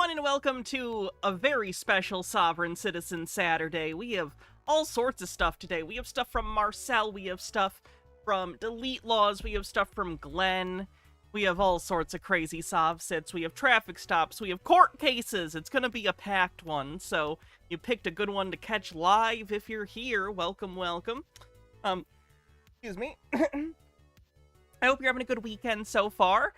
everyone, and welcome to a very special Sovereign Citizen Saturday. We have all sorts of stuff today. We have stuff from Marcel, we have stuff from Delete Lawz, we have stuff from Glen, we have all sorts of crazy Sov sits, we have traffic stops, we have court cases. It's gonna be a packed one, so you picked a good one to catch live if you're here. Welcome, welcome. Excuse me. I hope you're having a good weekend so far.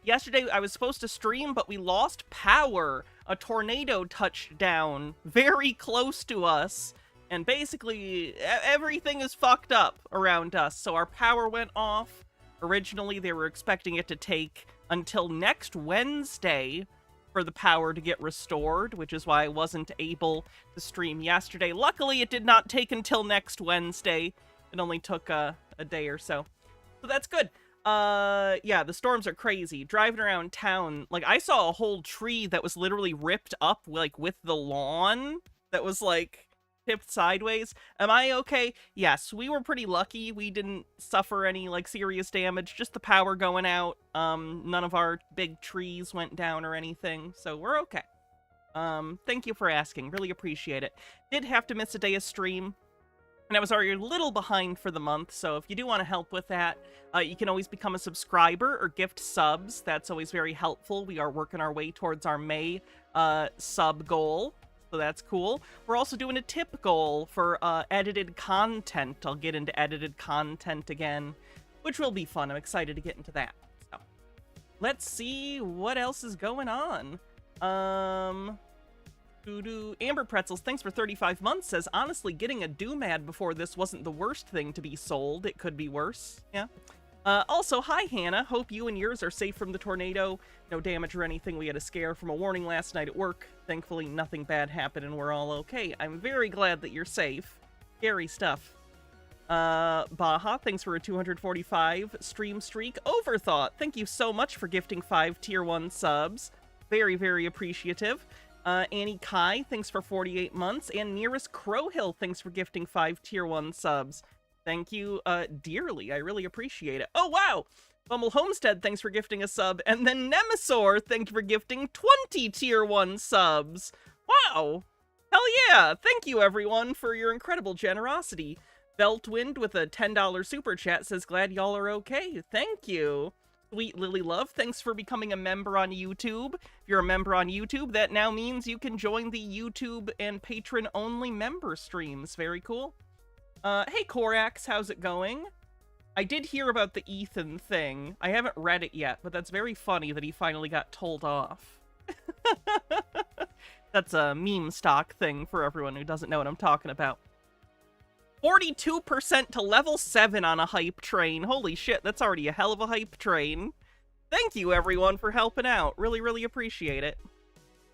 Yesterday I was supposed to stream, but we lost power. A tornado touched down very close to us, and basically everything is fucked up around us. So our power went off. Originally, they were expecting it to take until next Wednesday for the power to get restored, which is why I wasn't able to stream yesterday. Luckily, it did not take until next Wednesday. It only took a day or so. So that's good. Yeah, the storms are crazy. Driving around town, like, I saw a whole tree that was literally ripped up, like, with the lawn that was, like, tipped sideways. Am I okay? Yes, we were pretty lucky. We didn't suffer any, like, serious damage. Just the power going out. None of our big trees went down or anything, so we're okay. Thank you for asking. Really appreciate it. Did have to miss a day of stream, and I was already a little behind for the month, so if you do want to help with that, you can always become a subscriber or gift subs. That's always very helpful. We are working our way towards our May sub goal, so that's cool. We're also doing a tip goal for edited content. I'll get into edited content again, which will be fun. I'm excited to get into that. So, let's see what else is going on. Amber Pretzels, thanks for 35 months, says, honestly, getting a Doomad before this wasn't the worst thing to be sold. It could be worse. Yeah. Also, hi, Hannah. Hope you and yours are safe from the tornado. No damage or anything. We had a scare from a warning last night at work. Thankfully, nothing bad happened and we're all okay. I'm very glad that you're safe. Scary stuff. Baha, thanks for a 245 stream streak. Overthought, thank you so much for gifting 5 tier 1 subs. Very, very appreciative. Annie Kai, thanks for 48 months. And Nearest Crowhill, thanks for gifting 5 tier 1 subs. Thank you, dearly. I really appreciate it. Oh, wow! Bumble Homestead, thanks for gifting a sub. And then Nemesaur, thank you for gifting 20 tier 1 subs. Wow! Hell yeah! Thank you, everyone, for your incredible generosity. Beltwind with a $10 super chat says, glad y'all are okay. Thank you. Sweet Lily Love, thanks for becoming a member on YouTube. If you're a member on YouTube, that now means you can join the YouTube and patron-only member streams. Very cool. Hey, Korax, how's it going? I did hear about the Ethan thing. I haven't read it yet, but that's very funny that he finally got told off. That's a meme stock thing for everyone who doesn't know what I'm talking about. 42% to level 7 on a hype train. Holy shit, that's already a hell of a hype train. Thank you, everyone, for helping out. Really, really appreciate it.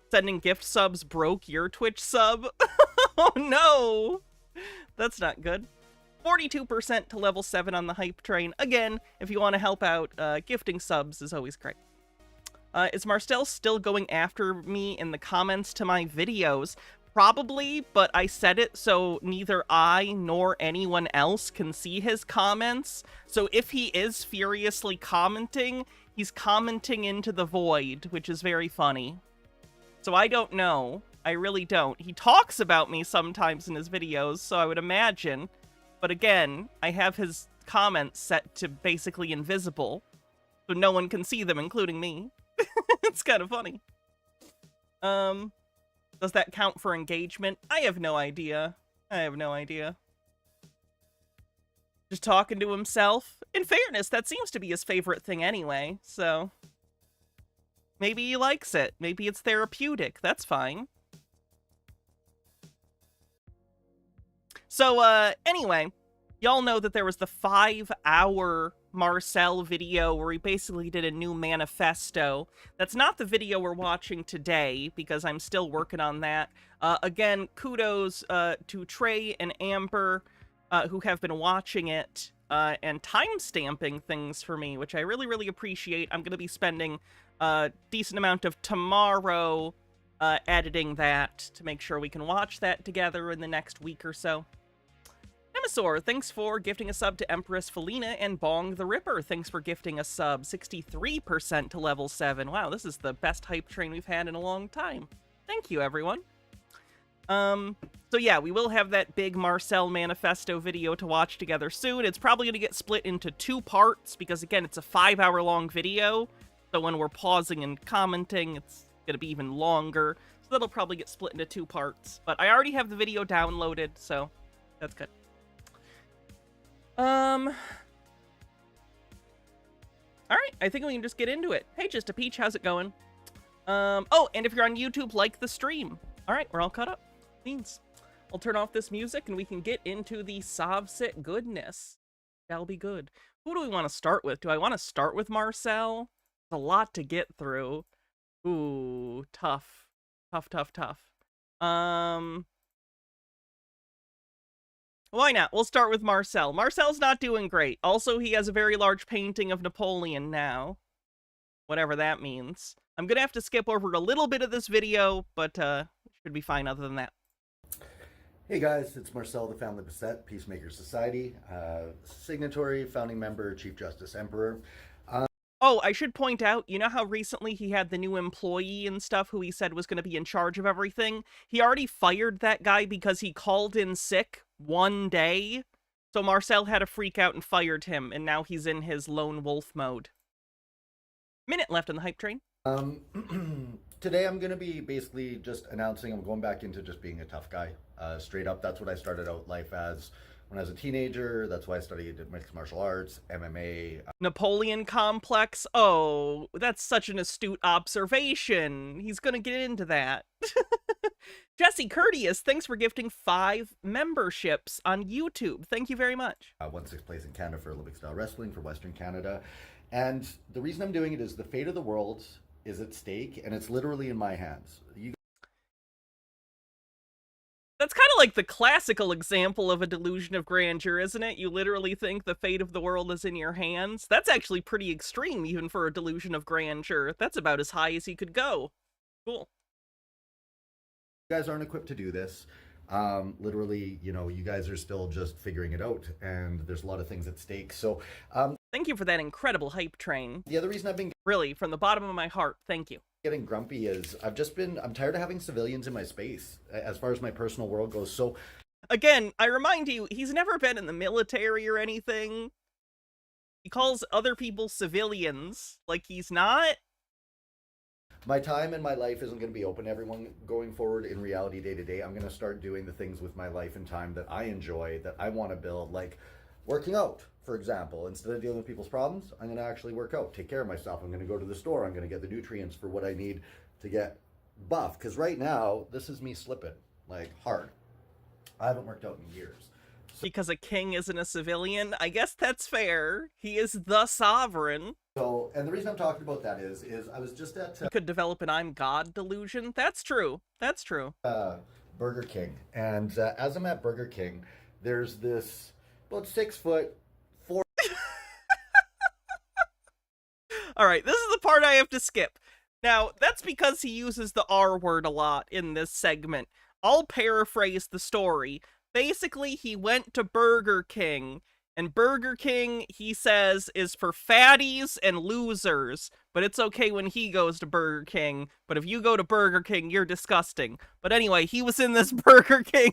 Sending gift subs broke your Twitch sub. Oh, no. That's not good. 42% to level 7 on the hype train. Again, if you want to help out, gifting subs is always great. Is Marcel still going after me in the comments to my videos? Probably, but I said it so neither I nor anyone else can see his comments. So if he is furiously commenting, he's commenting into the void, which is very funny. So I don't know. I really don't. He talks about me sometimes in his videos, so I would imagine. But again, I have his comments set to basically invisible, so no one can see them, including me. It's kind of funny. Does that count for engagement? I have no idea. I have no idea. Just talking to himself. In fairness, that seems to be his favorite thing anyway, so... maybe he likes it. Maybe it's therapeutic. That's fine. So, anyway, y'all know that there was the 5-hour Marcel video where he basically did a new manifesto. That's not the video we're watching today, because I'm still working on that. Again, kudos to Trey and Amber, who have been watching it, and time-stamping things for me, which I really, really appreciate. I'm going to be spending a decent amount of tomorrow editing that to make sure we can watch that together in the next week or so. Cinemasaur, thanks for gifting a sub to Empress Felina, and Bong the Ripper, thanks for gifting a sub 63% to level 7. Wow, this is the best hype train we've had in a long time. Thank you, everyone. So yeah, we will have that big Marcel manifesto video to watch together soon. It's probably going to get split into 2 parts, because again, it's a 5-hour-long video, so when we're pausing and commenting, it's going to be even longer. So that'll probably get split into 2 parts. But I already have the video downloaded, so that's good. Alright, I think we can just get into it. Hey, Just a Peach, how's it going? Oh, and if you're on YouTube, like the stream. Alright, we're all caught up. Means I'll turn off this music and we can get into the Sovsit goodness. That'll be good. Who do we want to start with? Do I want to start with Marcel? There's a lot to get through. Ooh, tough. Tough. Why not? We'll start with Marcel. Marcel's not doing great. Also, he has a very large painting of Napoleon now. Whatever that means. I'm gonna have to skip over a little bit of this video, but should be fine other than that. Hey guys, it's Marcel, the Family Beset, Peacemaker Society, signatory, founding member, Chief Justice Emperor. Oh, I should point out, you know how recently he had the new employee and stuff who he said was going to be in charge of everything? He already fired that guy because he called in sick one day. So Marcel had to freak out and fired him, and now he's in his lone wolf mode. Minute left on the hype train. Today I'm going to be basically just announcing I'm going back into just being a tough guy. Straight up, that's what I started out life as when I was a teenager. That's why I studied mixed martial arts, MMA. Napoleon complex? Oh, that's such an astute observation. He's going to get into that. Jesse Courteous, thanks for gifting 5 memberships on YouTube. Thank you very much. Won 6th place in Canada for Olympic style wrestling for Western Canada. And the reason I'm doing it is the fate of the world is at stake, and it's literally in my hands. That's kind of like the classical example of a delusion of grandeur, isn't it? You literally think the fate of the world is in your hands. That's actually pretty extreme, even for a delusion of grandeur. That's about as high as he could go. Cool. You guys aren't equipped to do this. Literally, you know, you guys are still just figuring it out, and there's a lot of things at stake. So, thank you for that incredible hype train. The other reason I've been really, from the bottom of my heart, thank you. Getting grumpy is I'm tired of having civilians in my space as far as my personal world goes. So, again, I remind you, he's never been in the military or anything. He calls other people civilians, like he's not. My time and my life isn't going to be open to everyone going forward in reality day to day. I'm going to start doing the things with my life and time that I enjoy, that I want to build, like working out, for example. Instead of dealing with people's problems, I'm going to actually work out, take care of myself. I'm going to go to the store. I'm going to get the nutrients for what I need to get buff. Because right now, this is me slipping, like hard. I haven't worked out in years. Because a king isn't a civilian? I guess that's fair. He is the sovereign. So, and the reason I'm talking about that is I was just at... you could develop an I'm God delusion. That's true. That's true. Burger King. And as I'm at Burger King, there's this about 6 foot, 4... All right, this is the part I have to skip. Now, that's because he uses the R word a lot in this segment. I'll paraphrase the story. Basically, he went to Burger King, and Burger King, he says, is for fatties and losers, but it's okay when he goes to Burger King, but if you go to Burger King, you're disgusting. But anyway, he was in this Burger King,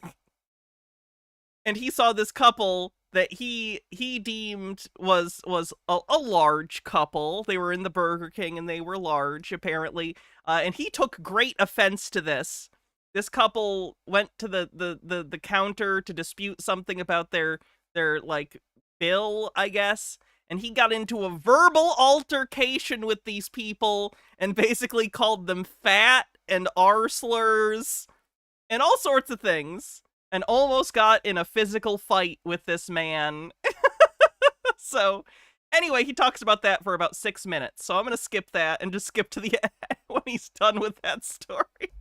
and he saw this couple that he deemed was a large couple. They were in the Burger King, and they were large, apparently, and he took great offense to this. This couple went to the counter to dispute something about their like bill, I guess, and he got into a verbal altercation with these people and basically called them fat and R slurs and all sorts of things, and almost got in a physical fight with this man. So anyway, he talks about that for about 6 minutes, so I'm gonna skip that and just skip to the end when he's done with that story.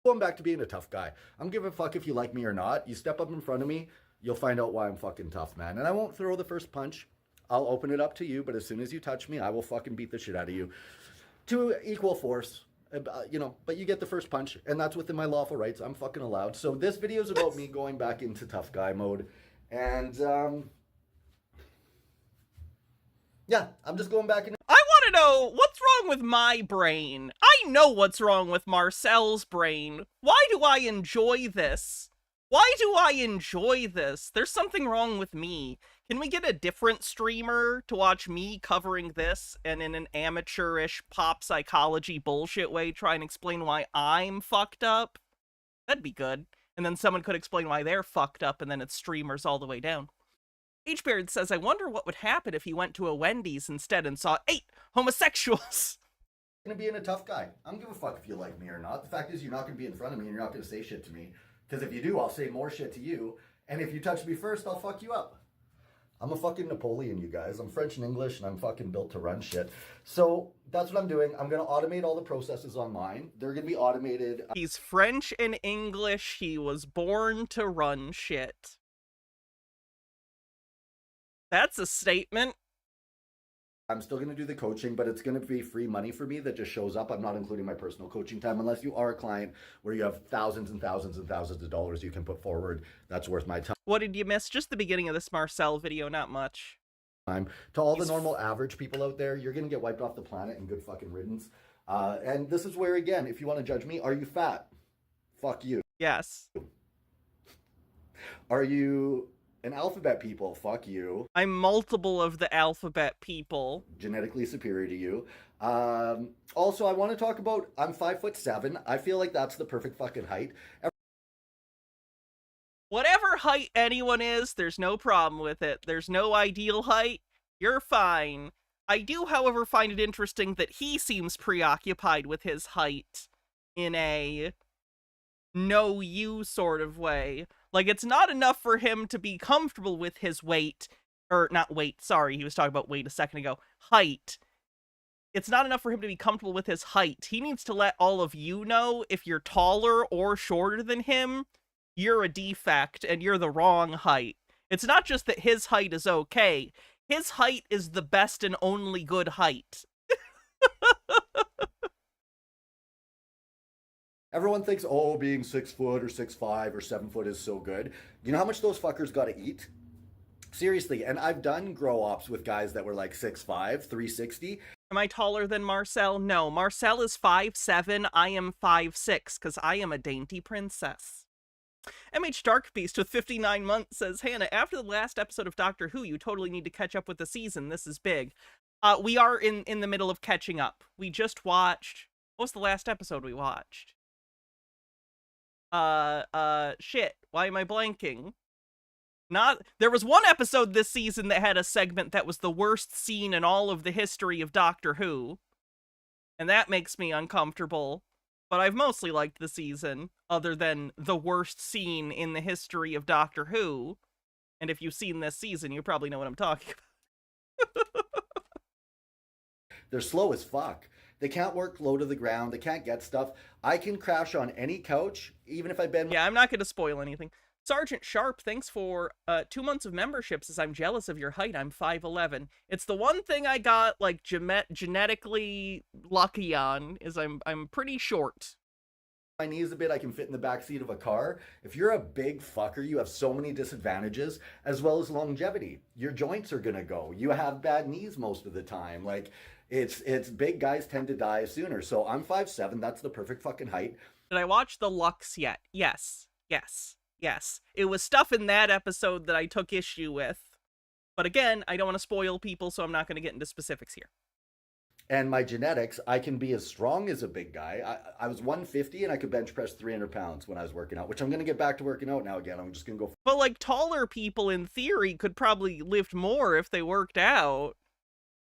Going back to being a tough guy. I don't give a fuck if you like me or not. You step up in front of me, you'll find out why I'm fucking tough, man. And I won't throw the first punch. I'll open it up to you, but as soon as you touch me, I will fucking beat the shit out of you. To equal force, you know, but you get the first punch, and that's within my lawful rights. I'm fucking allowed. So this video is about me going back into tough guy mode And yeah, I'm just going back and I want to know what's wrong with my brain. I know what's wrong with Marcel's brain. Why do I enjoy this? Why do I enjoy this? There's something wrong with me. Can we get a different streamer to watch me covering this and in an amateurish pop psychology bullshit way try and explain why I'm fucked up? That'd be good. And then someone could explain why they're fucked up and then it's streamers all the way down. H-Beard says, I wonder what would happen if he went to a Wendy's instead and saw 8 homosexuals. gonna be in a tough guy. I don't give a fuck if you like me or not. The fact is, you're not gonna be in front of me and you're not gonna say shit to me. Because if you do, I'll say more shit to you. And if you touch me first, I'll fuck you up. I'm a fucking Napoleon, you guys. I'm French and English, and I'm fucking built to run shit. So that's what I'm doing. I'm gonna automate all the processes on mine. They're gonna be automated. He's French and English. He was born to run shit. That's a statement. I'm still going to do the coaching, but it's going to be free money for me that just shows up. I'm not including my personal coaching time unless you are a client where you have thousands and thousands and thousands of dollars you can put forward. That's worth my time. What did you miss? Just the beginning of this Marcel video, not much. To all the normal average people out there, you're going to get wiped off the planet and good fucking riddance. And this is where, again, if you want to judge me, are you fat? Fuck you. Yes. Are you an alphabet people? Fuck you. I'm multiple of the alphabet people. Genetically superior to you. Also, I want to talk about, I'm 5'7". I feel like that's the perfect fucking height. Whatever height anyone is, there's no problem with it. There's no ideal height. You're fine. I do, however, find it interesting that he seems preoccupied with his height in a know you sort of way. Like, it's not enough for him to be comfortable with his weight, or not weight, sorry, he was talking about weight a second ago, height. It's not enough for him to be comfortable with his height. He needs to let all of you know if you're taller or shorter than him, you're a defect and you're the wrong height. It's not just that his height is okay. His height is the best and only good height. Everyone thinks, oh, being 6 foot or 6'5" or 7 foot is so good. You know how much those fuckers got to eat? Seriously, and I've done grow ops with guys that were like 6'5", 360. Am I taller than Marcel? No, Marcel is 5'7", I am 5'6", because I am a dainty princess. MH Darkbeast with 59 months says, Hannah, after the last episode of Doctor Who, you totally need to catch up with the season. This is big. We are in the middle of catching up. We just watched... What was the last episode we watched? Shit. Why am I blanking? There was one episode this season that had a segment that was the worst scene in all of the history of Doctor Who. And that makes me uncomfortable. But I've mostly liked the season, other than the worst scene in the history of Doctor Who. And if you've seen this season, you probably know what I'm talking about. They're slow as fuck. They can't work low to the ground. They can't get stuff. I can crash on any couch, even if I bend. Yeah, I'm not going to spoil anything. Sergeant Sharp, thanks for 2 months of membership. Says, I'm jealous of your height. I'm 5'11". It's the one thing I got, like, genetically lucky on, is I'm pretty short. My knees a bit, I can fit in the back seat of a car. If you're a big fucker, you have so many disadvantages, as well as longevity. Your joints are going to go. You have bad knees most of the time. Like, it's big guys tend to die sooner. So I'm 5'7". That's the perfect fucking height. Did I watch the Lux yet? Yes. Yes. Yes. It was stuff in that episode that I took issue with. But again, I don't want to spoil people, so I'm not going to get into specifics here. And my genetics, I can be as strong as a big guy. I was 150 and I could bench press 300 pounds when I was working out, which I'm going to get back to working out now again. I'm just going to go. But like taller people in theory could probably lift more if they worked out.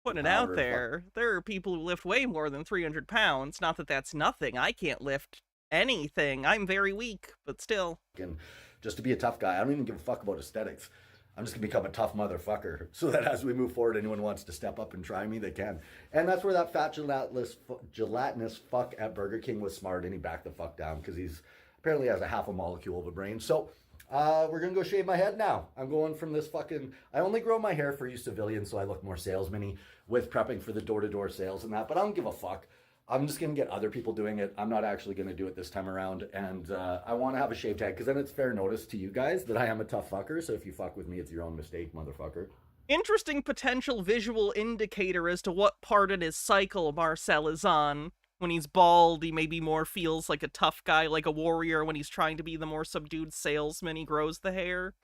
Putting it out there. There are people who lift way more than 300 pounds. Not that that's nothing. I can't lift anything. I'm very weak, but still. And just to be a tough guy, I don't even give a fuck about aesthetics. I'm just going to become a tough motherfucker so that as we move forward, anyone wants to step up and try me, they can. And that's where that fat gelatinous fuck at Burger King was smart, and he backed the fuck down because he's apparently has a half a molecule of a brain. So we're going to go shave my head now. I'm going from this fucking... I only grow my hair for you civilians so I look more salesman-y with prepping for the door-to-door sales and that, but I don't give a fuck. I'm just going to get other people doing it. I'm not actually going to do it this time around. And I want to have a shave tag because then it's fair notice to you guys that I am a tough fucker. So if you fuck with me, it's your own mistake, motherfucker. Interesting potential visual indicator as to what part in his cycle Marcel is on. When he's bald, he maybe more feels like a tough guy, like a warrior. When he's trying to be the more subdued salesman, he grows the hair.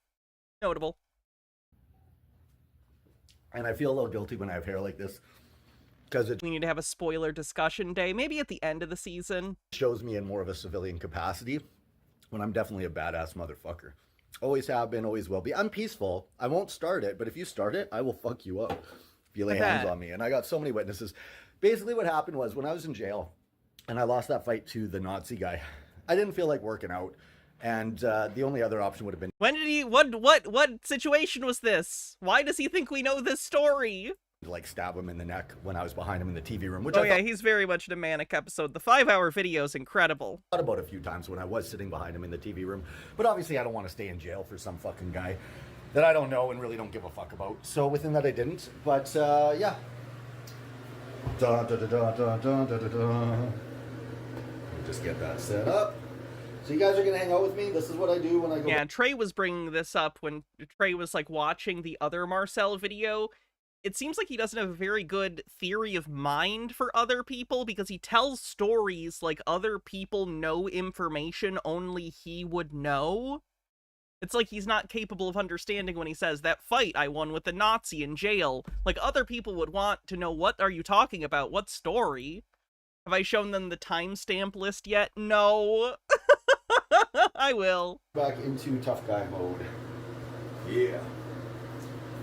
Notable. And I feel a little guilty when I have hair like this because it We need to have a spoiler discussion day, maybe at the end of the season. shows me in more of a civilian capacity when I'm definitely a badass motherfucker. Always have been, always will be. I'm peaceful. I won't start it, but if you start it, I will fuck you up if you lay hands on me. And I got so many witnesses. Basically what happened was when I was in jail and I lost that fight to the Nazi guy, I didn't feel like working out. And the only other option would have been When did he, what situation was this? Why does he think we know this story? to like stab him in the neck when I was behind him in the TV room, which Oh I yeah, thought he's very much in a manic episode. The 5-hour video is incredible. about a few times when I was sitting behind him in the TV room. But obviously I don't want to stay in jail for some fucking guy that I don't know and really don't give a fuck about. So within that I didn't. But yeah. Da, da, da, da, da, da, da, da, da. Let me just get that set up. So you guys are going to hang out with me? This is what I do when I go... Yeah, Trey was bringing this up when Trey was like watching the other Marcel video. It seems like he doesn't have a very good theory of mind for other people because he tells stories like other people know information only he would know. It's like he's not capable of understanding when he says, that fight I won with the Nazi in jail. Like, other people would want to know, what are you talking about? What story? Have I shown them the timestamp list yet? No. I will. Back into tough guy mode. Yeah.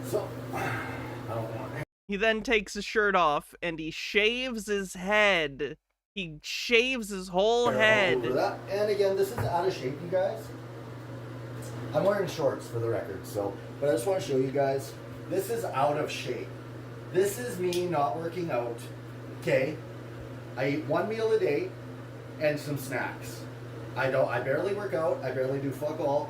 So, I don't want... He then takes his shirt off and he shaves his head. He shaves his whole head. Over that. And again, this is out of shape, you guys. I'm wearing shorts for the record, but I just want to show you guys. This is out of shape. This is me not working out. Okay? I eat one meal a day and some snacks. I barely work out. I barely do fuck all.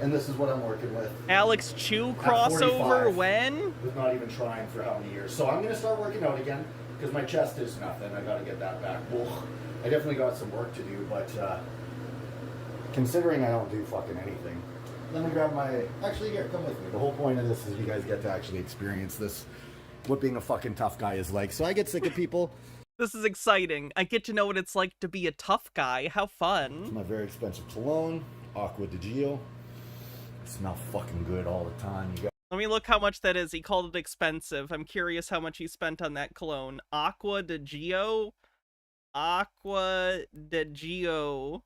And this is what I'm working with. Alex Chu At crossover 45, when? with not even trying for how many years. So I'm going to start working out again because my chest is nothing. I got to get that back. Well, I definitely got some work to do, but considering I don't do fucking anything, let me grab my... Actually, here, come with me. The whole point of this is you guys get to actually experience this, what being a fucking tough guy is like. So I get sick of people. This is exciting. I get to know what it's like to be a tough guy. How It's fun. my very expensive cologne, Aqua di Gio. It smells fucking good all the time. You got... Let me look how much that is. He called it expensive. I'm curious how much he spent on that cologne. Aqua di Gio? Aqua di Gio.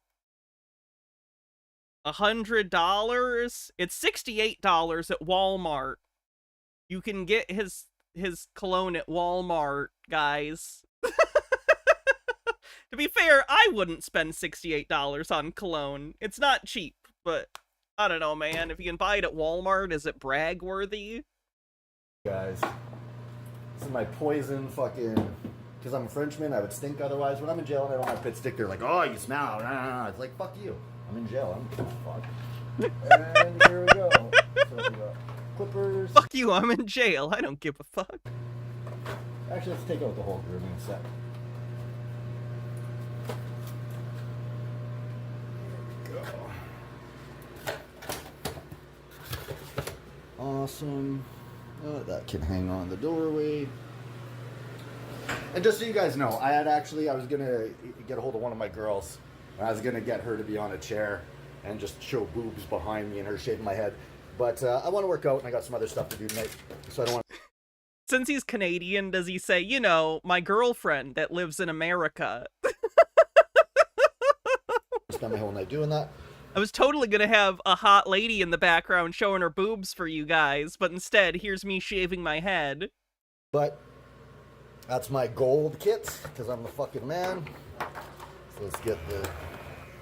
$100? It's $68 at Walmart. You can get his cologne at Walmart, guys. To be fair, I wouldn't spend $68 on cologne. It's not cheap, but I don't know, man. If you can buy it at Walmart, is it brag worthy? Guys, this is my poison fucking... Because I'm a Frenchman, I would stink otherwise. When I'm in jail and I don't have pit stick, they're like, oh, you smell. Nah. It's like, fuck you. I'm in jail. I'm fuck. And here we go. So we got clippers. Fuck you, I'm in jail. I don't give a fuck. Actually, let's take out the whole grooming set. There we go. Awesome. That can hang on the doorway. And just so you guys know, I was gonna get a hold of one of my girls. And I was gonna get her to be on a chair and just show boobs behind me and her shaving my head. But I want to work out and I got some other stuff to do tonight, so I don't want Since he's Canadian, does he say, you know, my girlfriend that lives in America? to spend my whole night doing that. I was totally gonna have a hot lady in the background showing her boobs for you guys, but instead, here's me shaving my head. But that's my gold kit because I'm the fucking man. So let's get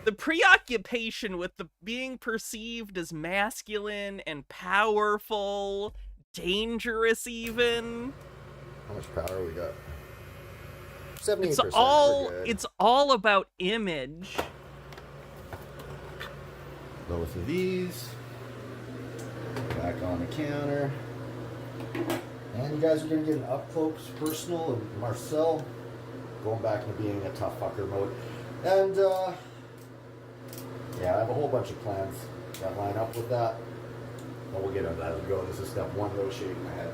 The preoccupation with the being perceived as masculine and powerful, dangerous even. how much power we got? 78%. It's all about image. Both of these. Back on the counter. And you guys are going to get an up close personal of Marcel. going back into being a tough fucker mode. And yeah, I have a whole bunch of plans that line up with that. But we'll get into that as we go. This is step one, though, shaving my head.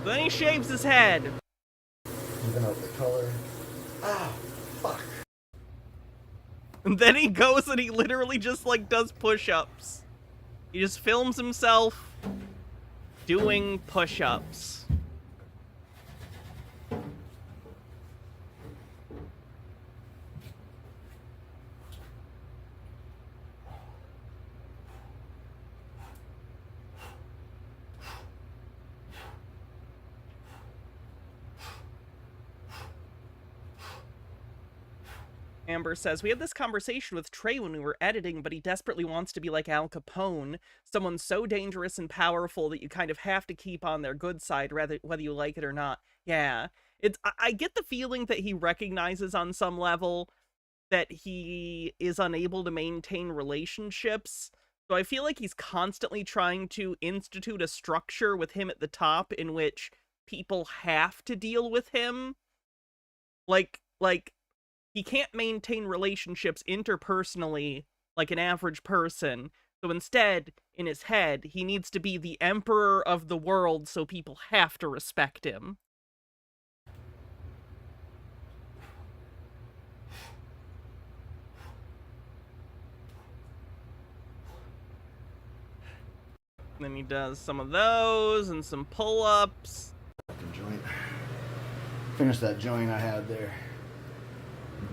Then he shaves his head. Even out the color. Ah, fuck. And then he goes and he literally just, like, does push-ups. He just films himself doing push-ups. Amber says, we had this conversation with Trey when we were editing, but he desperately wants to be like Al Capone, someone so dangerous and powerful that you kind of have to keep on their good side, whether you like it or not. Yeah, I get the feeling that he recognizes on some level that he is unable to maintain relationships. So I feel like he's constantly trying to institute a structure with him at the top in which people have to deal with him. Like, he can't maintain relationships interpersonally like an average person. So instead, in his head, he needs to be the emperor of the world so people have to respect him. And then he does some of those and some pull-ups. Joint. Finish that joint I had there.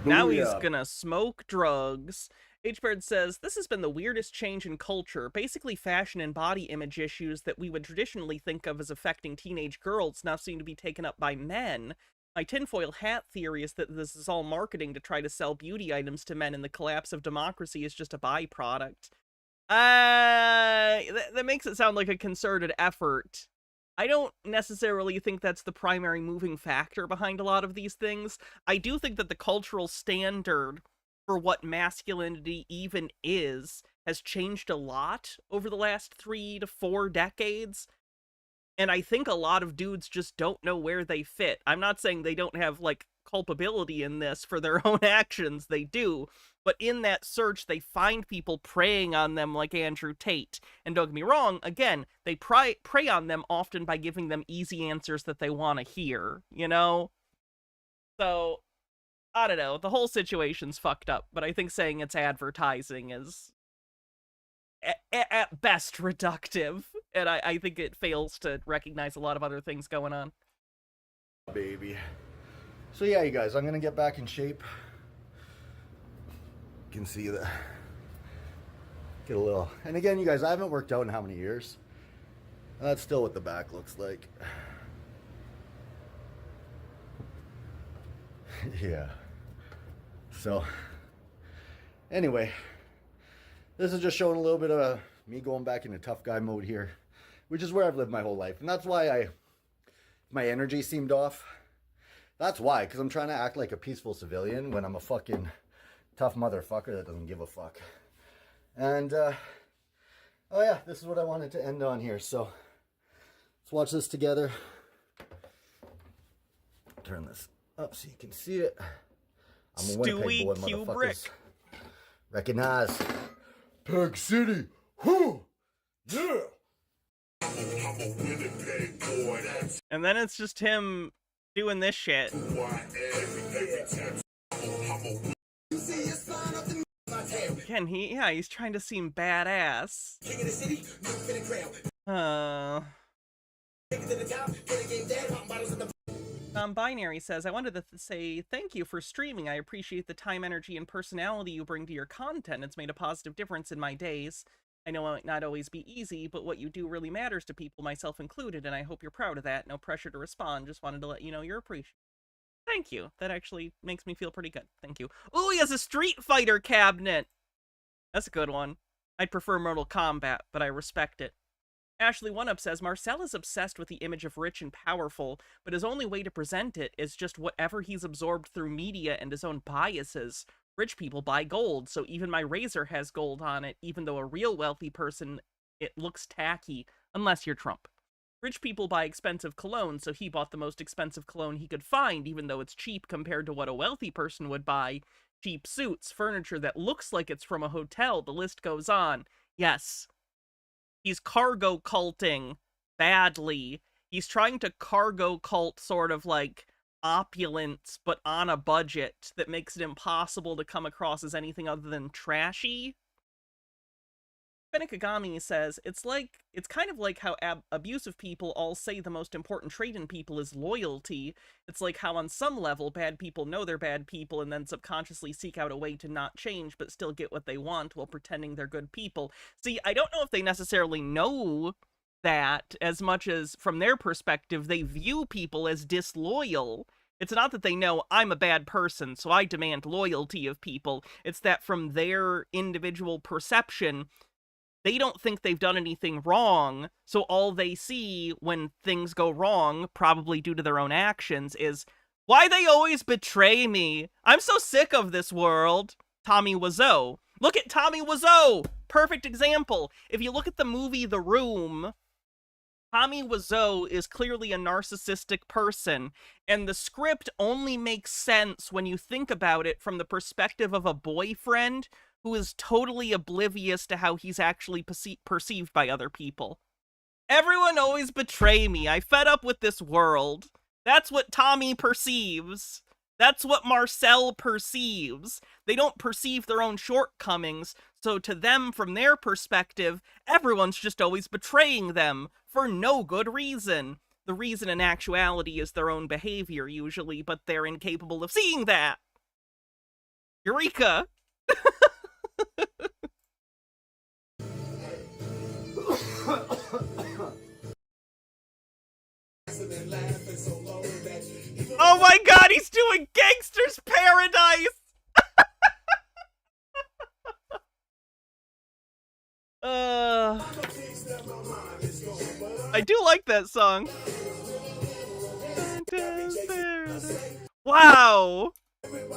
Now he's gonna smoke drugs. H-Bird says, this has been the weirdest change in culture. Basically, fashion and body image issues that we would traditionally think of as affecting teenage girls now seem to be taken up by men. My tinfoil hat theory is that this is all marketing to try to sell beauty items to men, and the collapse of democracy is just a byproduct. That makes it sound like a concerted effort. I don't necessarily think that's the primary moving factor behind a lot of these things. I do think that the cultural standard for what masculinity even is has changed a lot over the last 3 to 4 decades. And I think a lot of dudes just don't know where they fit. I'm not saying they don't have, like, culpability in this for their own actions. They do. But in that search, they find people preying on them like Andrew Tate. And don't get me wrong, again, they prey on them often by giving them easy answers that they want to hear, you know? So, I don't know. The whole situation's fucked up, but I think saying it's advertising is at best reductive. And I think it fails to recognize a lot of other things going on. Baby. So yeah, you guys, I'm going to get back in shape. You can see that. Get a little. And again, you guys, I haven't worked out in how many years? And that's still what the back looks like. Yeah. So, anyway, this is just showing a little bit of me going back into tough guy mode here, which is where I've lived my whole life. And that's why my energy seemed off. That's why, because I'm trying to act like a peaceful civilian when I'm a fucking tough motherfucker that doesn't give a fuck. And, oh yeah, this is what I wanted to end on here. So, let's watch this together. Turn this up so you can see it. I'm a Winnipeg boy, motherfuckers. Recognize. Peg City. Whoo! Yeah! And then it's just him doing this shit. Again, he's trying to seem badass. Non-binary says, I wanted to say thank you for streaming. I appreciate the time, energy, and personality you bring to your content. It's made a positive difference in my days. I know it might not always be easy, but what you do really matters to people, myself included, and I hope you're proud of that. No pressure to respond. Just wanted to let you know you're appreciated. Thank you. That actually makes me feel pretty good. Thank you. Ooh, he has a Street Fighter cabinet! That's a good one. I'd prefer Mortal Kombat, but I respect it. Ashley One Up says, Marcel is obsessed with the image of rich and powerful, but his only way to present it is just whatever he's absorbed through media and his own biases. Rich people buy gold, so even my razor has gold on it, even though a real wealthy person, it looks tacky, unless you're Trump. Rich people buy expensive cologne, so he bought the most expensive cologne he could find, even though it's cheap compared to what a wealthy person would buy. Cheap suits, furniture that looks like it's from a hotel, the list goes on. Yes, he's cargo culting badly. He's trying to cargo cult sort of like opulence, but on a budget that makes it impossible to come across as anything other than trashy. Benekagami says, it's kind of like how abusive people all say the most important trait in people is loyalty. It's like how on some level bad people know they're bad people and then subconsciously seek out a way to not change but still get what they want while pretending they're good people. See, I don't know if they necessarily know that as much as from their perspective they view people as disloyal. It's not that they know I'm a bad person, so I demand loyalty of people. It's that from their individual perception, they don't think they've done anything wrong, so all they see when things go wrong, probably due to their own actions, is, why they always betray me? I'm so sick of this world. Tommy Wiseau. Look at Tommy Wiseau! Perfect example. If you look at the movie The Room, Tommy Wiseau is clearly a narcissistic person, and the script only makes sense when you think about it from the perspective of a boyfriend who is totally oblivious to how he's actually perceived by other people. Everyone always betray me. I fed up with this world. That's what Tommy perceives. That's what Marcel perceives. They don't perceive their own shortcomings, so to them, from their perspective, everyone's just always betraying them for no good reason. The reason in actuality is their own behavior, usually, but they're incapable of seeing that. Eureka! Oh my god, he's doing Gangster's Paradise! I do like that song. Wow! With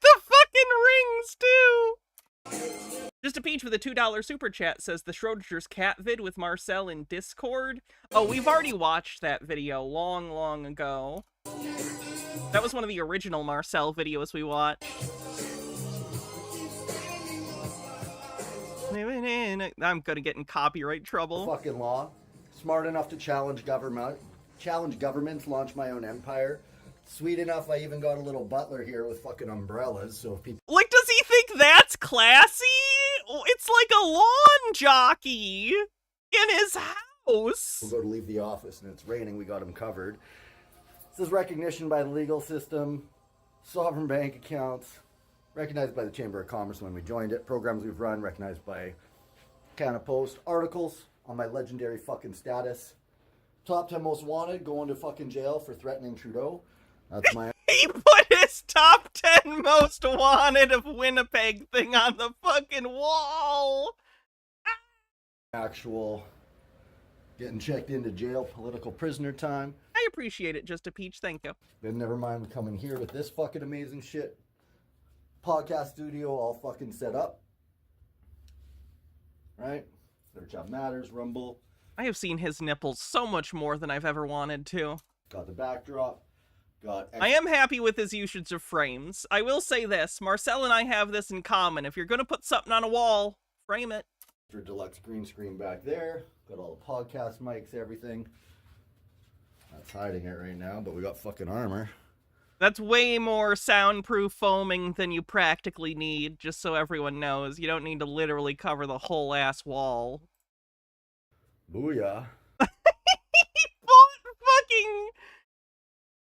the fucking rings, too! Just a Peach with a $2 super chat says the Schrodinger's cat vid with Marcel in Discord. Oh, we've already watched that video long ago. That was one of the original Marcel videos we watched. I'm gonna get in copyright trouble. Fucking law. Smart enough to challenge governments, launch my own empire. Sweet enough, I even got a little butler here with fucking umbrellas, so if people... Like, does he think that's classy? It's like a lawn jockey in his house. We'll go to leave the office and it's raining, we got him covered. This is recognition by the legal system, sovereign bank accounts, recognized by the Chamber of Commerce when we joined it, programs we've run, recognized by Canada Post, articles on my legendary fucking status, top 10 most wanted, going to fucking jail for threatening Trudeau. That's my... He put his top 10 most wanted of Winnipeg thing on the fucking wall. Actual getting checked into jail, political prisoner time. I appreciate it, Just a Peach, thank you. Then never mind coming here with this fucking amazing shit. Podcast studio all fucking set up. Right? Search Out Matters, Rumble. I have seen his nipples so much more than I've ever wanted to. Got the backdrop. I am happy with his usage of frames. I will say this, Marcel and I have this in common. If you're going to put something on a wall, frame it. Deluxe green screen back there. Got all the podcast mics, everything. That's hiding it right now, but we got fucking armor. That's way more soundproof foaming than you practically need, just so everyone knows. You don't need to literally cover the whole ass wall. Booyah.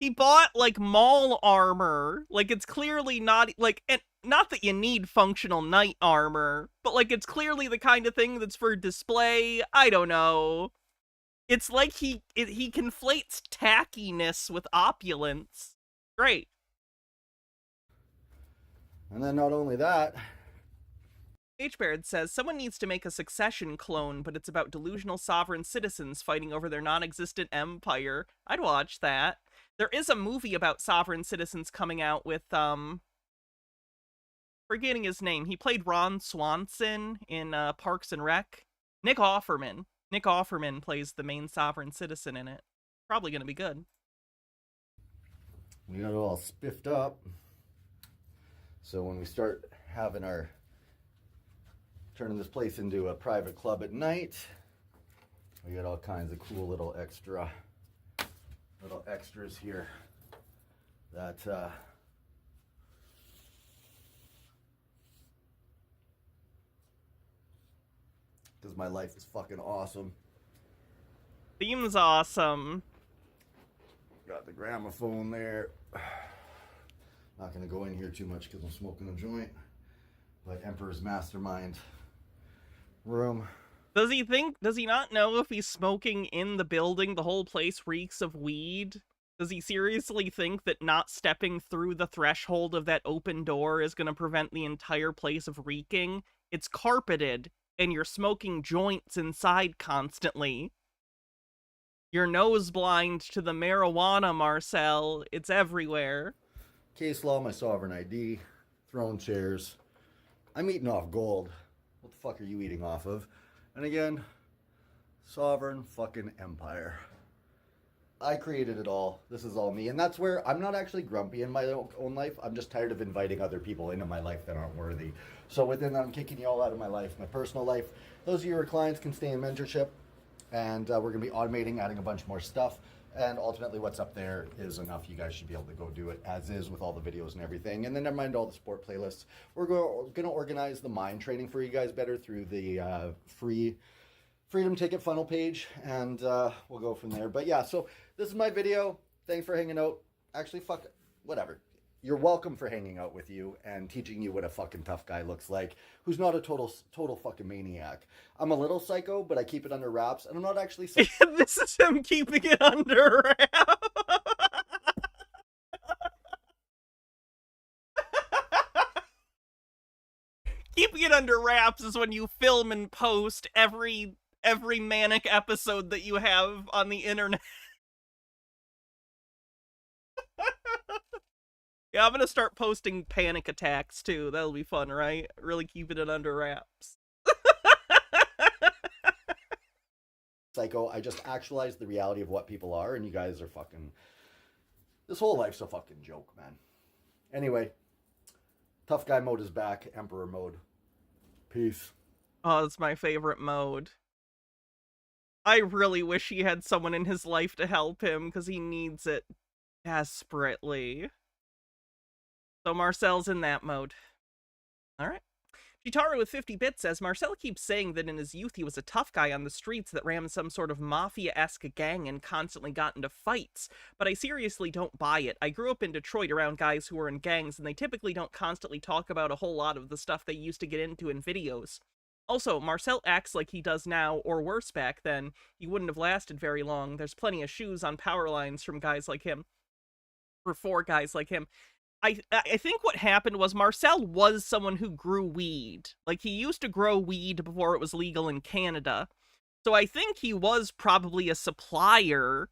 He bought, like, mall armor. Like, it's clearly not, like, and not that you need functional knight armor, but, like, it's clearly the kind of thing that's for display. I don't know. It's like he conflates tackiness with opulence. Great. And then not only that... H-Baird says, someone needs to make a Succession clone, but it's about delusional sovereign citizens fighting over their non-existent empire. I'd watch that. There is a movie about sovereign citizens coming out with, friggin' forgetting his name. He played Ron Swanson in Parks and Rec. Nick Offerman. Nick Offerman plays the main sovereign citizen in it. Probably gonna be good. We got it all spiffed up. So when we start having our turning this place into a private club at night, we got all kinds of cool little extras here that because my life is fucking awesome. Theme's awesome. Got the gramophone there. Not gonna go in here too much because I'm smoking a joint. But Emperor's Mastermind room. Does he not know if he's smoking in the building, the whole place reeks of weed? Does he seriously think that not stepping through the threshold of that open door is going to prevent the entire place of reeking? It's carpeted, and you're smoking joints inside constantly. You're nose blind to the marijuana, Marcel. It's everywhere. Case law, my sovereign ID, throne chairs. I'm eating off gold. What the fuck are you eating off of? And again, sovereign fucking empire. I created it all. This is all me. And that's where I'm not actually grumpy in my own life. I'm just tired of inviting other people into my life that aren't worthy. So within that, I'm kicking you all out of my life, my personal life. Those of you who are clients can stay in mentorship. And we're going to be automating, adding a bunch more stuff. And ultimately what's up there is enough. You guys should be able to go do it as is with all the videos and everything. And then never mind all the sport playlists. We're going to organize the mind training for you guys better through the free Freedom Ticket funnel page. And we'll go from there. But yeah, so this is my video. Thanks for hanging out. Actually, fuck it. Whatever. You're welcome for hanging out with you and teaching you what a fucking tough guy looks like, who's not a total fucking maniac. I'm a little psycho, but I keep it under wraps, and I'm not actually psycho. This is him keeping it under wraps. Keeping it under wraps is when you film and post every manic episode that you have on the internet. Yeah, I'm gonna start posting panic attacks too. That'll be fun, right? Really keeping it under wraps. Psycho, I just actualized the reality of what people are, and you guys are fucking... This whole life's a fucking joke, man. Anyway, tough guy mode is back. Emperor mode. Peace. Oh, it's my favorite mode. I really wish he had someone in his life to help him, because he needs it desperately. So Marcel's in that mode. Alright. Chitaru with 50 bits says, Marcel keeps saying that in his youth he was a tough guy on the streets that ran some sort of mafia-esque gang and constantly got into fights, but I seriously don't buy it. I grew up in Detroit around guys who were in gangs, and they typically don't constantly talk about a whole lot of the stuff they used to get into in videos. Also, Marcel acts like he does now, or worse back then. He wouldn't have lasted very long. There's plenty of shoes on power lines from guys like him. For guys like him. I think what happened was Marcel was someone who grew weed. Like, he used to grow weed before it was legal in Canada. So I think he was probably a supplier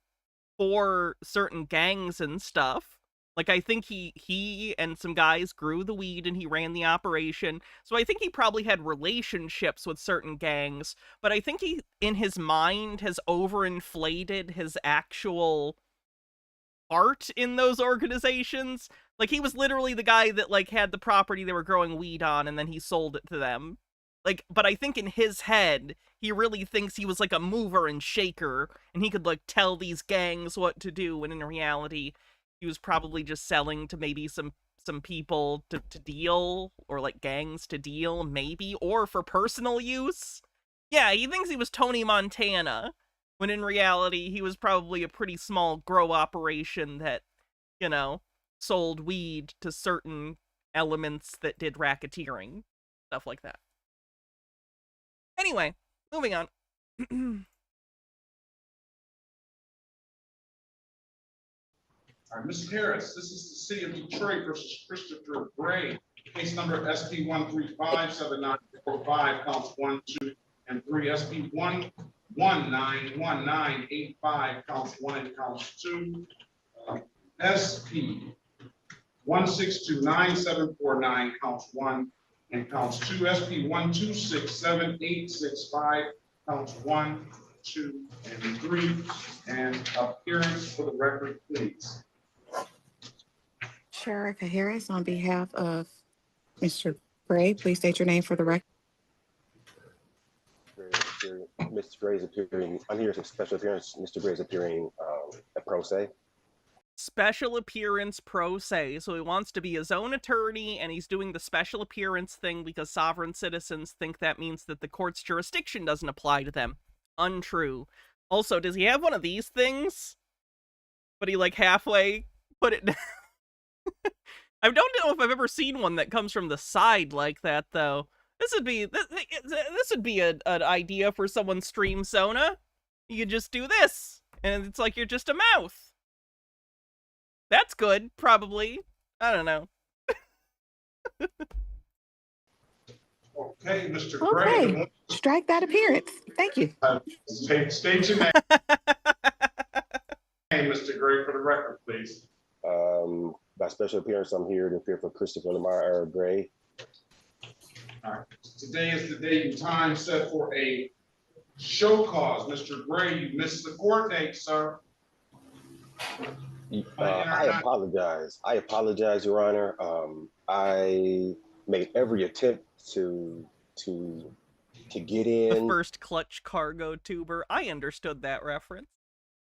for certain gangs and stuff. Like, I think he and some guys grew the weed and he ran the operation. So I think he probably had relationships with certain gangs. But I think he, in his mind, has overinflated his actual art in those organizations. Like, he was literally the guy that, like, had the property they were growing weed on, and then he sold it to them. Like, but I think in his head, he really thinks he was, like, a mover and shaker, and he could, like, tell these gangs what to do, when in reality, he was probably just selling to maybe some people to deal, or, like, gangs to deal, maybe, or for personal use. Yeah, he thinks he was Tony Montana, when in reality, he was probably a pretty small grow operation that, you know, sold weed to certain elements that did racketeering. Stuff like that. Anyway, moving on. All right, Mr. Harris, this is the city of Detroit versus Christopher Gray. Case number SP 1357945, counts 1, 2, and 3. SP 1191985, counts 1 and counts 2. SP 1629749 counts 1 and counts 2, SP 1267865 counts 1, 2, and 3, and appearance for the record, please. Sheriff Harris, on behalf of Mr. Gray, please state your name for the record. Mr. Gray's appearing. I'm here for special appearance. Mr. Gray's appearing at pro se. Special appearance pro se. So he wants to be his own attorney, and he's doing the special appearance thing because sovereign citizens think that means that the court's jurisdiction doesn't apply to them. Untrue. Also, does he have one of these things? But he like halfway put it down. I don't know if I've ever seen one that comes from the side like that, though. This would be an idea for someone's stream Sona. You could just do this, and it's like you're just a mouth. That's good, probably. I don't know. Okay, Mr. Gray. Okay, strike that appearance. Thank you. State your name, Mr. Gray, for the record, please. By special appearance, I'm here to appear for Christopher Lamar Gray. All right. Today is the date and time set for a show cause. Mr. Gray, you missed the court date, sir. I apologize. I apologize, Your Honor. I made every attempt to get in. The first clutch cargo tuber. I understood that reference.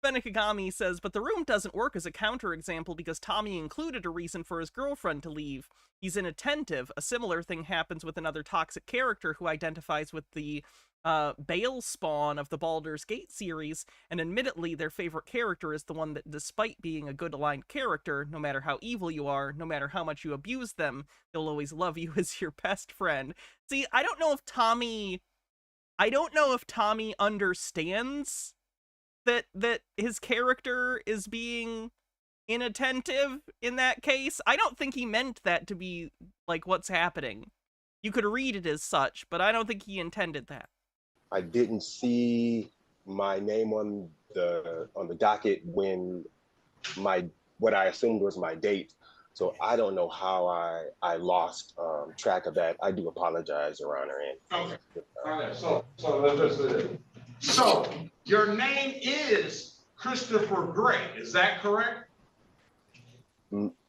Benekagami says, but the room doesn't work as a counterexample because Tommy included a reason for his girlfriend to leave. He's inattentive. A similar thing happens with another toxic character who identifies with the Bale spawn of the Baldur's Gate series, and admittedly their favorite character is the one that, despite being a good aligned character, no matter how evil you are, no matter how much you abuse them, they'll always love you as your best friend. See, I don't know if Tommy understands that his character is being inattentive in that case. I don't think he meant that to be like what's happening. You could read it as such, but I don't think he intended that. I didn't see my name on the docket when what I assumed was my date. So I don't know how I lost track of that. I do apologize, Your Honor. Okay. All right. So let's do it. So your name is Christopher Gray. Is that correct?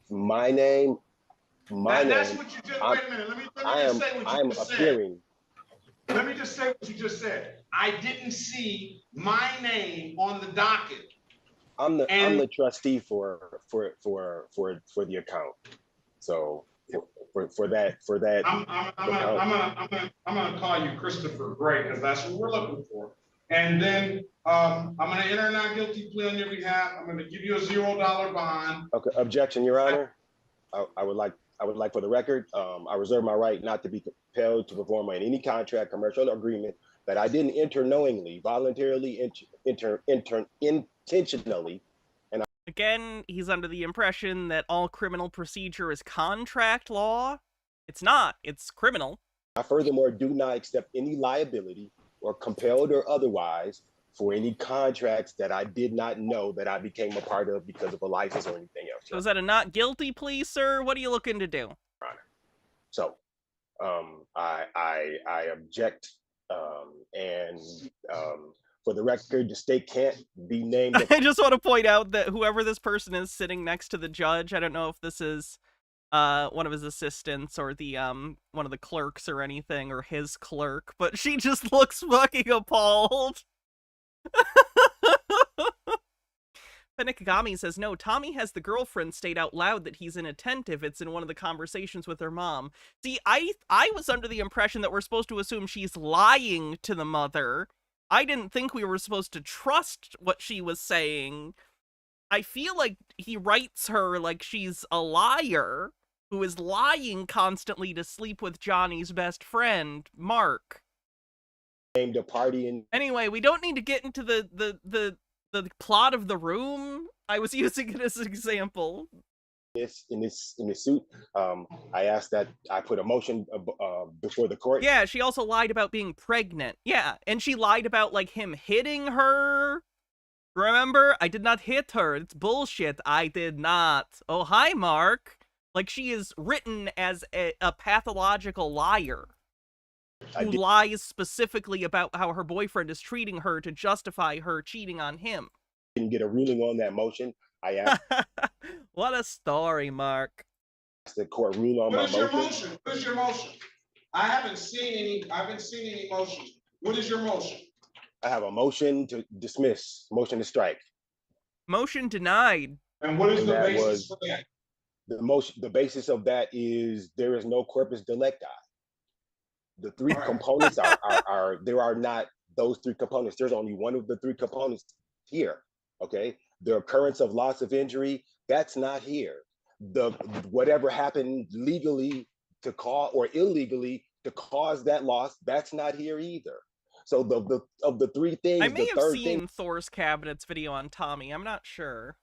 My name. That's what you just. Wait a minute. Let me just say what you just said. Let me just say what you just said. I didn't see my name on the docket. I'm the trustee for the account. So for that. I'm gonna call you Christopher Gray because that's what we're looking for. And then I'm gonna enter a not guilty plea on your behalf. I'm gonna give you a $0 bond. Okay. Objection, Your Honor. I would like for the record, I reserve my right not to be compelled to perform any contract, commercial agreement that I didn't enter knowingly, voluntarily, intentionally. And again, he's under the impression that all criminal procedure is contract law. It's not. It's criminal. I furthermore do not accept any liability or compelled or otherwise for any contracts that I did not know that I became a part of because of a license or anything else. So is that a not guilty plea, sir? What are you looking to do? So, I object, and for the record, the state can't be named. I just want to point out that whoever this person is sitting next to the judge, I don't know if this is one of his assistants or the one of the clerks or anything, or his clerk, but she just looks fucking appalled. Benekagami says, no, Tommy has the girlfriend state out loud that he's inattentive. It's in one of the conversations with her mom. See, I was under the impression that we're supposed to assume she's lying to the mother. I didn't think we were supposed to trust what she was saying. I feel like he writes her like she's a liar who is lying constantly to sleep with Johnny's best friend, Mark. Named a party in. Anyway, we don't need to get into the plot of the room. I was using it as an example. In this suit, I asked that I put a motion before the court. Yeah, she also lied about being pregnant. Yeah, and she lied about like him hitting her. Remember? I did not hit her. It's bullshit. I did not. Oh, hi, Mark. Like, she is written as a pathological liar who lies specifically about how her boyfriend is treating her to justify her cheating on him. Didn't get a ruling on that motion. I asked What a story, Mark. the court rule on my motion. What is your motion? I haven't seen any motions. What is your motion? I have a motion to dismiss, motion to strike. Motion denied. And what is the basis for that? The basis of that is there is no corpus delicti. The three components there are not those three components. There's only one of the three components here. Okay, the occurrence of loss of injury, that's not here. The whatever happened legally to cause or illegally to cause that loss, that's not here either. So of the three things, I may the have third seen thing Thor's Cabinets video on Tommy. I'm not sure.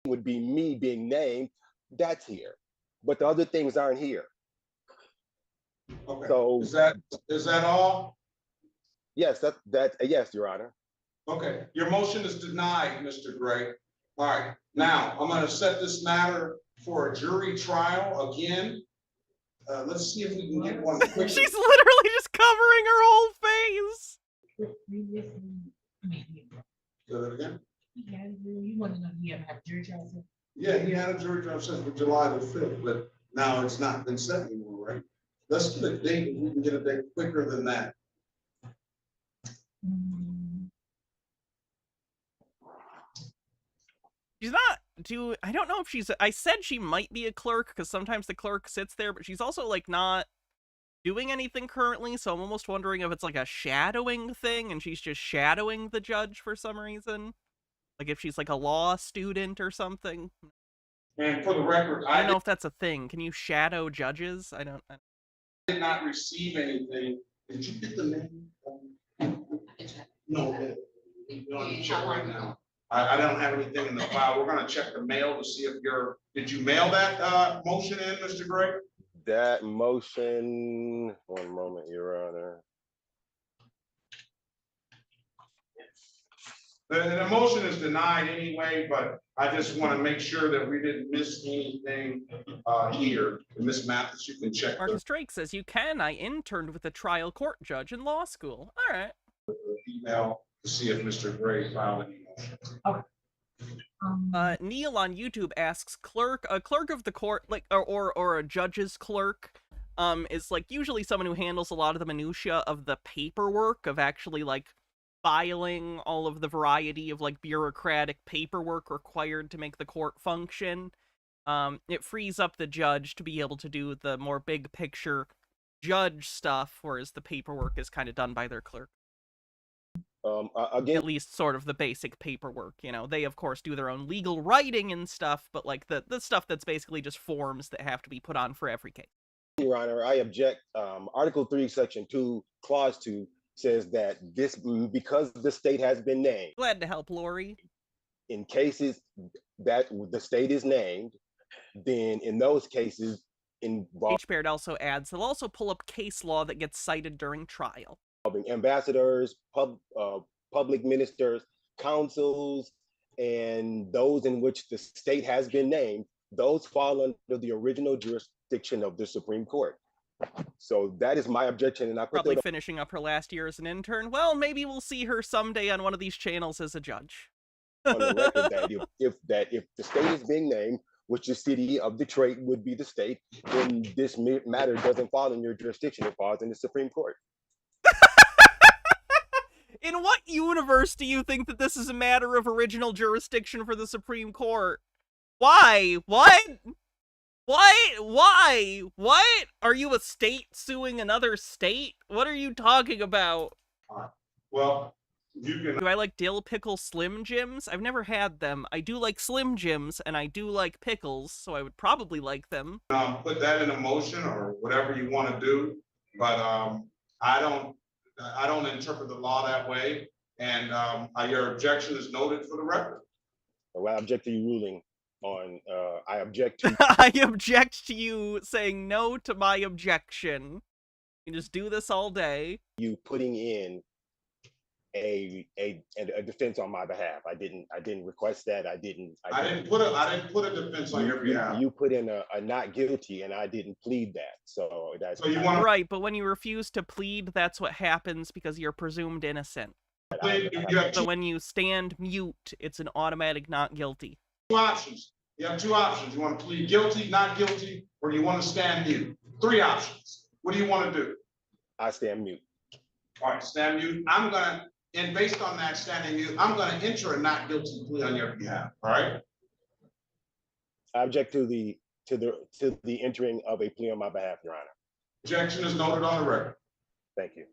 would be me being named. That's here, but the other things aren't here. Okay. So is that all? Yes, yes, Your Honor. Okay, your motion is denied, Mr. Gray. All right, now I'm going to set this matter for a jury trial again. Let's see if we can get one quicker. She's literally just covering her whole face. Say that again? You want to know he ever had a jury trial? Yeah, he had a jury trial since July the 5th, but now it's not been set anymore, right? Let's get a date, if we can get a date quicker than that. She's not I don't know if she's, I said she might be a clerk because sometimes the clerk sits there, but she's also like not doing anything currently, so I'm almost wondering if it's like a shadowing thing and she's just shadowing the judge for some reason. Like if she's like a law student or something. And for the record, I don't know if that's a thing. Can you shadow judges? I did not receive anything. Did you get the name? No. You don't check right now. I don't have anything in the file. We're gonna check the mail to see if did you mail that motion in, Mr. Gray? That motion, one moment, Your Honor. The motion is denied anyway, but I just want to make sure that we didn't miss anything here. Ms. Mathis, you can check. Marcus Drake says you can. I interned with a trial court judge in law school. All right. Email to see if Mr. Gray filed any motion. Okay. Neil on YouTube asks, a clerk of the court, like, or a judge's clerk, is like usually someone who handles a lot of the minutia of the paperwork of actually like filing all of the variety of like bureaucratic paperwork required to make the court function. It frees up the judge to be able to do the more big picture judge stuff, whereas the paperwork is kind of done by their clerk. Again, at least sort of the basic paperwork, you know. They, of course, do their own legal writing and stuff, but, like, the stuff that's basically just forms that have to be put on for every case. Your Honor, I object. Article 3, Section 2, Clause 2 says that because the state has been named. Glad to help, Lori. In cases that the state is named, then in those cases involving H-Baird also adds, they'll also pull up case law that gets cited during trial. Ambassadors, public ministers, councils, and those in which the state has been named, those fall under the original jurisdiction of the Supreme Court. So that is my objection, and I put probably finishing up her last year as an intern. Well, maybe we'll see her someday on one of these channels as a judge. On the record that if the state is being named, which the city of Detroit would be the state, then this matter doesn't fall in your jurisdiction. It falls in the Supreme Court. In what universe do you think that this is a matter of original jurisdiction for the Supreme Court? Why? What? Why? What? Are you a state suing another state? What are you talking about? Well, you can. Do I like dill pickle Slim Jims? I've never had them. I do like Slim Jims, and I do like pickles, so I would probably like them. Put that in a motion or whatever you want to do, but I don't interpret the law that way, and your objection is noted for the record. Well, I object to you ruling on. I object to. I object to you saying no to my objection. You can just do this all day. You putting in a defense on my behalf. I didn't request that. I didn't put a defense on your behalf. You put in a not guilty, and I didn't plead that. So that's So you want Right, but when you refuse to plead, that's what happens because you're presumed innocent. to plead? You have So when you stand mute, it's an automatic not guilty. two options. You have two options. You want to plead guilty, not guilty, or you want to stand mute. 3 options. What do you want to do? I stand mute. All right, stand mute. And based on that standing mute, I'm gonna enter a not guilty plea on your behalf, all right? I object to the entering of a plea on my behalf, Your Honor. Objection is noted on the record. Thank you.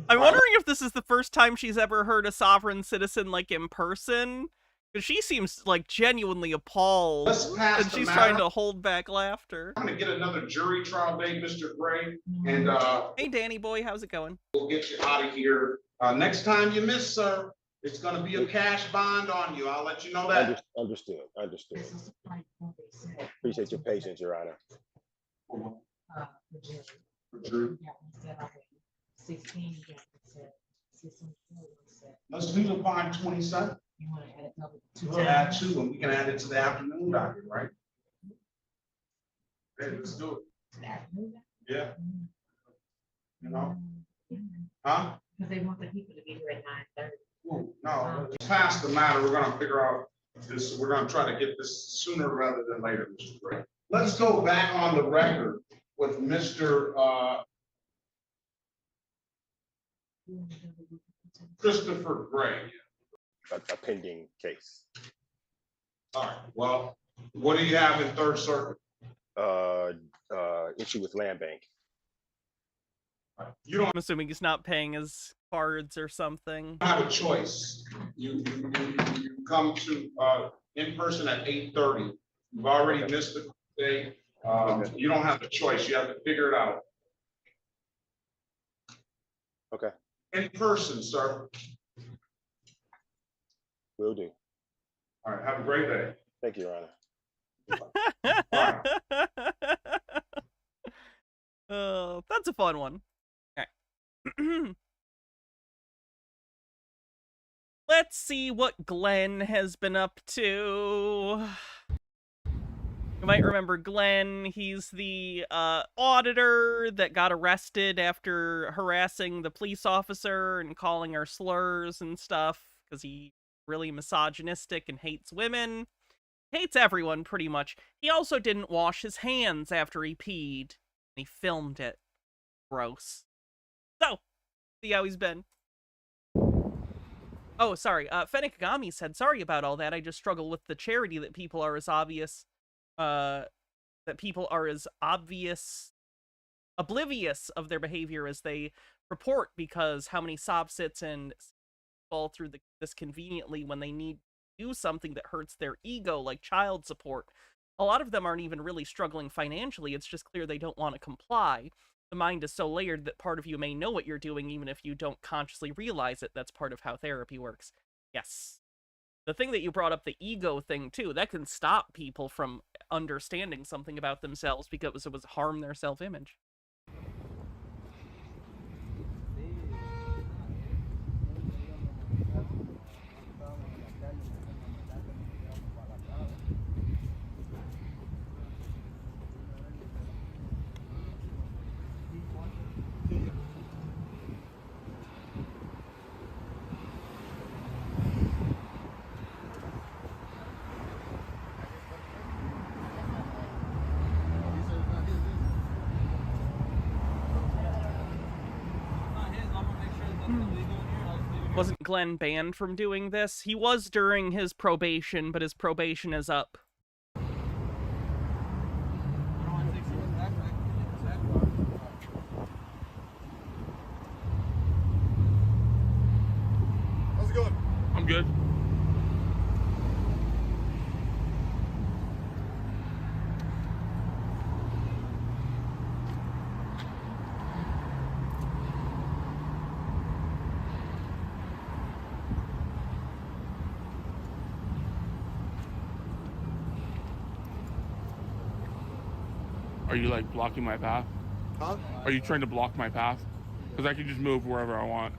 I'm wondering if this is the first time she's ever heard a sovereign citizen like in person, because she seems like genuinely appalled, Let's pass and the she's matter. trying to hold back laughter. I'm gonna get another jury trial date, Mr. Gray, and Hey, Danny boy, how's it going? we'll get you out of here. Next time you miss, sir, it's gonna be a cash bond on you. I'll let you know that. Understood. Appreciate your patience, Your Honor. Let's do the fine 27. We'll add 2, and we can add it to the afternoon docket, right? Hey, let's do it. Yeah. You know? Huh? Because they want the people to be here at 9:30. Ooh, no, let's pass the matter. We're gonna figure out this, we're gonna try to get this sooner rather than later, Mr. Gray. Let's go back on the record with Mr. Christopher Gray. A pending case. All right, well, what do you have in Third Circuit? Issue with land bank. You don't I'm assuming he's not paying his cards or something. have a choice. You come to in person at 8:30. You've already missed the day. You don't have a choice. You have to figure it out. Okay. In person, sir. Will do. All right, have a great day. Thank you, Your Honor. Oh, that's a fun one. Okay. Let's see what Glen has been up to. You might remember Glen. He's the auditor that got arrested after harassing the police officer and calling her slurs and stuff because he's really misogynistic and hates women. Hates everyone, pretty much. He also didn't wash his hands after he peed. He filmed it. Gross. So, see how he's been. Oh, sorry. Fennikagami said, sorry about all that. I just struggle with the charity that people are as obvious, oblivious of their behavior as they report, because how many sob sits and fall through this conveniently when they need to do something that hurts their ego, like child support. A lot of them aren't even really struggling financially. It's just clear they don't want to comply. The mind is so layered that part of you may know what you're doing even if you don't consciously realize it. That's part of how therapy works. Yes. The thing that you brought up, the ego thing too, that can stop people from understanding something about themselves because it was harm their self-image. Wasn't Glen banned from doing this? He was during his probation, but his probation is up. How's it going? I'm good. Are you like blocking my path? Huh? Are you trying to block my path? Because I can just move wherever I want.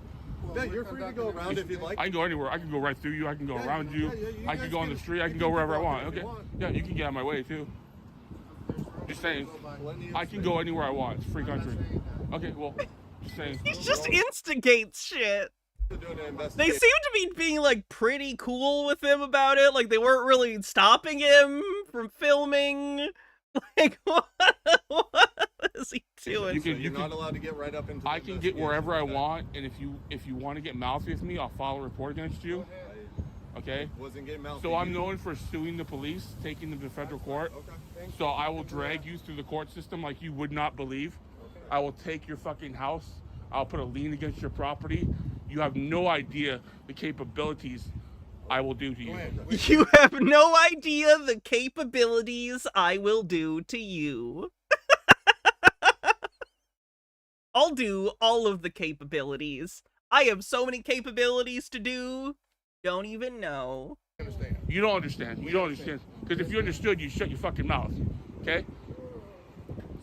Yeah, you're free to go around if you'd like. I can go anywhere. I can go right through you. I can go around you. I can go on the street. I can go wherever I want. Okay. Yeah, you can get out of my way too. Just saying. I can go anywhere I want. It's a free country. Okay, well, just saying. He just instigates shit. They seem to be being like pretty cool with him about it. Like they weren't really stopping him from filming. Like what is he doing? You're not allowed to get right up into. I can get wherever I want, and if you want to get mouthy with me, I'll file a report against you. Okay. Wasn't getting mouthy. So I'm known for suing the police, taking them to federal court. Okay. So I will drag you through the court system like you would not believe. I will take your fucking house. I'll put a lien against your property. You have no idea the capabilities I will do to you. You have no idea the capabilities I will do to you. I'll do all of the capabilities. I have so many capabilities to do. Don't even know. You don't understand. You don't understand. Because if you understood, you'd shut your fucking mouth. Okay?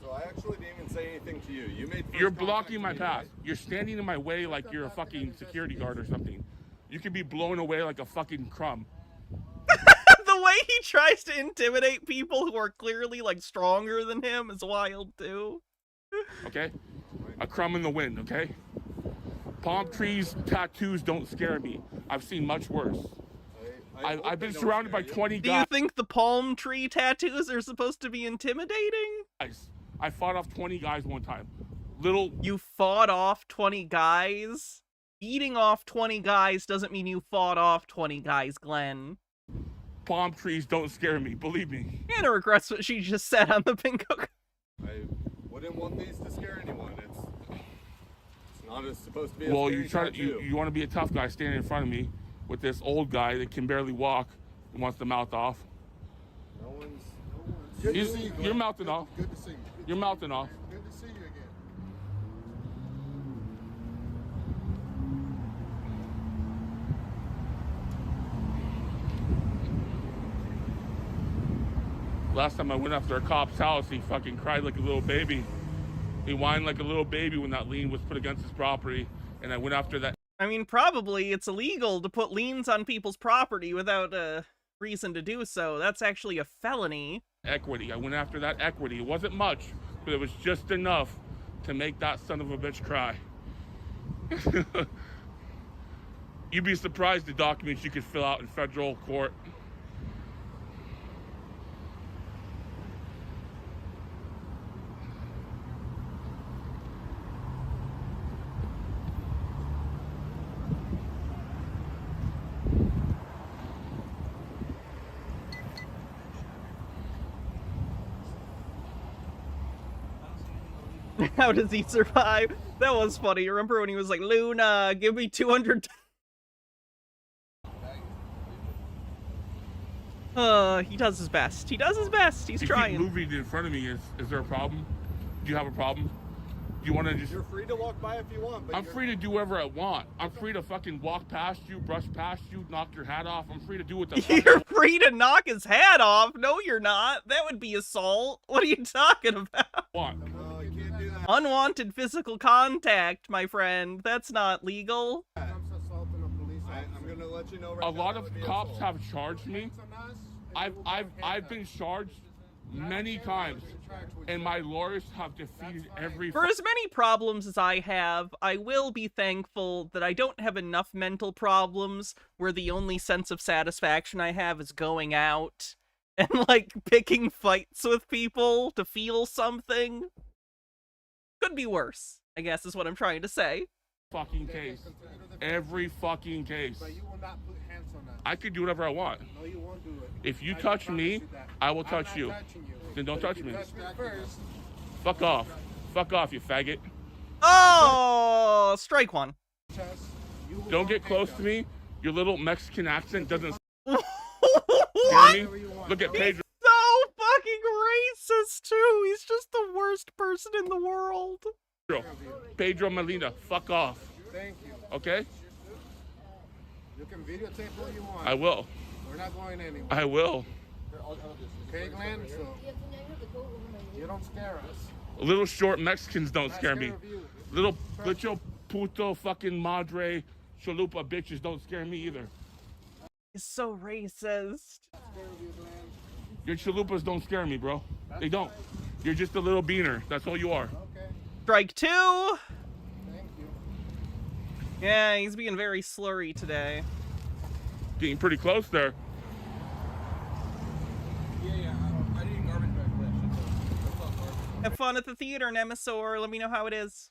So I actually didn't even say anything to you. You're blocking my path. You're standing in my way like you're a fucking security guard or something. You could be blown away like a fucking crumb. The way he tries to intimidate people who are clearly like stronger than him is wild too. Okay? A crumb in the wind, okay? Palm trees, tattoos don't scare me. I've seen much worse. I've been surrounded by 20 guys. Do you think the palm tree tattoos are supposed to be intimidating? I fought off 20 guys one time. You fought off 20 guys? Eating off 20 guys doesn't mean you fought off 20 guys, Glenn. Palm trees don't scare me, believe me. Anna regrets what she just said on the bingo card. I wouldn't want these to scare anyone. It's not as supposed to be. Well, you want to be a tough guy standing in front of me with this old guy that can barely walk and wants to mouth off. No one's. You're mouthing off. Good to see you. You're mouthing off. Good to see you again. Last time I went after a cop's house, he fucking cried like a little baby. He whined like a little baby when that lien was put against his property, and I went after that. I mean, probably it's illegal to put liens on people's property without a reason to do so. That's actually a felony. Equity. I went after that equity. It wasn't much, but it was just enough to make that son of a bitch cry. You'd be surprised the documents you could fill out in federal court. How does he survive? That was funny. Remember when he was like, Luna, give me 200. He does his best. He does his best. He's trying. You keep moving in front of me. Is there a problem? Do you have a problem? Do you want to just... You're free to walk by if you want. But I'm free to do whatever I want. I'm free to fucking walk past you, brush past you, knock your hat off. I'm free to do what the fuck. You're free to knock his hat off? No, you're not. That would be assault. What are you talking about? Want. No, you can't do that. Unwanted physical contact, my friend. That's not legal. I'm gonna let you know right a now lot that of would be cops assault. have charged me. I've been charged many times, and my lawyers have defeated every... For as many problems as I have, I will be thankful that I don't have enough mental problems where the only sense of satisfaction I have is going out and, like, picking fights with people to feel something. Could be worse, I guess is what I'm trying to say. Fucking case. Every fucking case. But you will not put hands on us. I can do whatever I want. No, you won't do it. If you touch me, I will touch you. Then don't touch me. Fuck off. Fuck off, you faggot. Oh, strike one. Don't get close to me. Your little Mexican accent doesn't What? scare me. Look at Pedro. So fucking racist too. He's just the worst person in the world. Pedro Molina, fuck off. Thank you. Okay? You can videotape all you want. I will. We're not going anywhere. I will. Okay, Glenn? So you don't scare us. Little short Mexicans don't scare me. Little puto fucking madre chalupa bitches don't scare me either. He's so racist. Your chalupas don't scare me, bro. They don't. You're just a little beaner. That's all you are. Strike 2. Thank you. Yeah, he's being very slurry today. Getting pretty close there. Yeah, I need garbage bag collection. That's not garbage. Have fun at the theater, Nemesaur. Let me know how it is.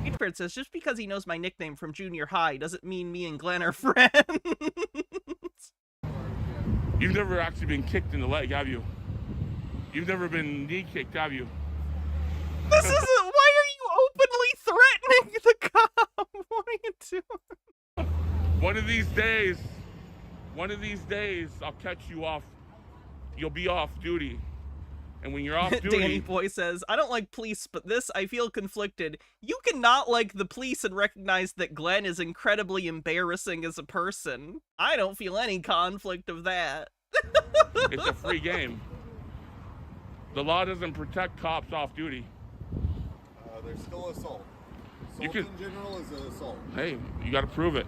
H-Bird says, just because he knows my nickname from junior high doesn't mean me and Glen are friends. You've never actually been kicked in the leg, have you? You've never been knee kicked, have you? This isn't. Why are you openly threatening the cop? What are you doing? One of these days, I'll catch you off. You'll be off duty. And when you're off duty... Danny Boy says, I don't like police, but this, I feel conflicted. You cannot like the police and recognize that Glen is incredibly embarrassing as a person. I don't feel any conflict of that. It's a free game. The law doesn't protect cops off duty. There's still assault. You Assault can- in general is an assault. Hey, you gotta prove it.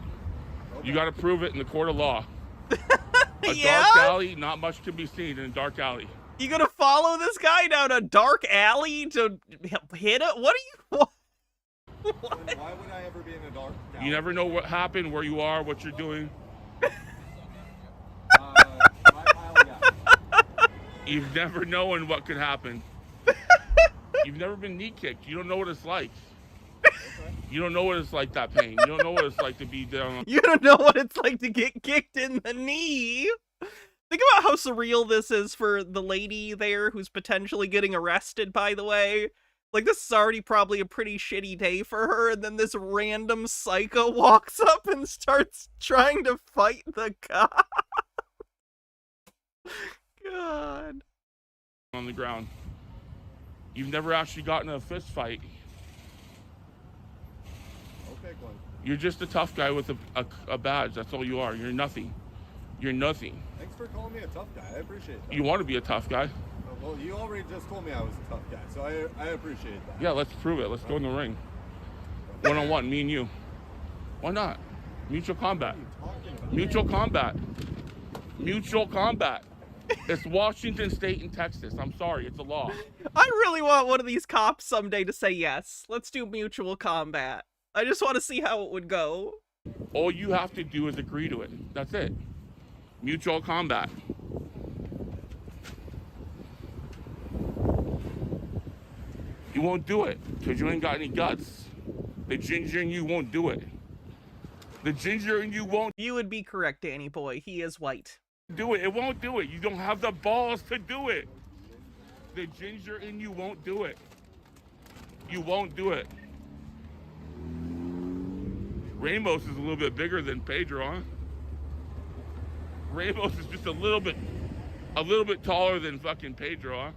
Okay. You gotta prove it in the court of law. A Yeah? dark alley, not much can be seen in a dark alley. You gonna follow this guy down a dark alley to hit it? What are you... Why would I ever be in a dark alley? You never know what happened, where you are, what you're doing. My pile of gas. You've never known what could happen. You've never been knee kicked. You don't know what it's like. You don't know what it's like, that pain. You don't know what it's like to be down. You don't know what it's like to get kicked in the knee. Think about how surreal this is for the lady there who's potentially getting arrested, by the way. Like, this is already probably a pretty shitty day for her, and then this random psycho walks up and starts trying to fight the cop. God. On the ground. You've never actually gotten in a fist fight. Okay, Glenn. You're just a tough guy with a badge. That's all you are. You're nothing. You're nothing. Thanks for calling me a tough guy. I appreciate that. You want to be a tough guy. Well, you already just told me I was a tough guy, so I appreciate that. Yeah, let's prove it. Let's go in the ring. One-on-one, me and you. Why not? Mutual combat. Mutual combat. Mutual combat. It's Washington State and Texas. I'm sorry, it's a law. I really want one of these cops someday to say yes. Let's do mutual combat. I just want to see how it would go. All you have to do is agree to it. That's it. Mutual combat. You won't do it because you ain't got any guts. The ginger in you won't do it. The ginger in you won't You would be correct, Danny Boy. He is white. do it. It won't do it. You don't have the balls to do it. The ginger in you won't do it. You won't do it. Ramos is a little bit bigger than Pedro, huh? Ramos is just a little bit taller than fucking Pedro, huh?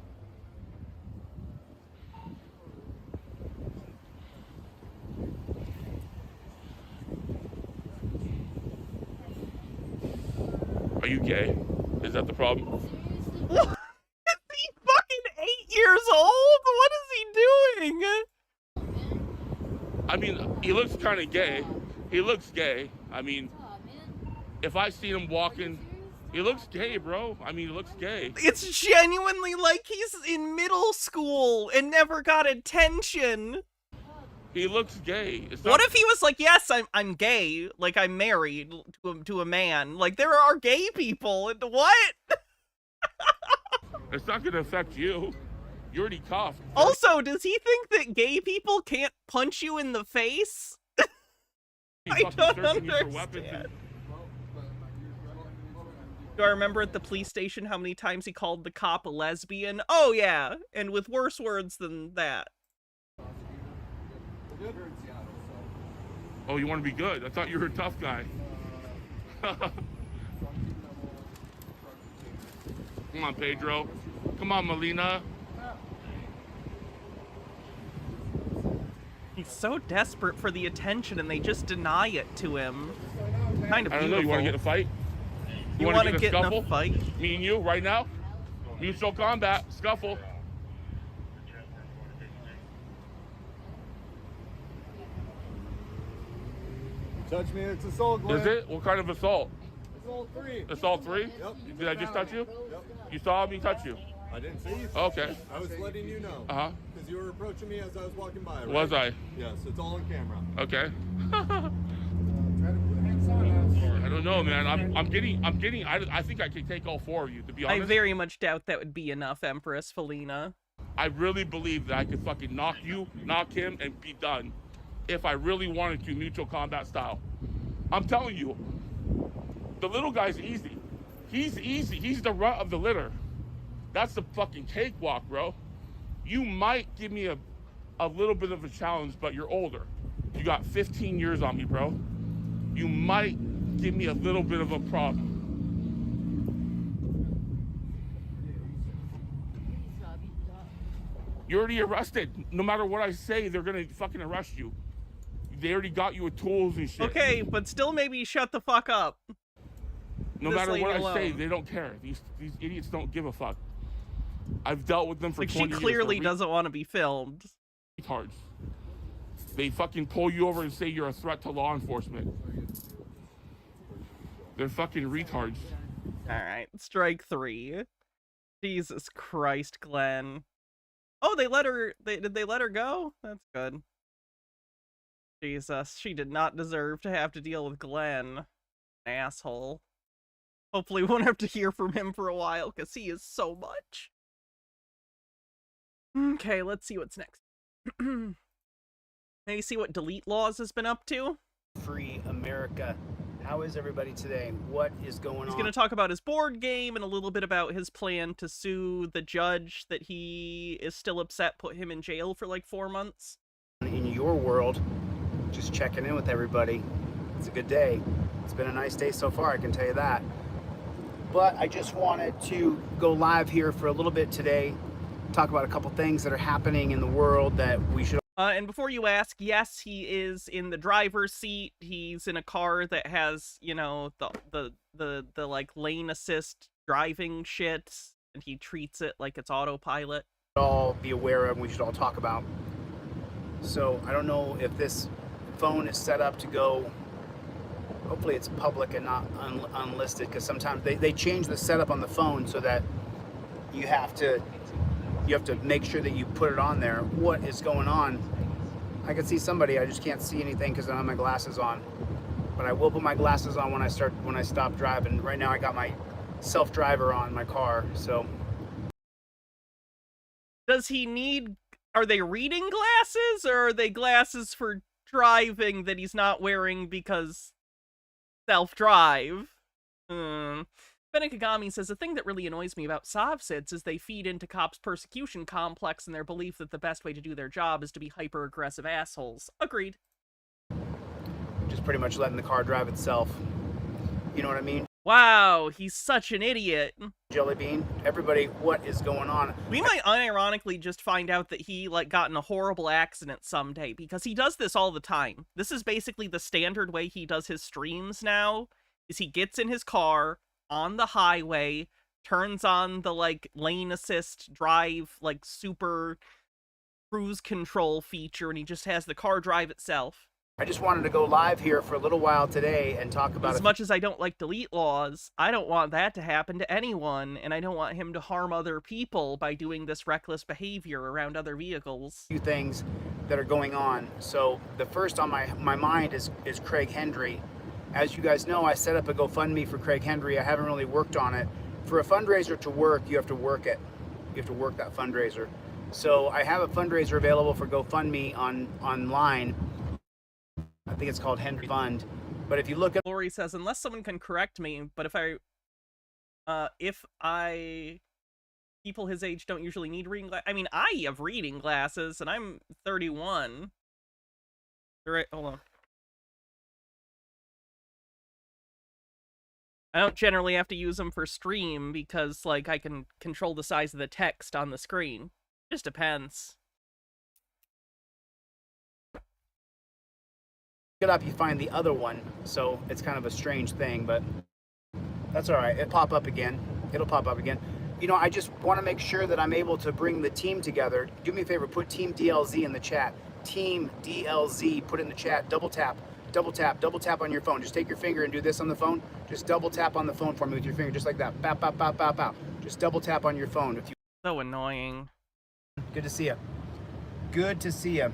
Are you gay? Is that the problem? What? Is he fucking 8 years old? What is he doing? I mean, he looks kind of gay. He looks gay. I mean, if I see him walking, he looks gay, bro. I mean, he looks gay. It's genuinely like he's in middle school and never got attention. He looks gay. It's What not- if he was like, yes, I'm gay, like I'm married to a man. Like, there are gay people. And what? It's not going to affect you. You already coughed. Also, does he think that gay people can't punch you in the face? He's I fucking don't searching you for weapons understand. and- Do I remember at the police station how many times he called the cop a lesbian? Oh, yeah. And with worse words than that. Oh, you want to be good? I thought you were a tough guy. Come on, Pedro. Come on, Melina. He's so desperate for the attention and they just deny it to him. Kind of I don't beautiful. know. You want to get in a fight? You want to a get in scuffle? a fight? Me and you, right now? Mutual combat, scuffle. touch me, it's assault, Glen. Is it? What kind of assault? Assault 3. Assault 3? Yep. Did I just touch you? Yep. You saw me touch you? I didn't see you. Okay. I was letting you know. Uh-huh. Because you were approaching me as I was walking by, right? Was I? Yes, it's all on camera. Okay. I don't know, man. I think I can take all 4 of you, to be honest. I very much doubt that would be enough, Empress Felina. I really believe that I could fucking knock him, and be done. If I really wanted to, mutual combat style. I'm telling you, the little guy's easy. He's easy. He's the runt of the litter. That's the fucking cakewalk, bro. You might give me a little bit of a challenge, but you're older. You got 15 years on me, bro. You might give me a little bit of a problem. You're already arrested. No matter what I say, they're gonna fucking arrest you. They already got you with tools and shit. Okay, but still maybe shut the fuck up. No This matter lady what I alone. say, they don't care. These idiots don't give a fuck. I've dealt with them for Like, 20 she years. clearly They're doesn't want to be filmed. retards. They fucking pull you over and say you're a threat to law enforcement. They're fucking retards. Alright, strike 3. Jesus Christ, Glenn. Oh, they let her, did they let her go? That's good. Jesus, she did not deserve to have to deal with Glenn. Asshole. Hopefully we won't have to hear from him for a while, because he is so much. Okay, let's see what's next. Maybe see what Delete Lawz has been up to? Free America. How is everybody today? What is going He's on? going to talk about his board game and a little bit about his plan to sue the judge that he is still upset put him in jail for like 4 months. In your world, just checking in with everybody. It's a good day. It's been a nice day so far, I can tell you that. But I just wanted to go live here for a little bit today, talk about a couple things that are happening in the world that we should. And before you ask, yes, he is in the driver's seat. He's in a car that has, you know, the like lane assist driving shit, and he treats it like it's autopilot. all be aware of and we should all talk about. So I don't know if this phone is set up to go, hopefully it's public and not unlisted, because sometimes they change the setup on the phone so that you have to make sure that you put it on there. What is going on? I can see somebody, I just can't see anything because I don't have my glasses on. But I will put my glasses on when I stop driving. Right now I got my self-driver on my car, so. Does he need, are they reading glasses, or are they glasses for driving that he's not wearing because self-drive? Benekagami says, the thing that really annoys me about SovSids is they feed into cops' persecution complex and their belief that the best way to do their job is to be hyper-aggressive assholes. Agreed. Just pretty much letting the car drive itself. You know what I mean? Wow, he's such an idiot. Jelly Bean, everybody, what is going on? We might unironically just find out that he, like, got in a horrible accident someday, because he does this all the time. This is basically the standard way he does his streams now, is he gets in his car on the highway, turns on the, like, lane assist drive, like, super cruise control feature, and he just has the car drive itself. I just wanted to go live here for a little while today and talk about As much as I don't like Delete Lawz, I don't want that to happen to anyone, and I don't want him to harm other people by doing this reckless behavior around other vehicles. few things that are going on. So the first on my mind is Craig Hendry. As you guys know, I set up a GoFundMe for Craig Hendry. I haven't really worked on it. For a fundraiser to work, you have to work it. You have to work that fundraiser. So I have a fundraiser available for GoFundMe online. I think it's called Hendry Fund. But if you look at Lori says, unless someone can correct me, but if people his age don't usually need reading glasses. I mean, I have reading glasses, and I'm 31. Right, hold on. I don't generally have to use them for stream because, like, I can control the size of the text on the screen. Just depends. it up, you find the other one. So it's kind of a strange thing, but that's all right. It'll pop up again. You know, I just want to make sure that I'm able to bring the team together. Do me a favor, put Team DLZ in the chat. Team DLZ. Put it in the chat. Double tap on your phone. Just take your finger and do this on the phone. Just double tap on the phone for me with your finger, just like that. Bap, bap, bap, bap, bap. Just double tap on your phone. If you. So annoying. Good to see you. Good to see you.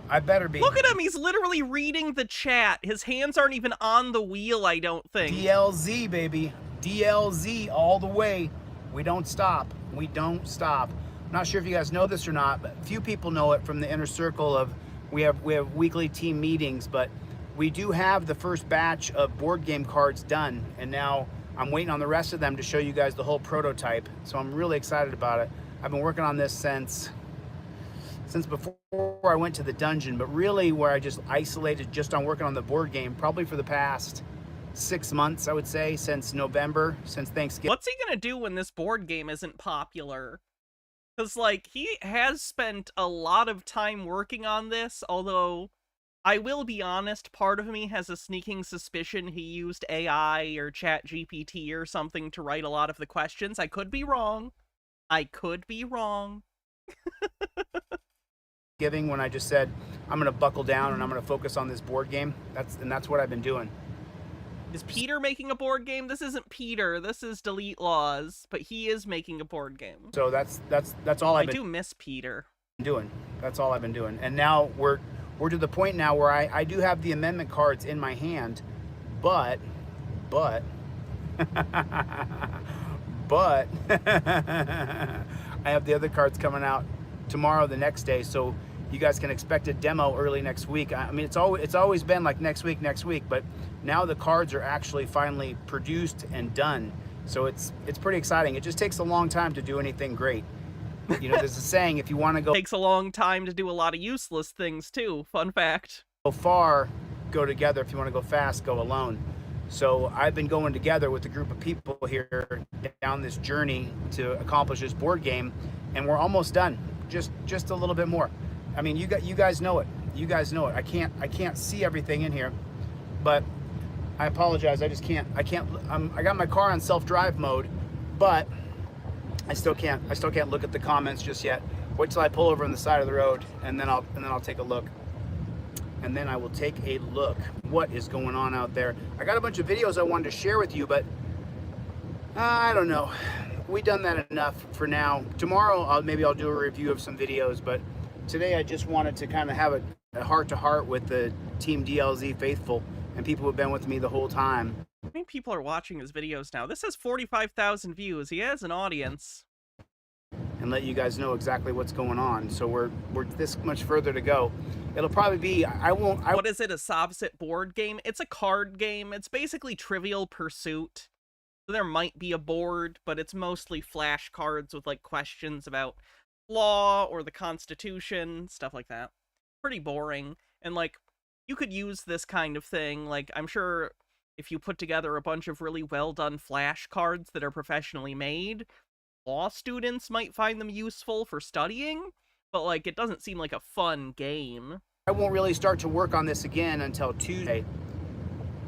I better be. Look at him. He's literally reading the chat. His hands aren't even on the wheel, I don't think. DLZ, baby. DLZ all the way. We don't stop. We don't stop. I'm not sure if you guys know this or not, but few people know it from the inner circle of we have weekly team meetings, but we do have the first batch of board game cards done, and now I'm waiting on the rest of them to show you guys the whole prototype. So I'm really excited about it. I've been working on this since before I went to the dungeon, but really where I just isolated just on working on the board game, probably for the past 6 months, I would say, since November, since Thanksgiving. What's he gonna do when this board game isn't popular? Because, like, he has spent a lot of time working on this, although I will be honest, part of me has a sneaking suspicion he used AI or ChatGPT or something to write a lot of the questions. I could be wrong. I could be wrong. When I just said I'm gonna buckle down and I'm gonna focus on this board game. That's what I've been doing. Is Peter making a board game? This isn't Peter. This is Delete Lawz, but he is making a board game. So that's all I do miss Peter. Doing. That's all I've been doing. And now we're to the point now where I do have the amendment cards in my hand, but but I have the other cards coming out tomorrow, the next day, so you guys can expect a demo early next week. I mean, it's always been like next week, but now the cards are actually finally produced and done. So it's pretty exciting. It just takes a long time to do anything great. You know, there's a saying, if you want to go... It takes a long time to do a lot of useless things, too. Fun fact. Go far, go together. If you want to go fast, go alone. So I've been going together with a group of people here down this journey to accomplish this board game, and we're almost done. Just a little bit more. I mean, you guys know it. You guys know it. I can't see everything in here, but I apologize. I got my car on self-drive mode, but I still can't look at the comments just yet. Wait till I pull over on the side of the road, and then I'll take a look. And then I will take a look. What is going on out there? I got a bunch of videos I wanted to share with you, but I don't know. We've done that enough for now. Tomorrow, maybe I'll do a review of some videos, but today I just wanted to kind of have a heart-to-heart with the Team DLZ faithful and people who have been with me the whole time. How many people are watching his videos now? This has 45,000 views. He has an audience. And let you guys know exactly what's going on. So we're this much further to go. It'll probably be, what is it, a Sobsit board game? It's a card game. It's basically Trivial Pursuit. So there might be a board, but it's mostly flashcards with, like, questions about law or the Constitution, stuff like that. Pretty boring. And, like, you could use this kind of thing. Like, I'm sure if you put together a bunch of really well-done flashcards that are professionally made, law students might find them useful for studying, but, like, it doesn't seem like a fun game. I won't really start to work on this again until Tuesday.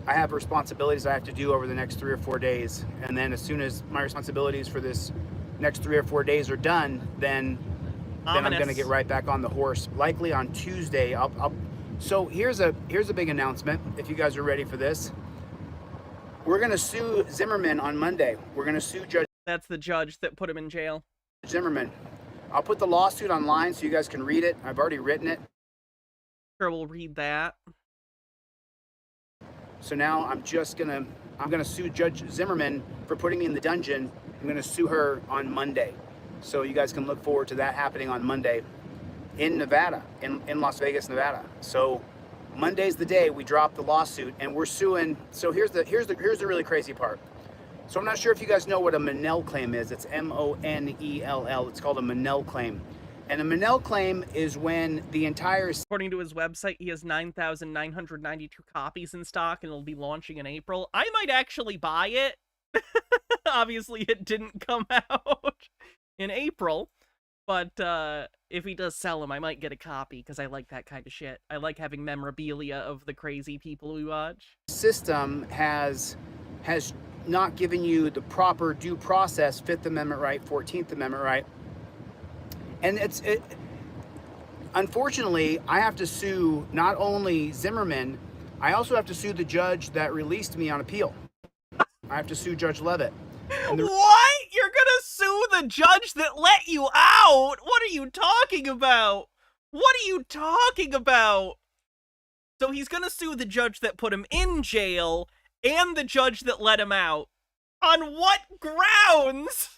I have responsibilities I have to do over the next 3 or 4 days, and then as soon as my responsibilities for this next 3 or 4 days are done, then I'm going to get right back on the horse. Likely on Tuesday. So here's a big announcement. If you guys are ready for this, we're going to sue Zimmerman on Monday. We're going to sue Judge. That's the judge that put him in jail. Zimmerman. I'll put the lawsuit online so you guys can read it. I've already written it. Sure, we'll read that. So now I'm gonna sue Judge Zimmerman for putting me in the dungeon. I'm gonna sue her on Monday. So you guys can look forward to that happening on Monday in Nevada, in Las Vegas, Nevada. So Monday's the day we drop the lawsuit, and we're suing. So here's the really crazy part. So I'm not sure if you guys know what a Monell claim is. It's M-O-N-E-L-L. It's called a Monell claim. And a Monell claim is when the entire... According to his website, he has 9,992 copies in stock, and it'll be launching in April. I might actually buy it. Obviously, it didn't come out in April. But if he does sell them, I might get a copy, because I like that kind of shit. I like having memorabilia of the crazy people we watch. System has not given you the proper due process, 5th Amendment right, 14th Amendment right. And unfortunately, I have to sue not only Zimmerman, I also have to sue the judge that released me on appeal. I have to sue Judge Levitt. What? You're gonna sue the judge that let you out? What are you talking about? What are you talking about? So he's gonna sue the judge that put him in jail and the judge that let him out. On what grounds?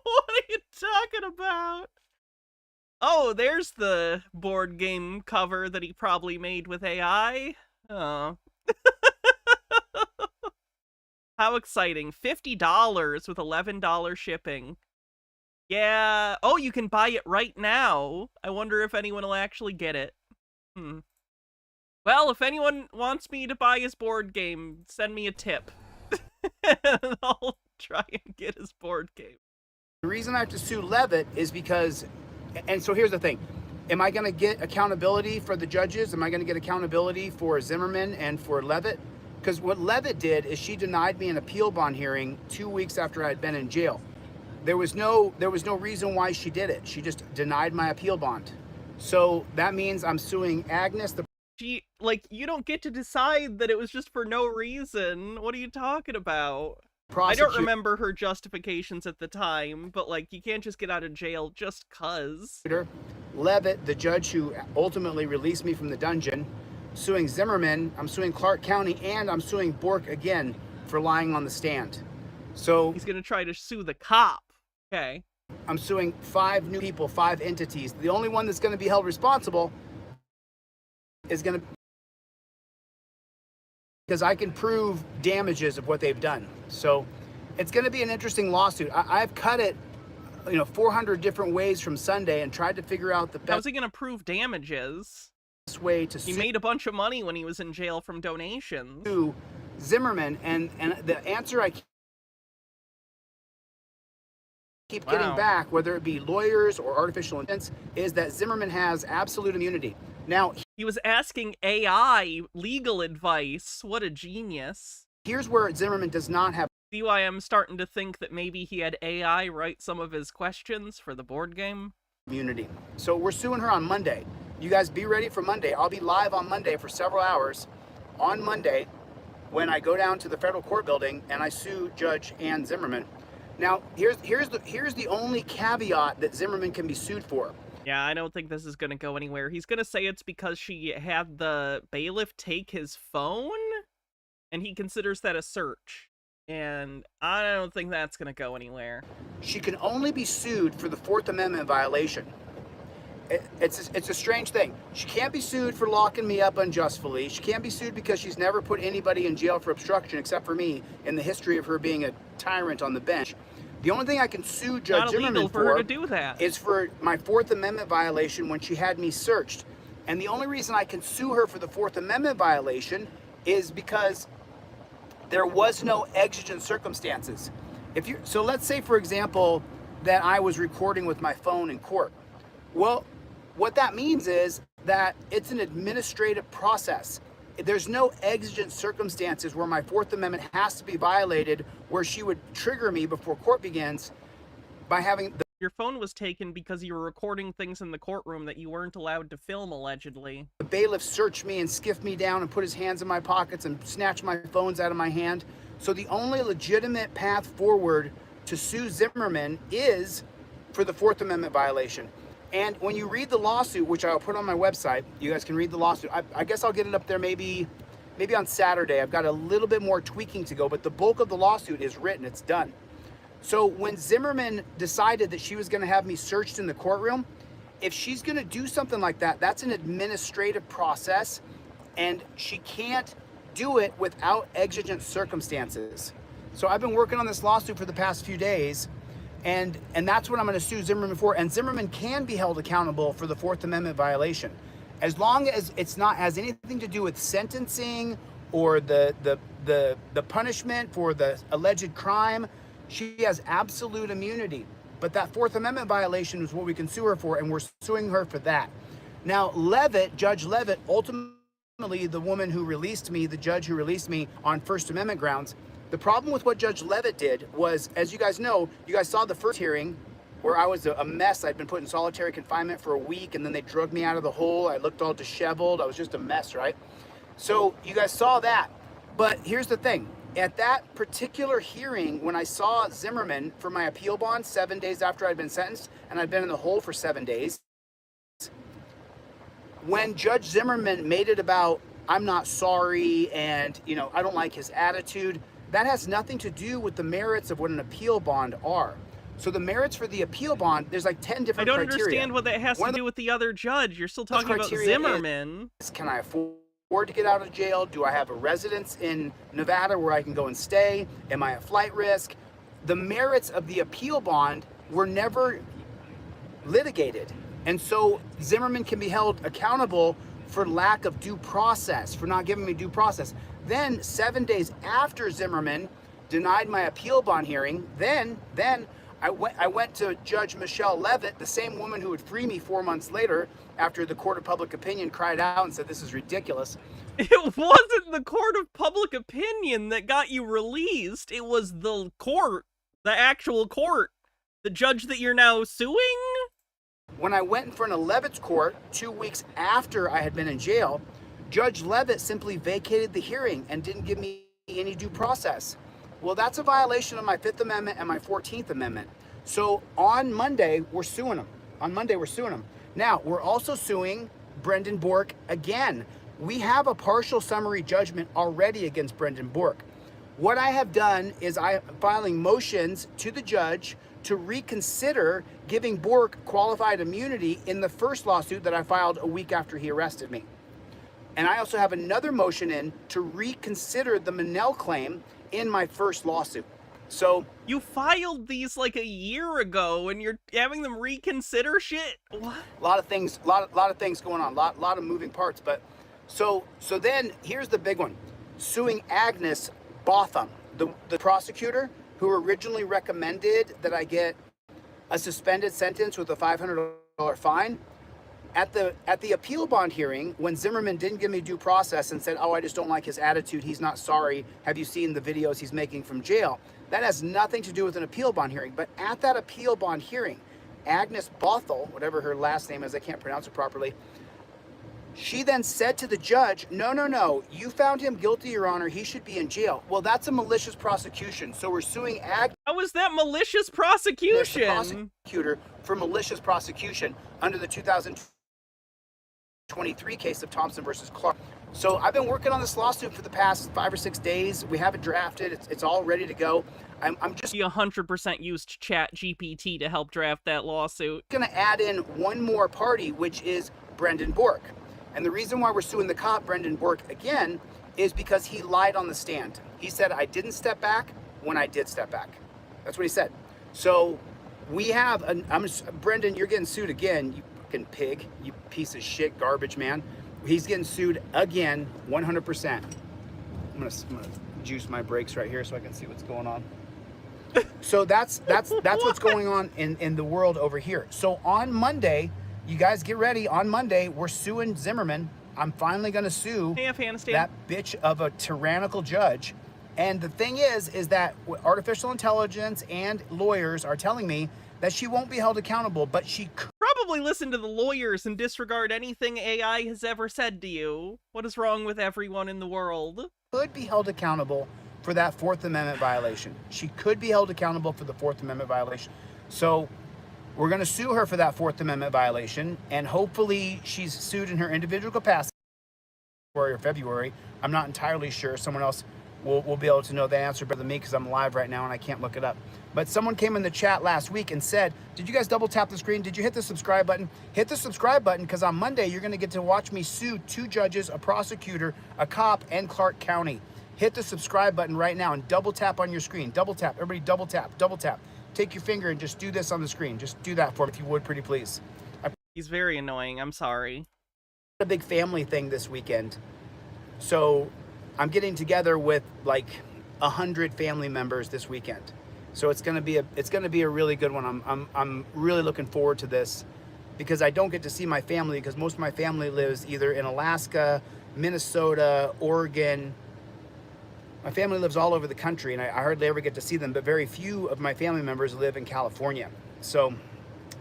What are you talking about? Oh, there's the board game cover that he probably made with AI. Oh. How exciting. $50 with $11 shipping. Yeah. Oh, you can buy it right now. I wonder if anyone will actually get it. Well, if anyone wants me to buy his board game, send me a tip. And I'll try and get his board game. The reason I have to sue Levitt is because, and so here's the thing. Am I going to get accountability for the judges? Am I going to get accountability for Zimmerman and for Levitt? Because what Levitt did is she denied me an appeal bond hearing 2 weeks after I had been in jail. There was no reason why she did it. She just denied my appeal bond. So that means I'm suing Agnes. You don't get to decide that it was just for no reason. What are you talking about? I Prosecutor. don't remember her justifications at the time, but, you can't just get out of jail just 'cause. Levitt, the judge who ultimately released me from the dungeon, suing Zimmerman, I'm suing Clark County, and I'm suing Bork again for lying on the stand. So he's gonna try to sue the cop. Okay. I'm suing 5 new people, 5 entities. The only one that's going to be held responsible is going to, because I can prove damages of what they've done. So it's going to be an interesting lawsuit. I've cut it, 400 different ways from Sunday and tried to figure out the best. How's he gonna prove damages? Way to He made a bunch of money when he was in jail from donations. To Zimmerman, and the answer I keep getting back, whether it be lawyers or artificial intelligence, is that Zimmerman has absolute immunity. Now, he was asking AI legal advice. What a genius. Here's where Zimmerman does not have. See why I'm starting to think that maybe he had AI write some of his questions for the board game? Immunity. So we're suing her on Monday. You guys be ready for Monday. I'll be live on Monday for several hours. On Monday, when I go down to the federal court building and I sue Judge Ann Zimmerman. Now, here's the only caveat that Zimmerman can be sued for. Yeah, I don't think this is going to go anywhere. He's going to say it's because she had the bailiff take his phone, and he considers that a search. And I don't think that's going to go anywhere. She can only be sued for the 4th Amendment violation. It's a strange thing. She can't be sued for locking me up unjustly. She can't be sued because she's never put anybody in jail for obstruction except for me in the history of her being a tyrant on the bench. The only thing I can sue Judge Zimmerman for her to do that is for my 4th Amendment violation when she had me searched. And the only reason I can sue her for the 4th Amendment violation is because there was no exigent circumstances. So let's say, for example, that I was recording with my phone in court. Well, what that means is that it's an administrative process. There's no exigent circumstances where my 4th Amendment has to be violated, where she would trigger me before court begins by having Your phone was taken because you were recording things in the courtroom that you weren't allowed to film, allegedly. The bailiff search me and skiff me down and put his hands in my pockets and snatch my phones out of my hand. So the only legitimate path forward to sue Zimmerman is for the 4th Amendment violation. And when you read the lawsuit, which I'll put on my website, you guys can read the lawsuit. I guess I'll get it up there maybe on Saturday. I've got a little bit more tweaking to go, but the bulk of the lawsuit is written. It's done. So when Zimmerman decided that she was going to have me searched in the courtroom, if she's going to do something like that, that's an administrative process, and she can't do it without exigent circumstances. So I've been working on this lawsuit for the past few days, and that's what I'm going to sue Zimmerman for. And Zimmerman can be held accountable for the 4th Amendment violation, as long as it's not has anything to do with sentencing or the punishment for the alleged crime. She has absolute immunity. But that 4th Amendment violation is what we can sue her for, and we're suing her for that. Now, Judge Levitt, ultimately the woman who released me, the judge who released me on 1st Amendment grounds, the problem with what Judge Levitt did was, as you guys know, you guys saw the first hearing where I was a mess. I'd been put in solitary confinement for a week, and then they drugged me out of the hole. I looked all disheveled. I was just a mess, right? So you guys saw that. But here's the thing. At that particular hearing, when I saw Zimmerman for my appeal bond 7 days after I'd been sentenced, and I'd been in the hole for 7 days, when Judge Zimmerman made it about, I'm not sorry, and, you know, I don't like his attitude, that has nothing to do with the merits of what an appeal bond are. So the merits for the appeal bond, there's like 10 different criteria. I don't understand what that has to do with the other judge. You're still talking about Zimmerman. Can I afford to get out of jail? Do I have a residence in Nevada where I can go and stay? Am I a flight risk? The merits of the appeal bond were never litigated. And so Zimmerman can be held accountable for lack of due process, for not giving me due process. Then 7 days after Zimmerman denied my appeal bond hearing, then I went to Judge Michelle Levitt, the same woman who would free me 4 months later after the court of public opinion cried out and said, this is ridiculous. It wasn't the court of public opinion that got you released. It was the court, the actual court, the judge that you're now suing? When I went in front of Levitt's court 2 weeks after I had been in jail, Judge Levitt simply vacated the hearing and didn't give me any due process. Well, that's a violation of my 5th Amendment and my 14th Amendment. So on Monday, we're suing them. Now, we're also suing Brendan Bork again. We have a partial summary judgment already against Brendan Bork. What I have done is I'm filing motions to the judge to reconsider giving Bork qualified immunity in the first lawsuit that I filed a week after he arrested me. And I also have another motion in to reconsider the Monell claim in my first lawsuit. So you filed these like a year ago and you're having them reconsider shit? What? A lot of things going on, lot of moving parts. But so then here's the big one. Suing Agnes Botham, the prosecutor who originally recommended that I get a suspended sentence with a $500 fine. At the appeal bond hearing, when Zimmerman didn't give me due process and said, oh, I just don't like his attitude, he's not sorry, have you seen the videos he's making from jail? That has nothing to do with an appeal bond hearing. But at that appeal bond hearing, Agnes Botham, whatever her last name is, I can't pronounce it properly, she then said to the judge, no, you found him guilty, Your Honor, he should be in jail. Well, that's a malicious prosecution, so we're suing Agnes. How is that malicious prosecution? The prosecutor for malicious prosecution under the 2023 case of Thompson versus Clark. So I've been working on this lawsuit for the past 5 or 6 days. We have it drafted. It's all ready to go. I'm just 100% used ChatGPT to help draft that lawsuit. Going to add in one more party, which is Brendan Bork. And the reason why we're suing the cop, Brendan Bork, again, is because he lied on the stand. He said, I didn't step back when I did step back. That's what he said. So we have, Brendan, you're getting sued again, you fucking pig, you piece of shit, garbage man. He's getting sued again, 100%. I'm gonna juice my brakes right here so I can see what's going on. So that's what's going on in the world over here. So on Monday, you guys get ready. On Monday, we're suing Zimmerman. I'm finally going to sue that bitch of a tyrannical judge. And the thing is that artificial intelligence and lawyers are telling me that she won't be held accountable, but she could. Probably listen to the lawyers and disregard anything AI has ever said to you. What is wrong with everyone in the world? Could be held accountable for that 4th Amendment violation. She could be held accountable for the 4th Amendment violation. So we're going to sue her for that 4th Amendment violation, and hopefully she's sued in her individual capacity or February. I'm not entirely sure. Someone else will be able to know the answer better than me because I'm live right now and I can't look it up. But someone came in the chat last week and said, did you guys double tap the screen? Did you hit the subscribe button? Hit the subscribe button because on Monday you're going to get to watch me sue 2 judges, a prosecutor, a cop, and Clark County. Hit the subscribe button right now and double tap on your screen. Double tap. Everybody double tap. Double tap. Take your finger and just do this on the screen. Just do that for me if you would, pretty please. He's very annoying. I'm sorry. A big family thing this weekend. So I'm getting together with like 100 family members this weekend. So it's gonna be a really good one. I'm really looking forward to this because I don't get to see my family because most of my family lives either in Alaska, Minnesota, Oregon. My family lives all over the country and I hardly ever get to see them, but very few of my family members live in California. So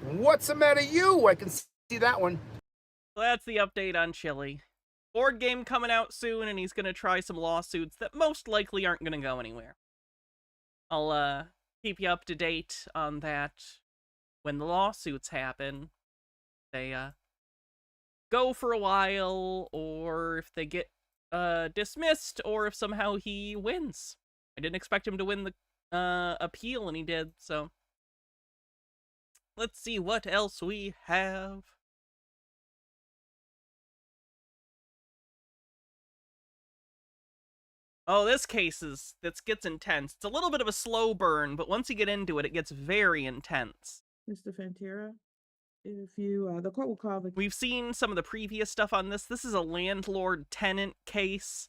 What's the matter, you? I can see that one. So that's the update on Chili. Board game coming out soon, and he's gonna try some lawsuits that most likely aren't gonna go anywhere. I'll keep you up to date on that when the lawsuits happen. They go for a while, or if they get dismissed, or if somehow he wins. I didn't expect him to win the appeal, and he did, so. Let's see what else we have. Oh, this gets intense. It's a little bit of a slow burn, but once you get into it, it gets very intense. Mr. Fantera, if you, the court will call the... We've seen some of the previous stuff on this. This is a landlord-tenant case,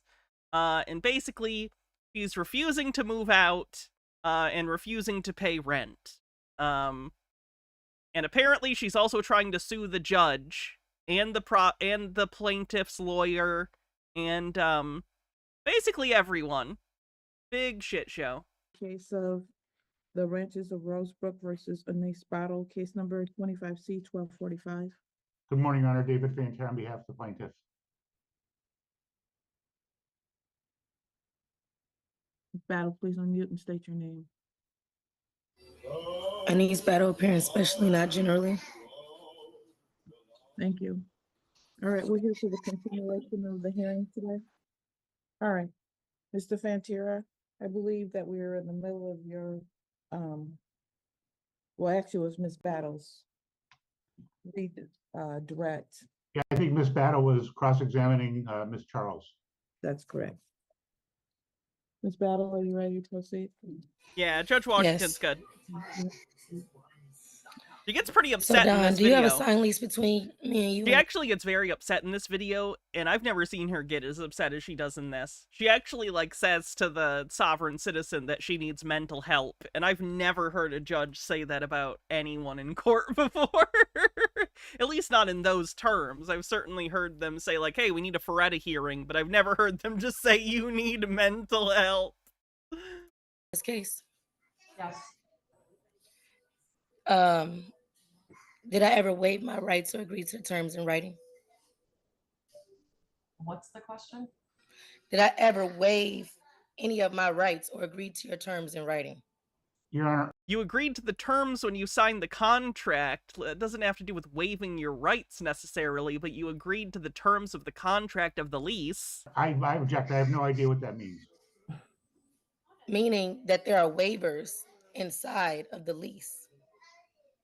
and basically, he's refusing to move out, and refusing to pay rent. And apparently, she's also trying to sue the judge, and the plaintiff's lawyer, and, basically everyone. Big shit show. Case of the Ranches of Rosebrook versus Anais Bottle, case number 25C-1245. Good morning, Your Honor. David Fantera on behalf of the plaintiff. Battle, please unmute and state your name. Anais Battle, appearing especially, not generally. Thank you. All right, we're here for the continuation of the hearing today. All right, Mr. Fantera, I believe that we're in the middle of your, well, actually it was Ms. Battles. Direct. Yeah, I think Ms. Battle was cross-examining Ms. Charles. That's correct. Ms. Battle, are you ready to proceed? Yeah, Judge Washington's Yes. good. She gets pretty upset So, in Don, this do video. you have a signed lease between me and you? She actually gets very upset in this video, and I've never seen her get as upset as she does in this. She actually, like, says to the sovereign citizen that she needs mental help, and I've never heard a judge say that about anyone in court before. At least not in those terms. I've certainly heard them say, like, hey, we need a Feretta hearing, but I've never heard them just say, you need mental help. This case. Yes. Did I ever waive my rights or agree to the terms in writing? What's the question? Did I ever waive any of my rights or agree to your terms in writing? Your Honor. You agreed to the terms when you signed the contract. It doesn't have to do with waiving your rights necessarily, but you agreed to the terms of the contract of the lease. I object. I have no idea what that means. Meaning that there are waivers inside of the lease.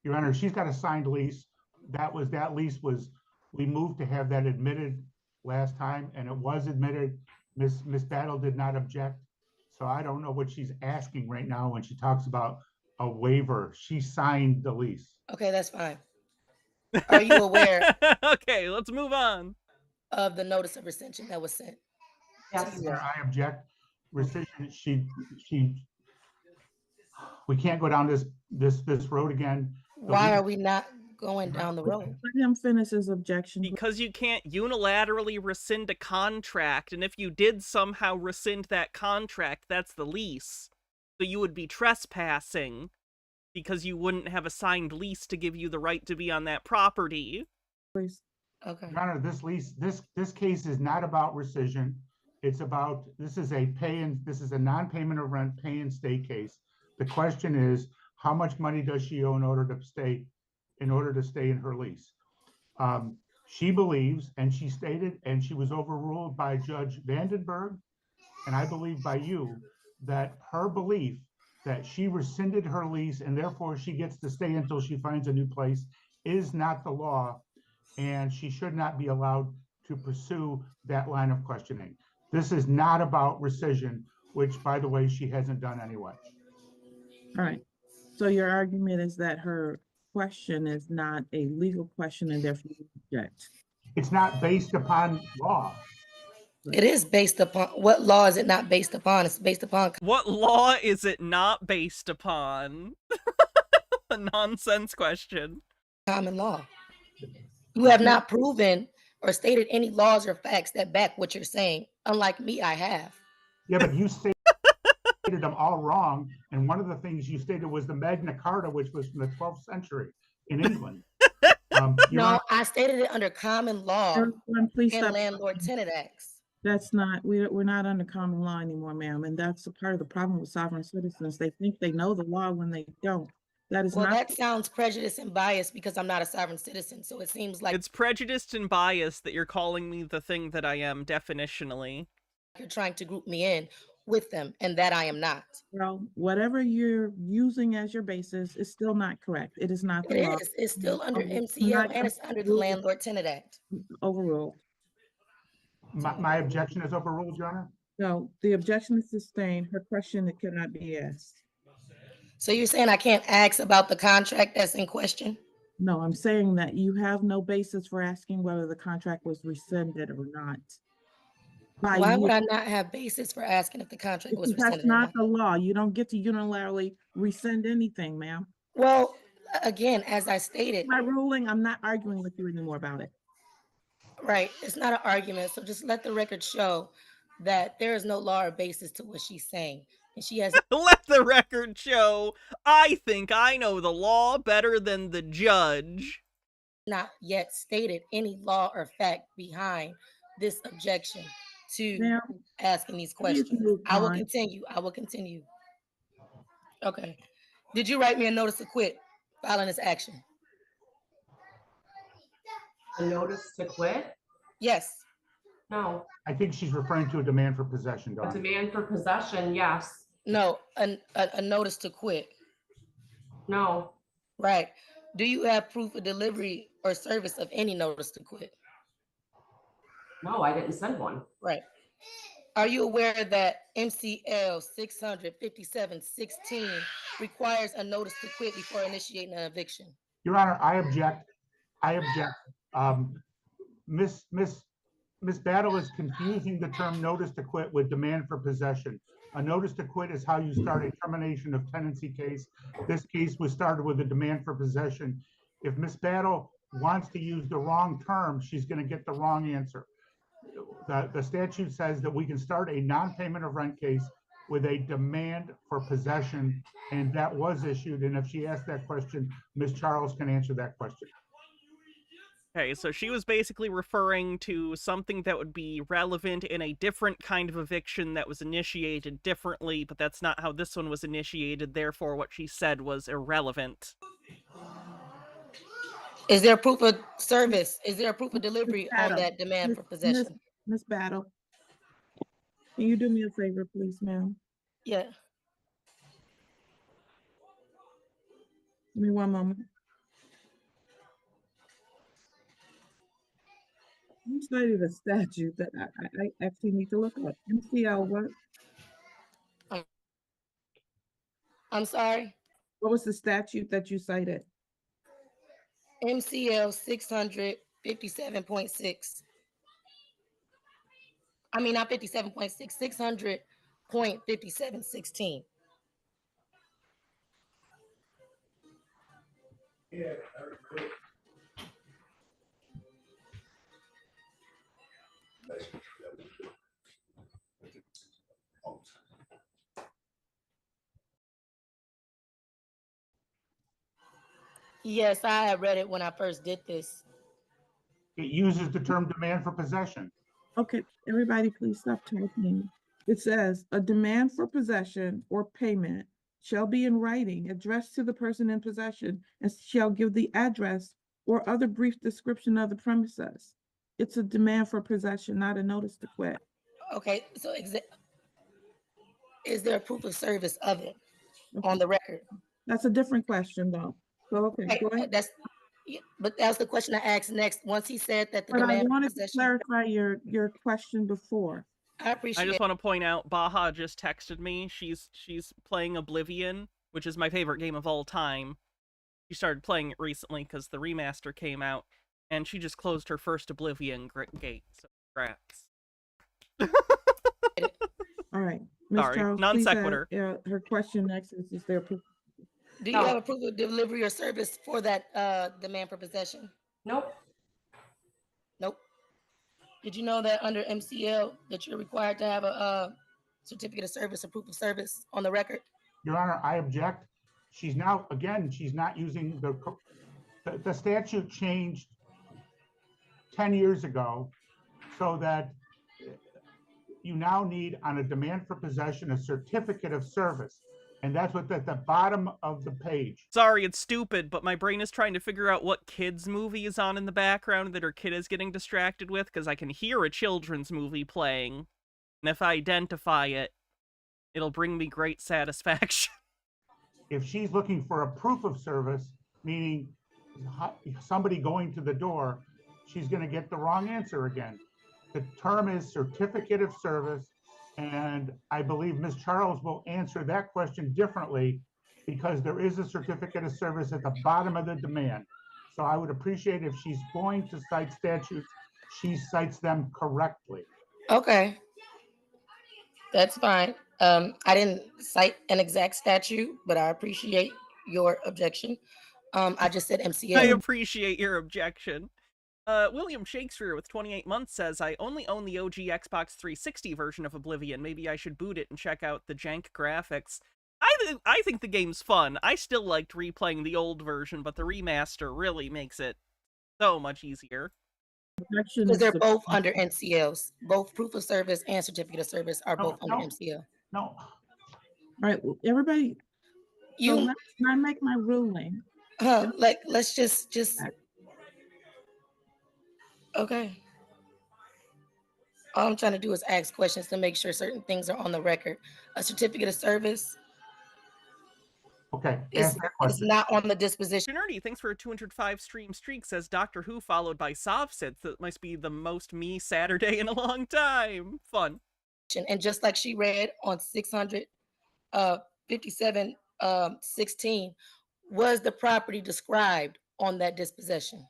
Your Honor, she's got a signed lease. That lease was, we moved to have that admitted last time, and it was admitted. Ms. Battle did not object. So I don't know what she's asking right now when she talks about a waiver. She signed the lease. Okay, that's fine. Are you aware Okay, let's move on. of the notice of rescission that was sent? Yes. Your Honor, I object. Rescission, we can't go down this road again. Why are we not going down the road? Let him finish his objection. Because you can't unilaterally rescind a contract, and if you did somehow rescind that contract, that's the lease. So you would be trespassing, because you wouldn't have a signed lease to give you the right to be on that property. Please. Okay. Your Honor, this case is not about rescission. It's about, this is a non-payment of rent, pay and stay case. The question is, how much money does she owe in order to stay in her lease? She believes, and she stated, and she was overruled by Judge Vandenberg, and I believe by you, that her belief that she rescinded her lease and therefore she gets to stay until she finds a new place is not the law, and she should not be allowed to pursue that line of questioning. This is not about rescission, which, by the way, she hasn't done anyway. All right. So your argument is that her question is not a legal question and therefore you object. It's not based upon law. It is based upon, what law is it not based upon? It's based upon. What law is it not based upon? A nonsense question. Common law. You have not proven or stated any laws or facts that back what you're saying. Unlike me, I have. Yeah, but you stated them all wrong. And one of the things you stated was the Magna Carta, which was from the 12th century. in England. Your No, Honor, I stated it under common law Everyone, please and stop. landlord-tenant acts. That's not, we're not under common law anymore, ma'am, and that's a part of the problem with sovereign citizens. They think they know the law when they don't. That is Well, not. that sounds prejudiced and biased because I'm not a sovereign citizen. So it seems like It's prejudiced and biased that you're calling me the thing that I am definitionally. you're trying to group me in with them, and that I am not. Well, whatever you're using as your basis is still not correct. It is not the It law. is. It's still under It's MCL not and it's under the Landlord-Tenant Act. overruled. my objection is overruled, Your Honor. No, the objection is sustained. Her question that cannot be asked. So you're saying I can't ask about the contract that's in question? No, I'm saying that you have no basis for asking whether the contract was rescinded or not. Why would I not have basis for asking if the contract was Because that's rescinded or not not? the law. You don't get to unilaterally rescind anything, ma'am. Well, again, as I stated, My ruling, I'm not arguing with you anymore about it. right, it's not an argument. So just let the record show that there is no law or basis to what she's saying. And she has Let the record show I think I know the law better than the judge. not yet stated any law or fact behind this objection to Ma'am, asking these please questions. move I will on. continue. I will continue. Okay. Did you write me a notice to quit filing this action? A notice to quit? Yes. No. I think she's referring to a demand for possession, A Dawn. demand for possession, yes. No, a notice to quit. No. Right. Do you have proof of delivery or service of any notice to quit? No, I didn't send one. Right. Are you aware that MCL 657-16 requires a notice to quit before initiating an eviction? Your Honor, I object. I object. Miss Battle is confusing the term notice to quit with demand for possession. A notice to quit is how you start a termination of tenancy case. This case was started with a demand for possession. If Miss Battle wants to use the wrong term, she's going to get the wrong answer. The statute says that we can start a non-payment of rent case with a demand for possession, and that was issued. And if she asked that question, Ms. Charles can answer that question. Okay, so she was basically referring to something that would be relevant in a different kind of eviction that was initiated differently, but that's not how this one was initiated, therefore what she said was irrelevant. Is there proof of service? Is there proof of delivery on that demand for possession? Miss Battle, can you do me a favor, please, ma'am? Yeah. Give me one moment. You cited a statute that I actually need to look at. MCL what? I'm sorry? What was the statute that you cited? MCL 657.6. I mean, not 57.6, 600.5716. Yeah. Yes, I had read it when I first did this. It uses the term demand for possession. Okay, everybody please stop talking. It says, a demand for possession or payment shall be in writing addressed to the person in possession and shall give the address or other brief description of the premises. It's a demand for possession, not a notice to quit. Okay, so is there proof of service of it on the record? That's a different question though. So, okay, go ahead. But that's the question I asked next. Once he said that the But I demand for wanted to possession. clarify your question before. I appreciate I just want to point out, Baha just texted me. She's playing Oblivion, which is my favorite game of all time. She started playing it recently because the remaster came out, and she just closed her first Oblivion gate. So, congrats. All right. Ms. Sorry, Charles, non please, sequitur. her question next is there proof? Do you have a proof of delivery or service for that demand for possession? Nope. Nope. Did you know that under MCL that you're required to have a certificate of service or proof of service on the record? Your Honor, I object. She's now, again, she's not using the statute changed 10 years ago so that you now need, on a demand for possession, a certificate of service. And that's what's at the bottom of the page. Sorry, it's stupid, but my brain is trying to figure out what kids' movie is on in the background that her kid is getting distracted with, because I can hear a children's movie playing. And if I identify it, it'll bring me great satisfaction. If she's looking for a proof of service, meaning somebody going to the door, she's going to get the wrong answer again. The term is certificate of service, and I believe Ms. Charles will answer that question differently because there is a certificate of service at the bottom of the demand. So I would appreciate if she's going to cite statutes, she cites them correctly. Okay. That's fine. I didn't cite an exact statute, but I appreciate your objection. I just said MCL. I appreciate your objection. William Shakespeare with 28 months says, I only own the OG Xbox 360 version of Oblivion. Maybe I should boot it and check out the jank graphics. I think the game's fun. I still liked replaying the old version, but the remaster really makes it so much easier. Because they're both under MCLs. Both proof of service and certificate of service are both under MCL. No. All right, well, everybody, You so can I make my ruling? let's just okay. All I'm trying to do is ask questions to make sure certain things are on the record. A certificate of service Okay. is not on the disposition. Nerdy, thanks for a 205 stream streak, says Doctor Who followed by Sovsits. That must be the most me Saturday in a long time. Fun. And just like she read on 657-16, was the property described on that dispossession?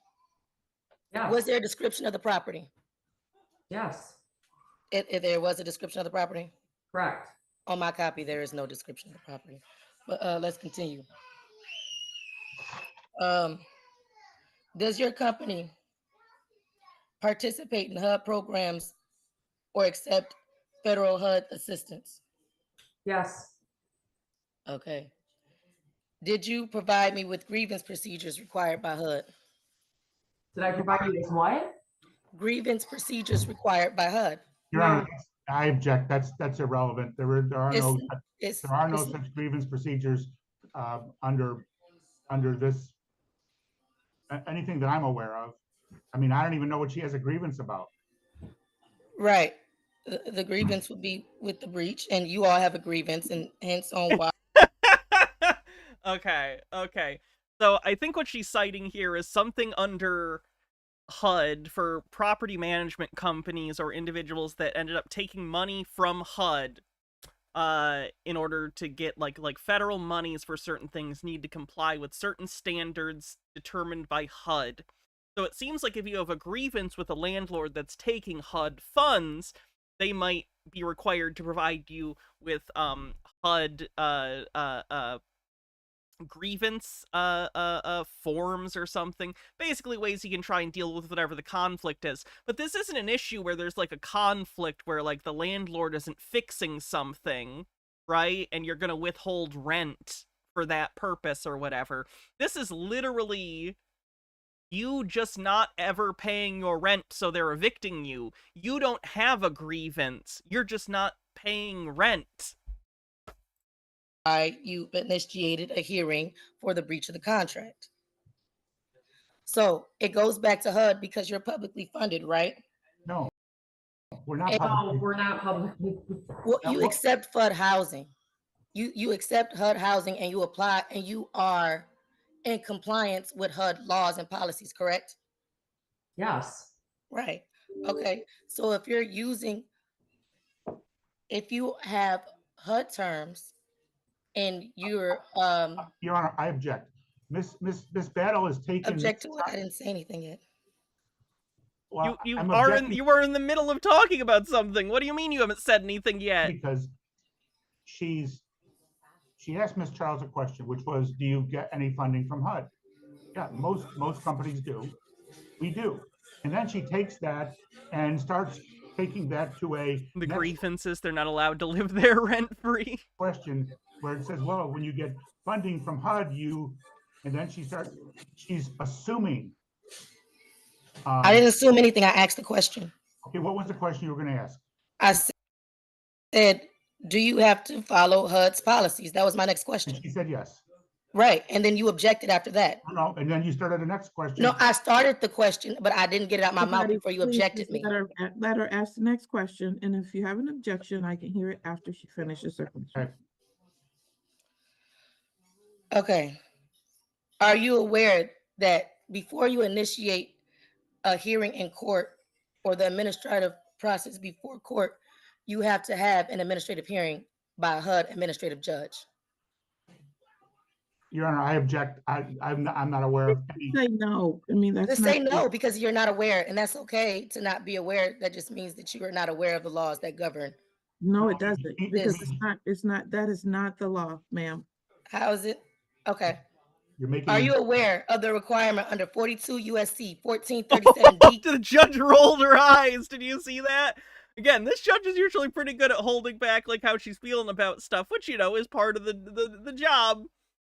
Yeah. Was there a description of the property? Yes. If there was a description of the property? Correct. On my copy, there is no description of the property. But let's continue. Does your company participate in HUD programs or accept federal HUD assistance? Yes. Okay. Did you provide me with grievance procedures required by HUD? Did I provide you with what? Grievance procedures required by HUD. Your Honor, I object. That's irrelevant. There are no such grievance procedures under this anything that I'm aware of. I mean, I don't even know what she has a grievance about. Right. The grievance would be with the breach, and you all have a grievance, and hence on why. Okay. So I think what she's citing here is something under HUD for property management companies or individuals that ended up taking money from HUD in order to get like federal monies for certain things need to comply with certain standards determined by HUD. So it seems like if you have a grievance with a landlord that's taking HUD funds, they might be required to provide you with HUD grievance forms or something, basically ways you can try and deal with whatever the conflict is. But this isn't an issue where there's like a conflict where like the landlord isn't fixing something, right, and you're gonna withhold rent for that purpose or whatever. This is literally you just not ever paying your rent, so they're evicting you. You don't have a grievance, you're just not paying rent. You initiated a hearing for the breach of the contract. So it goes back to HUD because you're publicly funded, right? No, we're not. No, we're not publicly. Well, you accept HUD housing. You accept HUD housing and you apply and you are in compliance with HUD laws and policies, correct? Yes. Right. Okay. So if you have HUD terms and you're Your Honor, I object. Miss Battle is taking. Object to what? I didn't say anything yet. Well, you are in the middle of talking about something. What do you mean you haven't said anything yet? Because she asked Miss Charles a question, which was, do you get any funding from HUD? Yeah, most companies do. We do. And then she takes that and starts taking that to the grievances, they're not allowed to live there rent-free. Question where it says, well, when you get funding from HUD, you And then she's assuming. I didn't assume anything. I asked the question. Okay, what was the question you were gonna ask? I said, do you have to follow HUD's policies? That was my next And question. she said yes. Right. And then you objected after that. No, and then you started the next question. No, I started the question, but I didn't get it out my mouth Everybody, before you please objected just me. let her ask the next question, and if you have an objection, I can hear it after she finishes her question. Okay. Are you aware that before you initiate a hearing in court or the administrative process before court, you have to have an administrative hearing by a HUD administrative judge? Your Honor, I object. I'm not aware of any. Say no. I mean, that's Just not. say no because you're not aware, and that's okay to not be aware. That just means that you are not aware of the laws that govern. No, it doesn't, because This. that is not the law, ma'am. How is it? Okay. You're making. Are you aware of the requirement under 42 USC 1437 D? The judge rolled her eyes. Did you see that? Again, this judge is usually pretty good at holding back like how she's feeling about stuff, which, you know, is part of the job.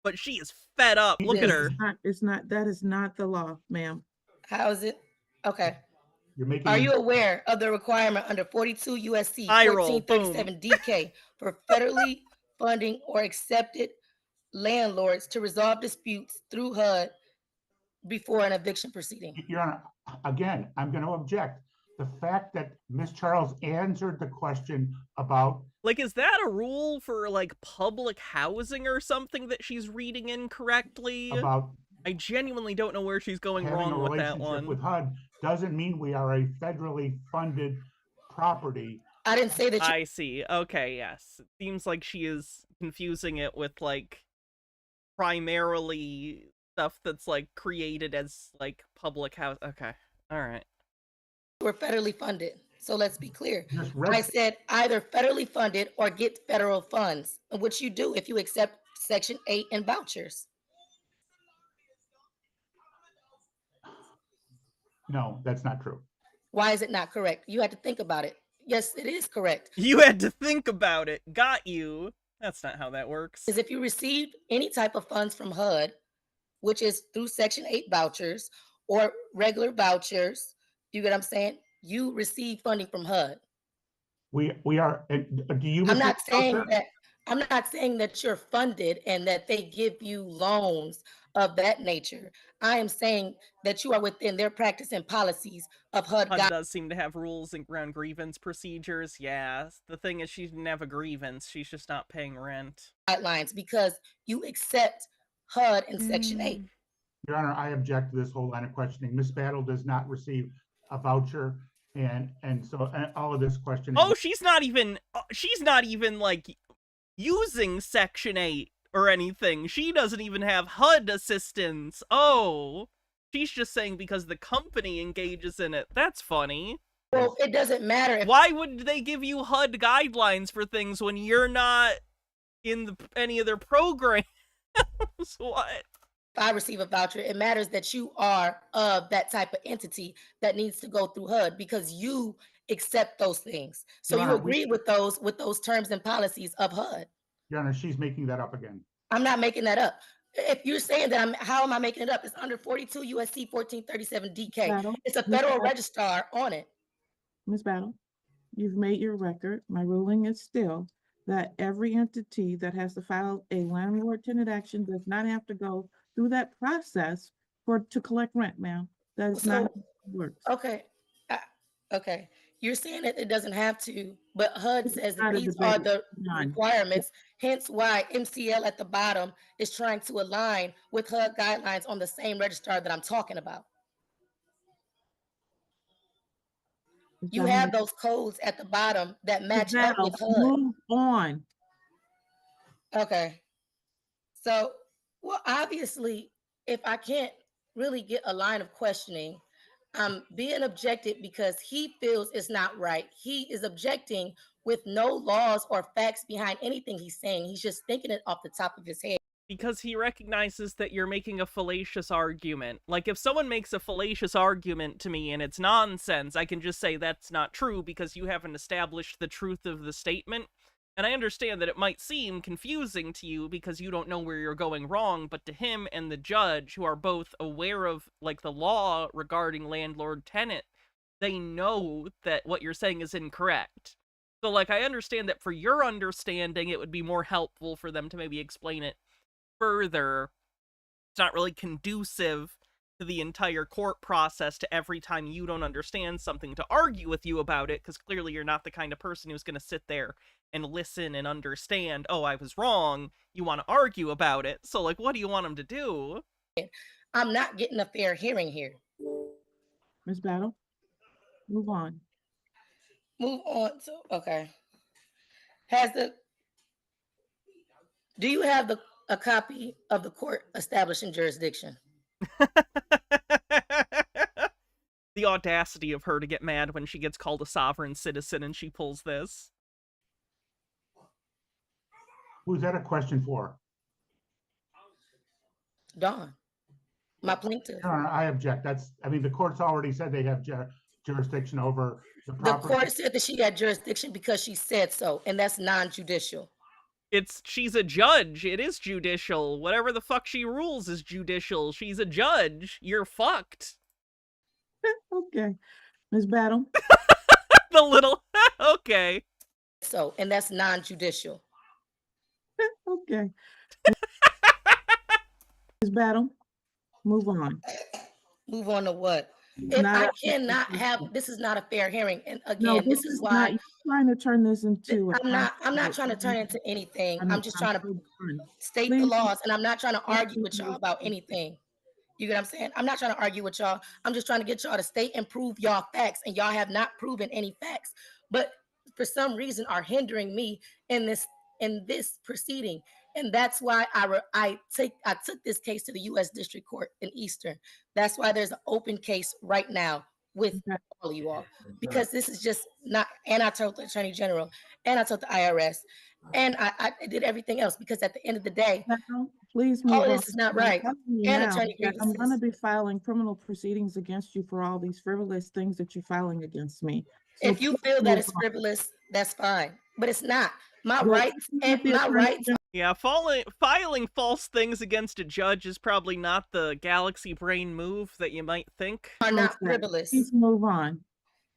But she is fed up. Look at her. That is not the law, ma'am. How is it? Okay. You're making. Are you aware of the requirement under 42 USC Eye roll, 1437 DK for federally funding or accepted landlords to resolve disputes through HUD before an eviction proceeding? Your Honor, again, I'm going to object. The fact that Ms. Charles answered the question about. Like, is that a rule for, like, public housing or something that she's reading incorrectly? About I genuinely don't know where she's going having a wrong with that relationship one. with HUD doesn't mean we are a federally funded property. I didn't say that. I see. Okay, yes. It seems like she is confusing it with, like, primarily stuff that's, like, created as, like, public house. Okay. All right. We're federally funded. So let's be clear. Just I said either federally funded or get federal funds, which you do if you accept Section 8 and vouchers. No, that's not true. Why is it not correct? You had to think about it. Yes, it is correct. You had to think about it. Got you. That's not how that works. Is if you received any type of funds from HUD, which is through Section 8 vouchers or regular vouchers, you get what I'm saying? You receive funding from HUD. We are. Do you? I'm not saying that. I'm not saying that you're funded and that they give you loans of that nature. I am saying that you are within their practice and policies of HUD. HUD does seem to have rules around grievance procedures. Yeah, the thing is she didn't have a grievance. She's just not paying rent. Guidelines because you accept HUD in Section 8. Your Honor, I object to this whole line of questioning. Ms. Battle does not receive a voucher, and so all of this questioning. Oh, she's not even like using Section 8 or anything. She doesn't even have HUD assistance. Oh, she's just saying because the company engages in it. That's funny. Well, it doesn't matter. Why would they give you HUD guidelines for things when you're not in any of their programs? What? If I receive a voucher, it matters that you are of that type of entity that needs to go through HUD because you accept those things. So Your you Honor, agree with those terms and policies of HUD. Your Honor, she's making that up again. I'm not making that up. If you're saying that, how am I making it up? It's under 42 USC 1437 DK. Battle. It's a federal registrar on it. Ms. Battle, you've made your record. My ruling is still that every entity that has to file a landlord-tenant action does not have to go through that process to collect rent, ma'am. That is not how it works. Okay. Okay. You're saying that it doesn't have to, but HUD says that not a these are debate. the None. requirements, hence why MCL at the bottom is trying to align with HUD guidelines on the same registrar that I'm talking about. You have those codes at the bottom that match up with HUD. Move on. Okay. So, well, obviously, if I can't really get a line of questioning, I'm being objected because he feels it's not right. He is objecting with no laws or facts behind anything he's saying. He's just thinking it off the top of his head. Because he recognizes that you're making a fallacious argument. Like, if someone makes a fallacious argument to me and it's nonsense, I can just say that's not true because you haven't established the truth of the statement. And I understand that it might seem confusing to you because you don't know where you're going wrong, but to him and the judge, who are both aware of, like, the law regarding landlord-tenant, they know that what you're saying is incorrect. So, like, I understand that for your understanding, it would be more helpful for them to maybe explain it further. It's not really conducive to the entire court process to every time you don't understand something to argue with you about it, because clearly you're not the kind of person who's going to sit there and listen and understand, oh, I was wrong. You want to argue about it. So, like, what do you want them to do? I'm not getting a fair hearing here. Ms. Battle, move on. Move on. So, okay. Do you have a copy of the court establishing jurisdiction? The audacity of her to get mad when she gets called a sovereign citizen and she pulls this. Who's that a question for? Dawn, my plaintiff. No, I object. I mean, the court's already said they have jurisdiction over the The property. court said that she had jurisdiction because she said so, and that's non-judicial. She's a judge. It is judicial. Whatever the fuck she rules is judicial. She's a judge. You're fucked. Okay. Ms. Battle. The little, okay. So, and that's non-judicial. Okay. Ms. Battle, move on. Move on to what? If I cannot have, this is not a fair hearing. And again, this is why you're trying to turn this into. I'm not trying to turn it into anything. I'm just trying to state the laws, and I'm not trying to argue with y'all about anything. You get what I'm saying? I'm not trying to argue with y'all. I'm just trying to get y'all to state and prove y'all facts, and y'all have not proven any facts, but for some reason are hindering me in this proceeding. And that's why I took this case to the U.S. District Court in Eastern. That's why there's an open case right now with all of you all, because this is just not, and I told the Attorney General, and I told the IRS, and I did everything else, because at the end of the day, please move all of on. this is not right. And attorney I'm going to grievances. be filing criminal proceedings against you for all these frivolous things that you're filing against me. So If you please feel that move it's on. frivolous, that's fine, but it's not. My Well, rights you and get the my attorney rights. Yeah, filing false things against a judge is probably not the galaxy brain move that you might think. Are not frivolous. Please move on.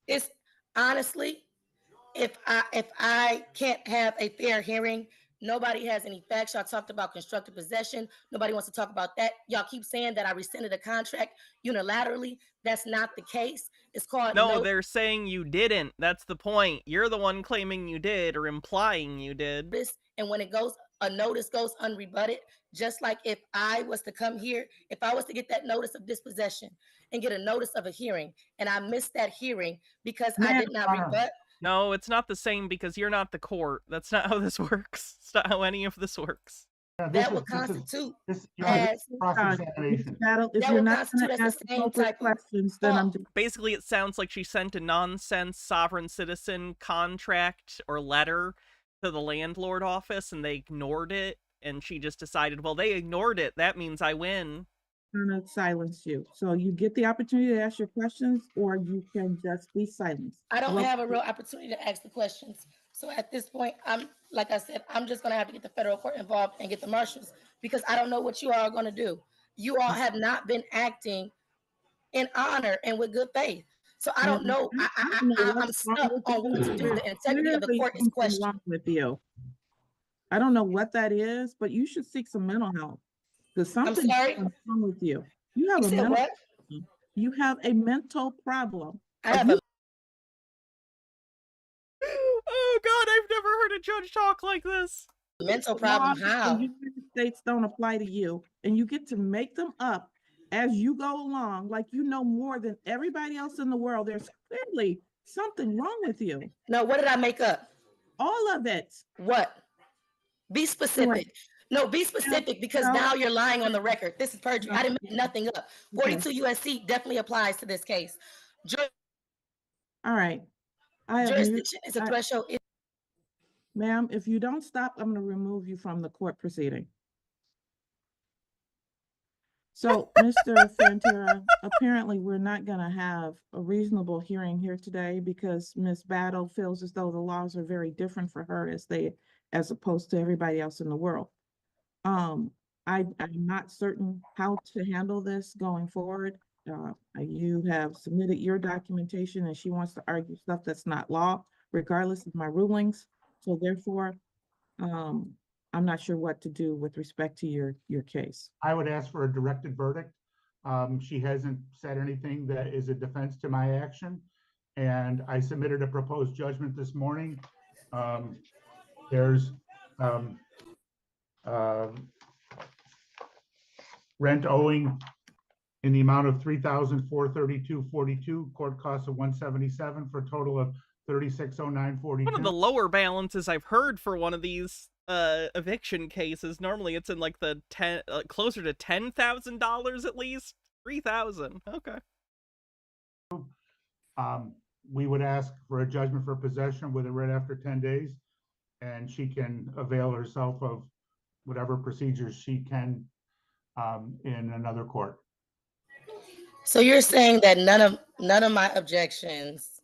It's honestly, if I can't have a fair hearing, nobody has any facts. Y'all talked about constructive possession. Nobody wants to talk about that. Y'all keep saying that I rescinded a contract unilaterally. That's not the case. It's called No, they're saying you didn't. That's the point. You're the one claiming you did or implying you did. And when a notice goes unrebutted, just like if I was to come here, if I was to get that notice of dispossession and get a notice of a hearing, and I missed that hearing because I did not rebut. No, it's not the same because you're not the court. That's not how this works. It's not how any of this works. That would constitute cross-examination. If you're not going to ask appropriate questions, then I'm just... Basically, it sounds like she sent a nonsense sovereign citizen contract or letter to the landlord office and they ignored it, and she just decided, well, they ignored it. That means I win. I'm going to silence you. So you get the opportunity to ask your questions, or you can just be silenced. I don't have a real opportunity to ask the questions. So at this point, like I said, I'm just going to have to get the federal court involved and get the marshals, because I don't know what you all are going to do. You all have not been acting in honor and with good faith. So I don't know. I'm stuck on what to do. The integrity of the court is questioned. With you. I don't know what that is, but you should seek some mental health. Because something's wrong with you. You have a mental problem. You have a mental problem. Oh God, I've never heard a judge talk like this. Mental problem, how? The United States don't apply to you, and you get to make them up as you go along, like you know more than everybody else in the world. There's clearly something wrong with you. No, what did I make up? All of it. What? Be specific. No, be specific, because now you're lying on the record. This is perjury. I didn't make nothing up. 42 USC definitely applies to this case. All right. Jurisdiction is a threshold. Ma'am, if you don't stop, I'm going to remove you from the court proceeding. So, Mr. Fantera, apparently we're not going to have a reasonable hearing here today because Ms. Battle feels as though the laws are very different for her as opposed to everybody else in the world. I'm not certain how to handle this going forward. You have submitted your documentation and she wants to argue stuff that's not law, regardless of my rulings. So therefore, I'm not sure what to do with respect to your case. I would ask for a directed verdict. She hasn't said anything that is a defense to my action. And I submitted a proposed judgment this morning. There's rent owing in the amount of $3,432.42, court costs of $177 for a total of $3609.42. One of the lower balances I've heard for one of these eviction cases. Normally it's in like the closer to $10,000 at least. 3,000. Okay. We would ask for a judgment for possession with it right after 10 days, and she can avail herself of whatever procedures she can in another court. So you're saying that none of my objections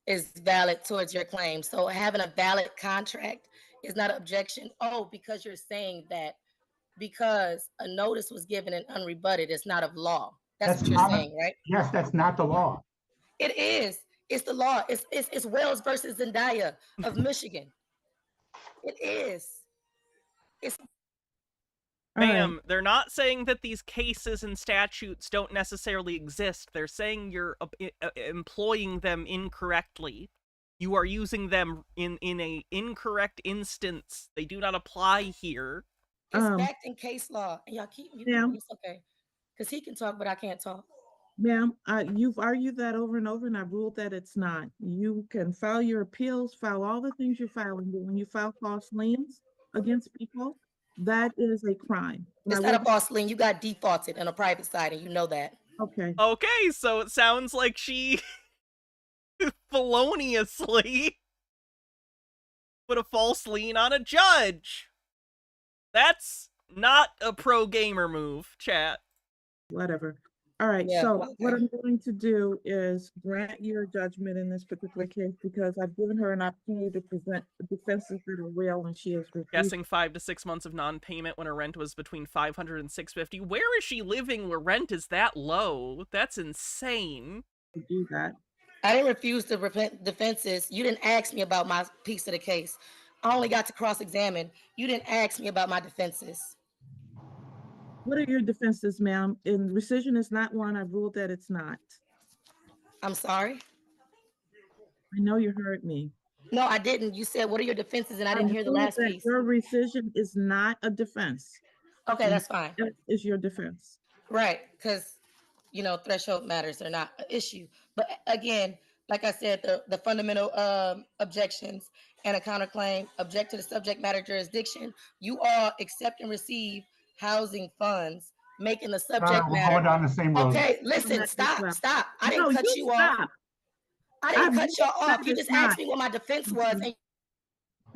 is valid towards your claim. So having a valid contract is not an objection. Oh, because you're saying that because a notice was given and unrebutted, it's not of law. That's what you're saying, right? Yes, that's not the law. It is. It's the law. It's Wells versus Zendaya of Michigan. It is. It's Ma'am, they're not saying that these cases and statutes don't necessarily exist. They're saying you're employing them incorrectly. You are using them in a incorrect instance. They do not apply here. It's backed in case law. And y'all keep it's okay. Because he can talk, but I can't talk. Ma'am, you've argued that over and over, and I've ruled that it's not. You can file your appeals, file all the things you're filing, but when you file false liens against people, that is a crime. It's not a false lien. You got defaulted on a private side, and you know that. Okay. Okay, so it sounds like she feloniously put a false lien on a judge. That's not a pro gamer move, chat. Whatever. All right, Yeah, so okay. what I'm going to do is grant your judgment in this particular case because I've given her an opportunity to present defenses that are real, and she has refused. Guessing 5 to 6 months of non-payment when her rent was between $500 and $650. Where is she living where rent is that low? That's insane. To do that. I didn't refuse the defenses. You didn't ask me about my piece of the case. I only got to cross-examine. You didn't ask me about my defenses. What are your defenses, ma'am? And rescission is not one. I've ruled that it's not. I'm sorry? I know you heard me. No, I didn't. You said, what are your defenses? And I didn't hear the last piece. Your rescission is not a defense. Okay, that's fine. That is your defense. Right, because, threshold matters are not an issue. But again, like I said, the fundamental objections and a counterclaim, object to the subject matter jurisdiction. You all accept and receive housing funds, making the subject We're matter. going down the same road. Okay, listen, stop. I didn't cut you off. I didn't cut y'all off. You just asked me what my defense was. And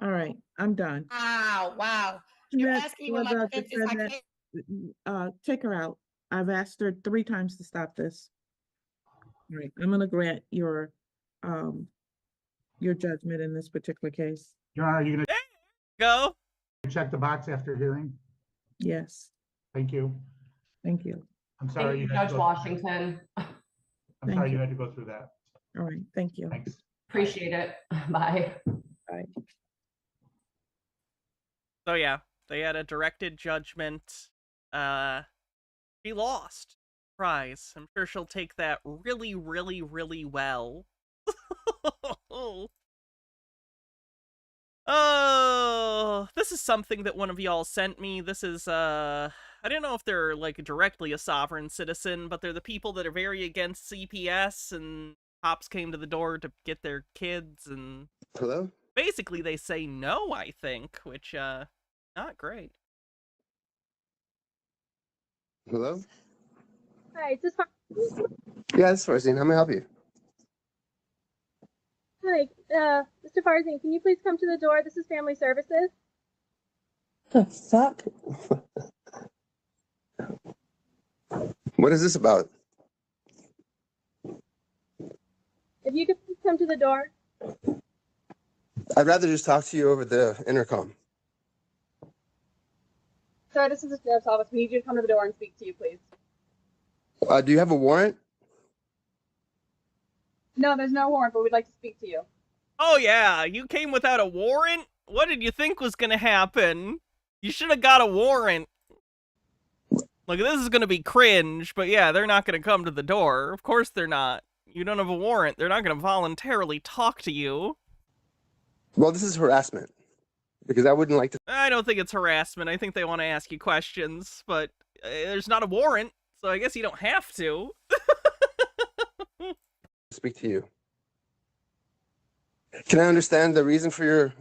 all right, I'm done. Wow. You're asking me what my defense is. I can't. Take her out. I've asked her 3 times to stop this. All right, I'm going to grant your judgment in this particular case. Your Honor, are you going to Go. check the box after hearing? Yes. Thank you. Thank you. I'm sorry. Thank you, Judge Washington. I'm sorry you had to go through that. All right, thank you. Thanks. Appreciate it. Bye. Bye. So yeah, they had a directed judgment. She lost. Surprise. I'm sure she'll take that really, really, really well. Oh, this is something that one of y'all sent me. This is, I don't know if they're, like, directly a sovereign citizen, but they're the people that are very against CPS, and cops came to the door to get their kids, and... Hello? Basically, they say no, I think, which, not great. Hello? Hi, is this Yeah, this is Farzine. How may I help you? Hi, Mr. Farzine, can you please come to the door? This is Family Services. The fuck? What is this about? If you could please come to the door. I'd rather just talk to you over the intercom. Sir, this is the sheriff's office. We need you to come to the door and speak to you, please. Do you have a warrant? No, there's no warrant, but we'd like to speak to you. Oh yeah, you came without a warrant? What did you think was gonna happen? You should have got a warrant. Like, this is gonna be cringe, but yeah, they're not gonna come to the door. Of course they're not. You don't have a warrant. They're not gonna voluntarily talk to you. Well, this is harassment. Because I wouldn't like to I don't think it's harassment. I think they want to ask you questions, but there's not a warrant, so I guess you don't have to. speak to you. Can I understand the reason for your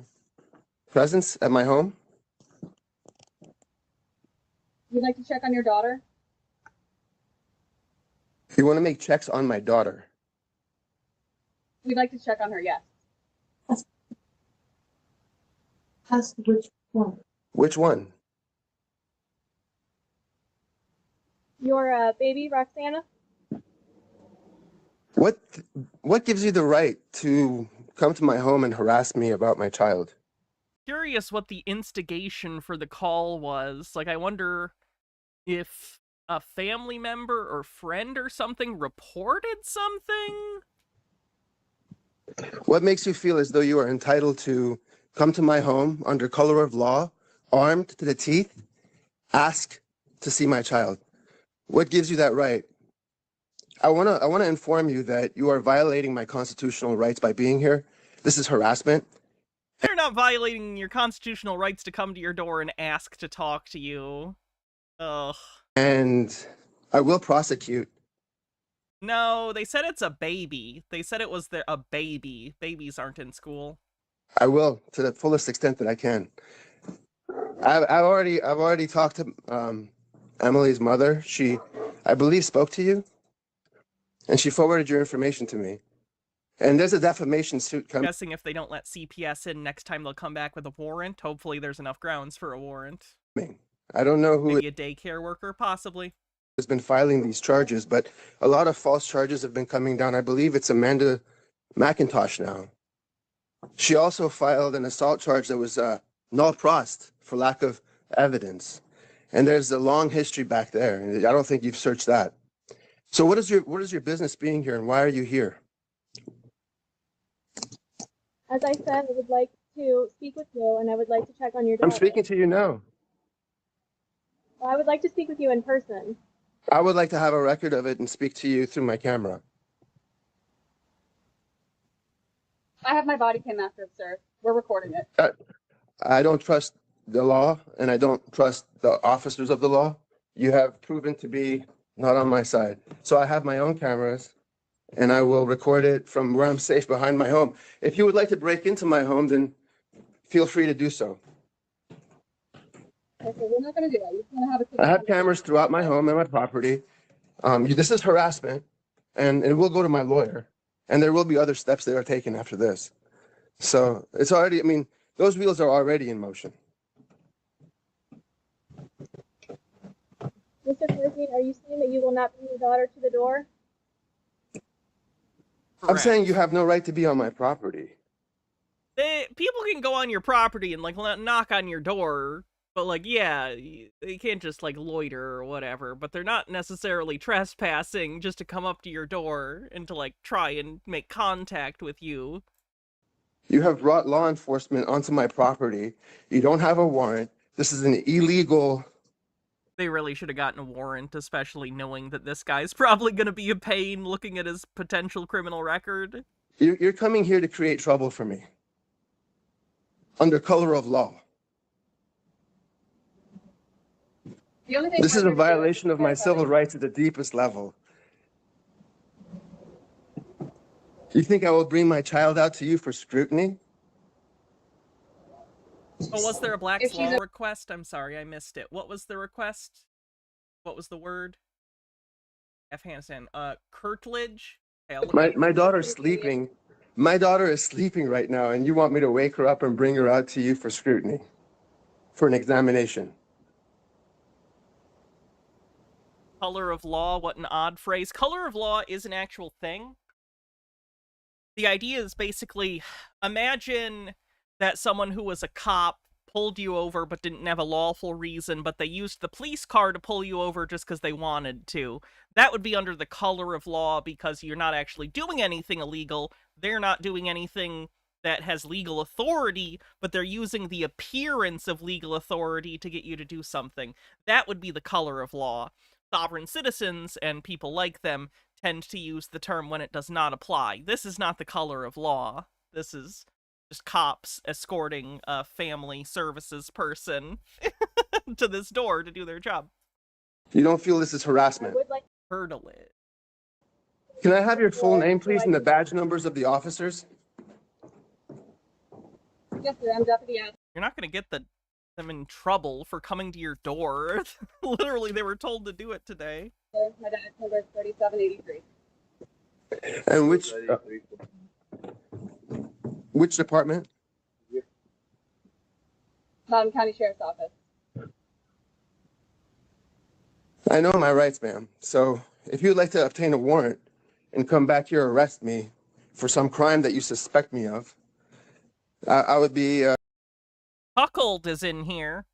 presence at my home? You'd like to check on your daughter? You want to make checks on my daughter? We'd like to check on her, yes. Which one? Which one? Your baby, Roxana? What gives you the right to come to my home and harass me about my child? Curious what the instigation for the call was. Like, I wonder if a family member or friend or something reported something? What makes you feel as though you are entitled to come to my home under color of law, armed to the teeth, ask to see my child? What gives you that right? I want to inform you that you are violating my constitutional rights by being here. This is harassment. They're not violating your constitutional rights to come to your door and ask to talk to you. Ugh. And I will prosecute. No, they said it's a baby. They said it was a baby. Babies aren't in school. I will, to the fullest extent that I can. I've already talked to Emily's mother. She, I believe, spoke to you, and she forwarded your information to me. And there's a defamation suit coming. Guessing if they don't let CPS in next time, they'll come back with a warrant. Hopefully, there's enough grounds for a warrant. I don't know who Maybe a daycare worker, possibly. has been filing these charges, but a lot of false charges have been coming down. I believe it's Amanda McIntosh now. She also filed an assault charge that was null prost for lack of evidence. And there's a long history back there. And I don't think you've searched that. So what is your business being here, and why are you here? As I said, I would like to speak with you, and I would like to check on your daughter. I'm speaking to you now. Well, I would like to speak with you in person. I would like to have a record of it and speak to you through my camera. I have my body cam after, sir. We're recording it. I don't trust the law, and I don't trust the officers of the law. You have proven to be not on my side. So I have my own cameras, and I will record it from where I'm safe behind my home. If you would like to break into my home, then feel free to do so. Okay, we're not going to do that. You just want to have a quick. I have cameras throughout my home and my property. This is harassment, and it will go to my lawyer, and there will be other steps that are taken after this. So it's already, I mean, those wheels are already in motion. Mr. Farzine, are you saying that you will not bring your daughter to the door? I'm saying you have no right to be on my property. People can go on your property and, like, knock on your door, but, like, yeah, they can't just, like, loiter or whatever, but they're not necessarily trespassing just to come up to your door and to, like, try and make contact with you. You have brought law enforcement onto my property. You don't have a warrant. This is an illegal... They really should have gotten a warrant, especially knowing that this guy's probably going to be a pain looking at his potential criminal record. You're coming here to create trouble for me. Under color of law. This is a violation of my civil rights at the deepest level. You think I will bring my child out to you for scrutiny? Oh, was there a Black's Law request? I'm sorry, I missed it. What was the request? What was the word? Afghanistan. Curtilage? Okay, My daughter's sleeping. My daughter is sleeping right now, and you want me to wake her up and bring her out to you for scrutiny, for an examination. Color of law, what an odd phrase. Color of law is an actual thing. The idea is basically, imagine that someone who was a cop pulled you over but didn't have a lawful reason, but they used the police car to pull you over just because they wanted to. That would be under the color of law because you're not actually doing anything illegal. They're not doing anything that has legal authority, but they're using the appearance of legal authority to get you to do something. That would be the color of law. Sovereign citizens and people like them tend to use the term when it does not apply. This is not the color of law. This is just cops escorting a family services person to this door to do their job. You don't feel this is harassment? Hurdle it. Can I have your full name, please, and the badge numbers of the officers? Yes, sir. I'm Deputy Ad. You're not going to get them in trouble for coming to your door. Literally, they were told to do it today. Sir, my dad's number is 3783. And which department? County Sheriff's Office. I know my rights, ma'am. So if you'd like to obtain a warrant and come back here arrest me for some crime that you suspect me of, I would be... Cuckold is in here.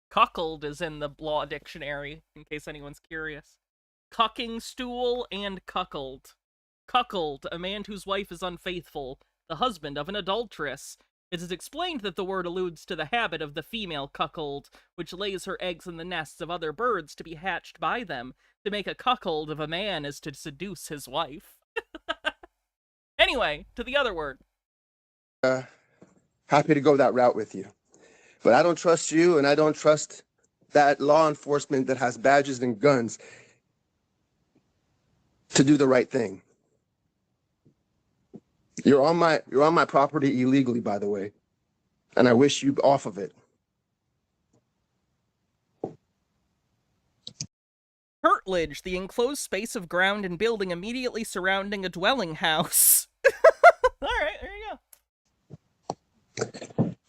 Cuckold is in the law dictionary, in case anyone's curious. Cucking stool and cuckold. Cuckold, a man whose wife is unfaithful, the husband of an adulteress. It is explained that the word alludes to the habit of the female cuckold, which lays her eggs in the nests of other birds to be hatched by them. To make a cuckold of a man is to seduce his wife. Anyway, to the other word. Happy to go that route with you. But I don't trust you, and I don't trust that law enforcement that has badges and guns to do the right thing. You're on my property illegally, by the way, and I wish you off of it. Curtilage, the enclosed space of ground and building immediately surrounding a dwelling house. All right, there you go.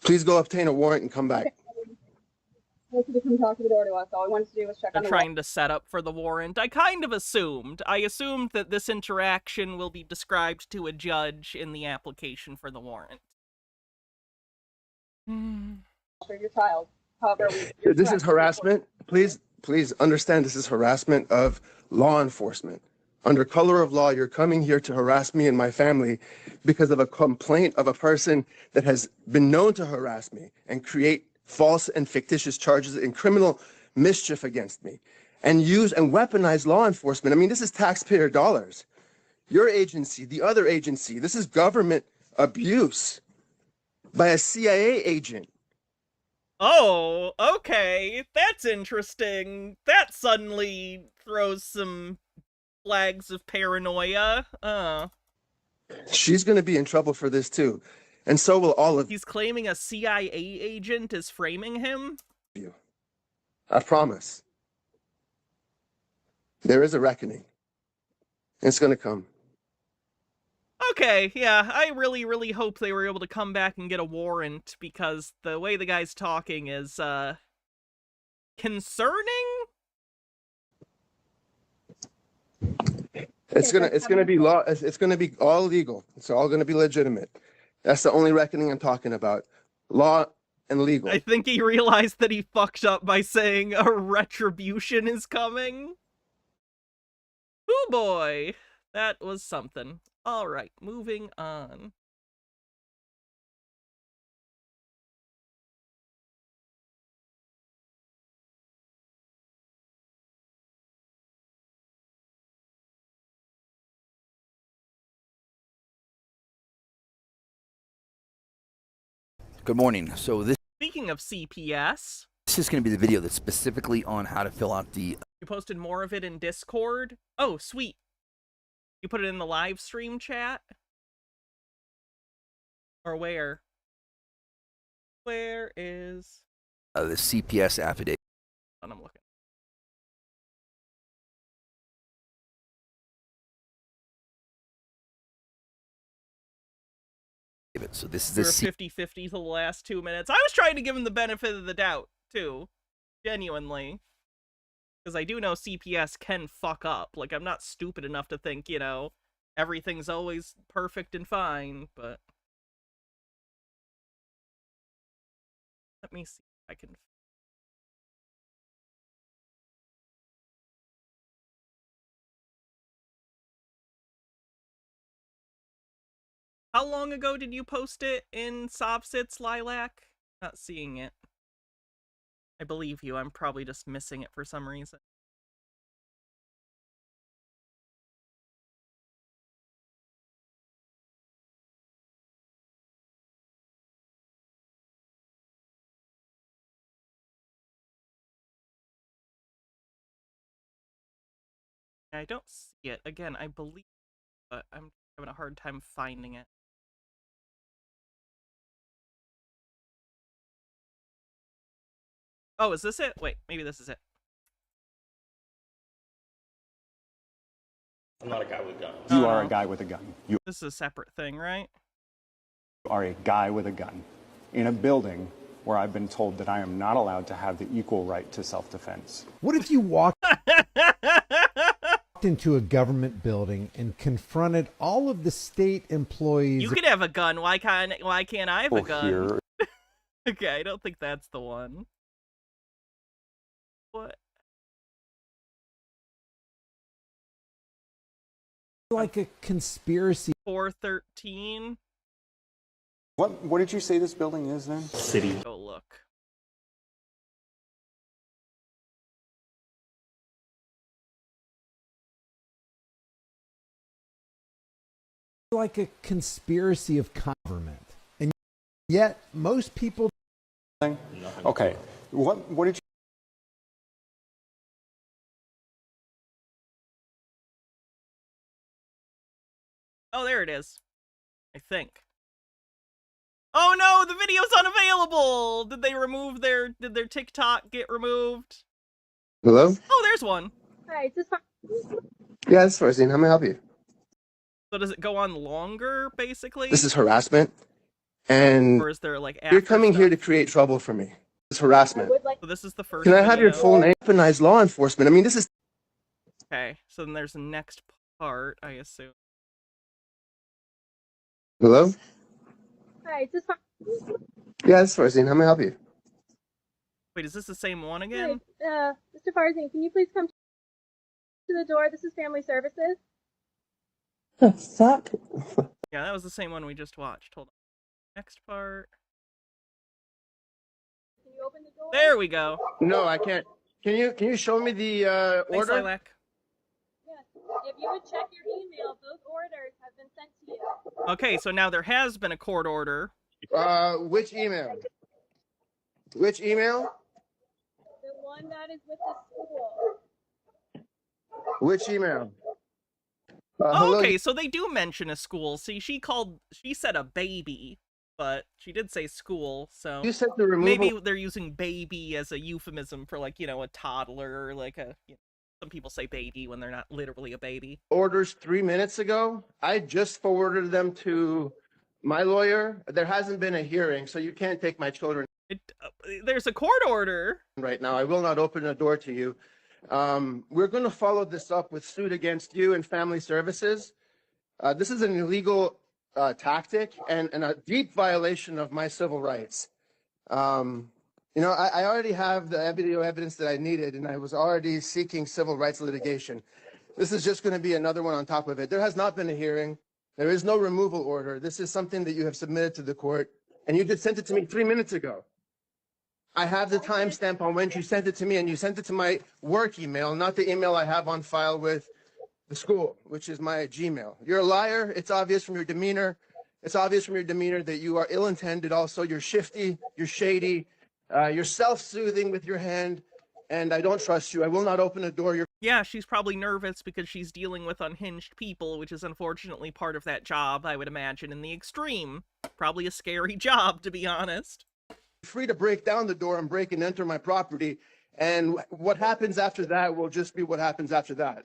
Please go obtain a warrant and come back. I wanted to come talk to the door to us. All I wanted to do was check They're on the trying to set up for the warrant. I kind of assumed. I assumed that this interaction will be described to a judge in the application for the warrant. for your child. However, This is harassment. Please understand this is harassment of law enforcement. Under color of law, you're coming here to harass me and my family because of a complaint of a person that has been known to harass me and create false and fictitious charges and criminal mischief against me and use and weaponize law enforcement. I mean, this is taxpayer dollars. Your agency, the other agency, this is government abuse by a CIA agent. Oh, okay. That's interesting. That suddenly throws some flags of paranoia. She's going to be in trouble for this too. And so will all of He's claiming a CIA agent is framing him? you. I promise. There is a reckoning. It's going to come. Okay, yeah, I really, really hope they were able to come back and get a warrant, because the way the guy's talking is, concerning? It's gonna be law. It's gonna be all legal. It's all gonna be legitimate. That's the only reckoning I'm talking about. Law and legal. I think he realized that he fucked up by saying a retribution is coming. Oh boy, that was something. All right, moving on. Good morning. So this Speaking of CPS, is going to be the video that's specifically on how to fill out the... you posted more of it in Discord. Oh, sweet. You put it in the live stream chat? Or where? Where is... The CPS affidavit. I'm looking. So this is You're the 50-50 till the last 2 minutes. I was trying to give him the benefit of the doubt, too. Genuinely. Because I do know CPS can fuck up. Like, I'm not stupid enough to think, you know, everything's always perfect and fine, but... Let me see if I can... How long ago did you post it in Sobsit's Lilac? Not seeing it. I believe you. I'm probably just missing it for some reason. I don't see it. Again, I believe, but I'm having a hard time finding it. Oh, is this it? Wait, maybe this is it. I'm not a guy with a gun. You are a guy with a gun. You This is a separate thing, right? are a guy with a gun in a building where I've been told that I am not allowed to have the equal right to self-defense. What if you walked into a government building and confronted all of the state employees? You can have a gun. Why can't I have a Well, gun? here- Okay, I don't think that's the one. What? Like a conspiracy. 413? What did you say this building is then? City. Go look. Like a conspiracy of government. And yet most people. Okay. What did you Oh, there it is. I think. Oh no, the video's unavailable! Did they remove did their TikTok get removed? Hello? Oh, there's one. Hi, is this Yeah, this is Farzine. How may I help you? So does it go on longer, basically? This is harassment. And Or is there, like, you're after coming stuff? here to create trouble for me. It's harassment. So this is the first Can I have your video. full name? Weaponized law enforcement. I mean, this is... Okay, so then there's the next part, I assume. Hello? Hi, is this Yeah, this is Farzine. How may I help you? Wait, is this the same one again? Mr. Farzine, can you please come to the door? This is Family Services. The fuck? Yeah, that was the same one we just watched. Hold on. Next part. Can you open the door? There we go. No, I can't. Can you show me the Thanks, order? Lilac. Yes. If you would check your email, those orders have been sent to you. Okay, so now there has been a court order. Which email? Which email? The one that is with the school. Which email? Oh, hello? okay, so they do mention a school. See, she said a baby, but she did say school, so You said the removal. maybe they're using baby as a euphemism for, like, you know, a toddler, or like a, you know, some people say baby when they're not literally a baby. Orders 3 minutes ago. I just forwarded them to my lawyer. There hasn't been a hearing, so you can't take my children There's a court order. right now. I will not open the door to you. We're going to follow this up with suit against you and Family Services. This is an illegal tactic and a deep violation of my civil rights. You know, I already have the video evidence that I needed, and I was already seeking civil rights litigation. This is just going to be another one on top of it. There has not been a hearing. There is no removal order. This is something that you have submitted to the court, and you just sent it to me 3 minutes ago. I have the timestamp on when you sent it to me, and you sent it to my work email, not the email I have on file with the school, which is my Gmail. You're a liar. It's obvious from your demeanor. It's obvious from your demeanor that you are ill-intended. Also, you're shifty, you're shady, you're self-soothing with your hand, and I don't trust you. I will not open a door. Yeah, she's probably nervous because she's dealing with unhinged people, which is unfortunately part of that job, I would imagine, in the extreme. Probably a scary job, to be honest. Free to break down the door and break and enter my property, and what happens after that will just be what happens after that.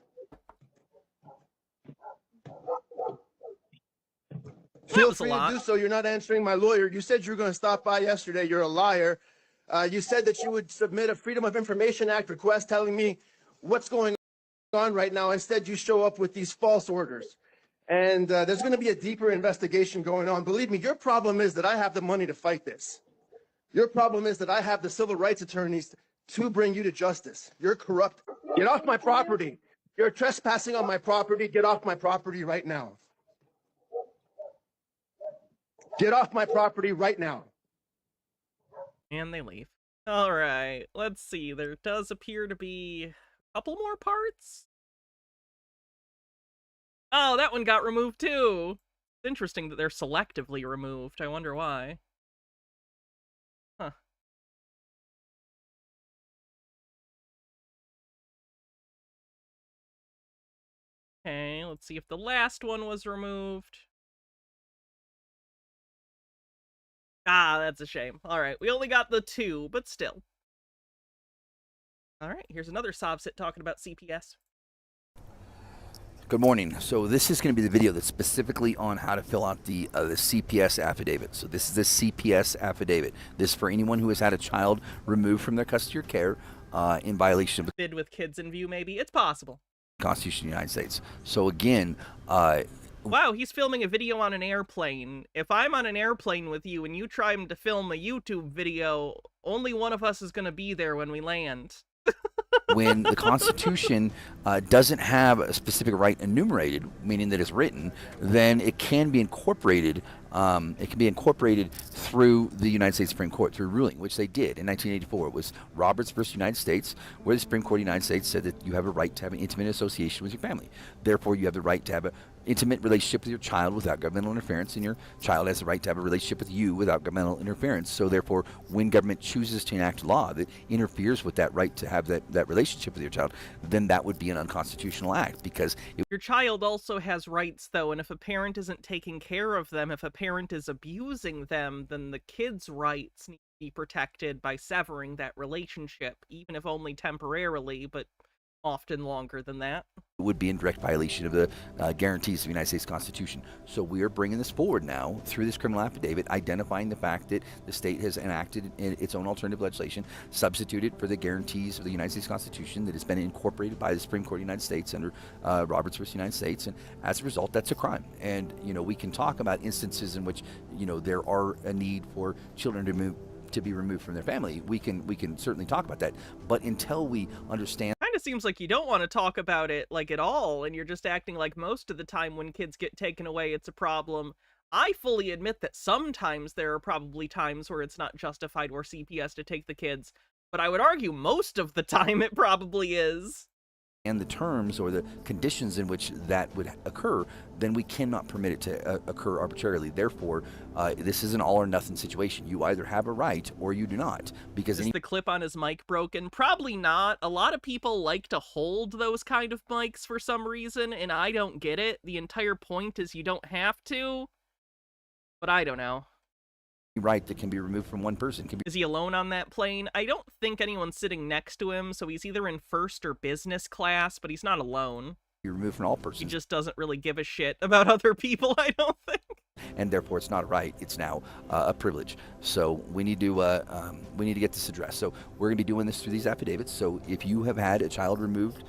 Feel free to do so. You're not answering my lawyer. You said you were going to stop by yesterday. You're a liar. You said that you would submit a Freedom of Information Act request telling me what's going on right now. Instead, you show up with these false orders. And there's going to be a deeper investigation going on. Believe me, your problem is that I have the money to fight this. Your problem is that I have the civil rights attorneys to bring you to justice. You're corrupt. Get off my property. You're trespassing on my property. Get off my property right now. Get off my property right now. And they leave. All right, let's see. There does appear to be a couple more parts. Oh, that one got removed too. It's interesting that they're selectively removed. I wonder why. Huh. Okay, let's see if the last one was removed. Ah, that's a shame. All right, we only got the 2, but still. All right, here's another Sobsit talking about CPS. Good morning. So this is going to be the video that's specifically on how to fill out the CPS affidavit. So this is the CPS affidavit. This is for anyone who has had a child removed from their custody or care in violation of the Bid with kids in view, maybe. It's possible. Constitution of the United States. So again, wow, he's filming a video on an airplane. If I'm on an airplane with you and you try to film a YouTube video, only one of us is going to be there when we land. when the Constitution doesn't have a specific right enumerated, meaning that it's written, then it can be incorporated. It can be incorporated through the United States Supreme Court through ruling, which they did in 1984. It was Roberts versus United States, where the Supreme Court of the United States said that you have a right to have an intimate association with your family. Therefore, you have the right to have an intimate relationship with your child without governmental interference, and your child has the right to have a relationship with you without governmental interference. So therefore, when government chooses to enact law that interferes with that right to have that relationship with your child, then that would be an unconstitutional act, because your child also has rights, though, and if a parent isn't taking care of them, if a parent is abusing them, then the kid's rights need to be protected by severing that relationship, even if only temporarily, but often longer than that. It would be in direct violation of the guarantees of the United States Constitution. So we are bringing this forward now through this criminal affidavit, identifying the fact that the state has enacted its own alternative legislation, substituted for the guarantees of the United States Constitution that has been incorporated by the Supreme Court of the United States under Roberts versus United States, and as a result, that's a crime. And we can talk about instances in which there are a need for children to be removed from their family. We can certainly talk about that, but until we understand. Kind of seems like you don't want to talk about it like at all, and you're just acting like most of the time when kids get taken away it's a problem. I fully admit that sometimes there are probably times where it's not justified for CPS to take the kids, but I would argue most of the time it probably is. And the terms or the conditions in which that would occur, then we cannot permit it to occur arbitrarily. Therefore, this is an all or nothing situation. You either have a right or you do not. Because is the clip on his mic broken? Probably not. A lot of people like to hold those kind of mics for some reason, and I don't get it. The entire point is you don't have to, but I don't know. Right that can be removed from one person. Is he alone on that plane? I don't think anyone's sitting next to him, so he's either in first or business class, but he's not alone. You're removed from all persons. He just doesn't really give a shit about other people, I don't think. And therefore, it's not a right. It's now a privilege. So we need to get this addressed. So we're going to be doing this through these affidavits. So if you have had a child removed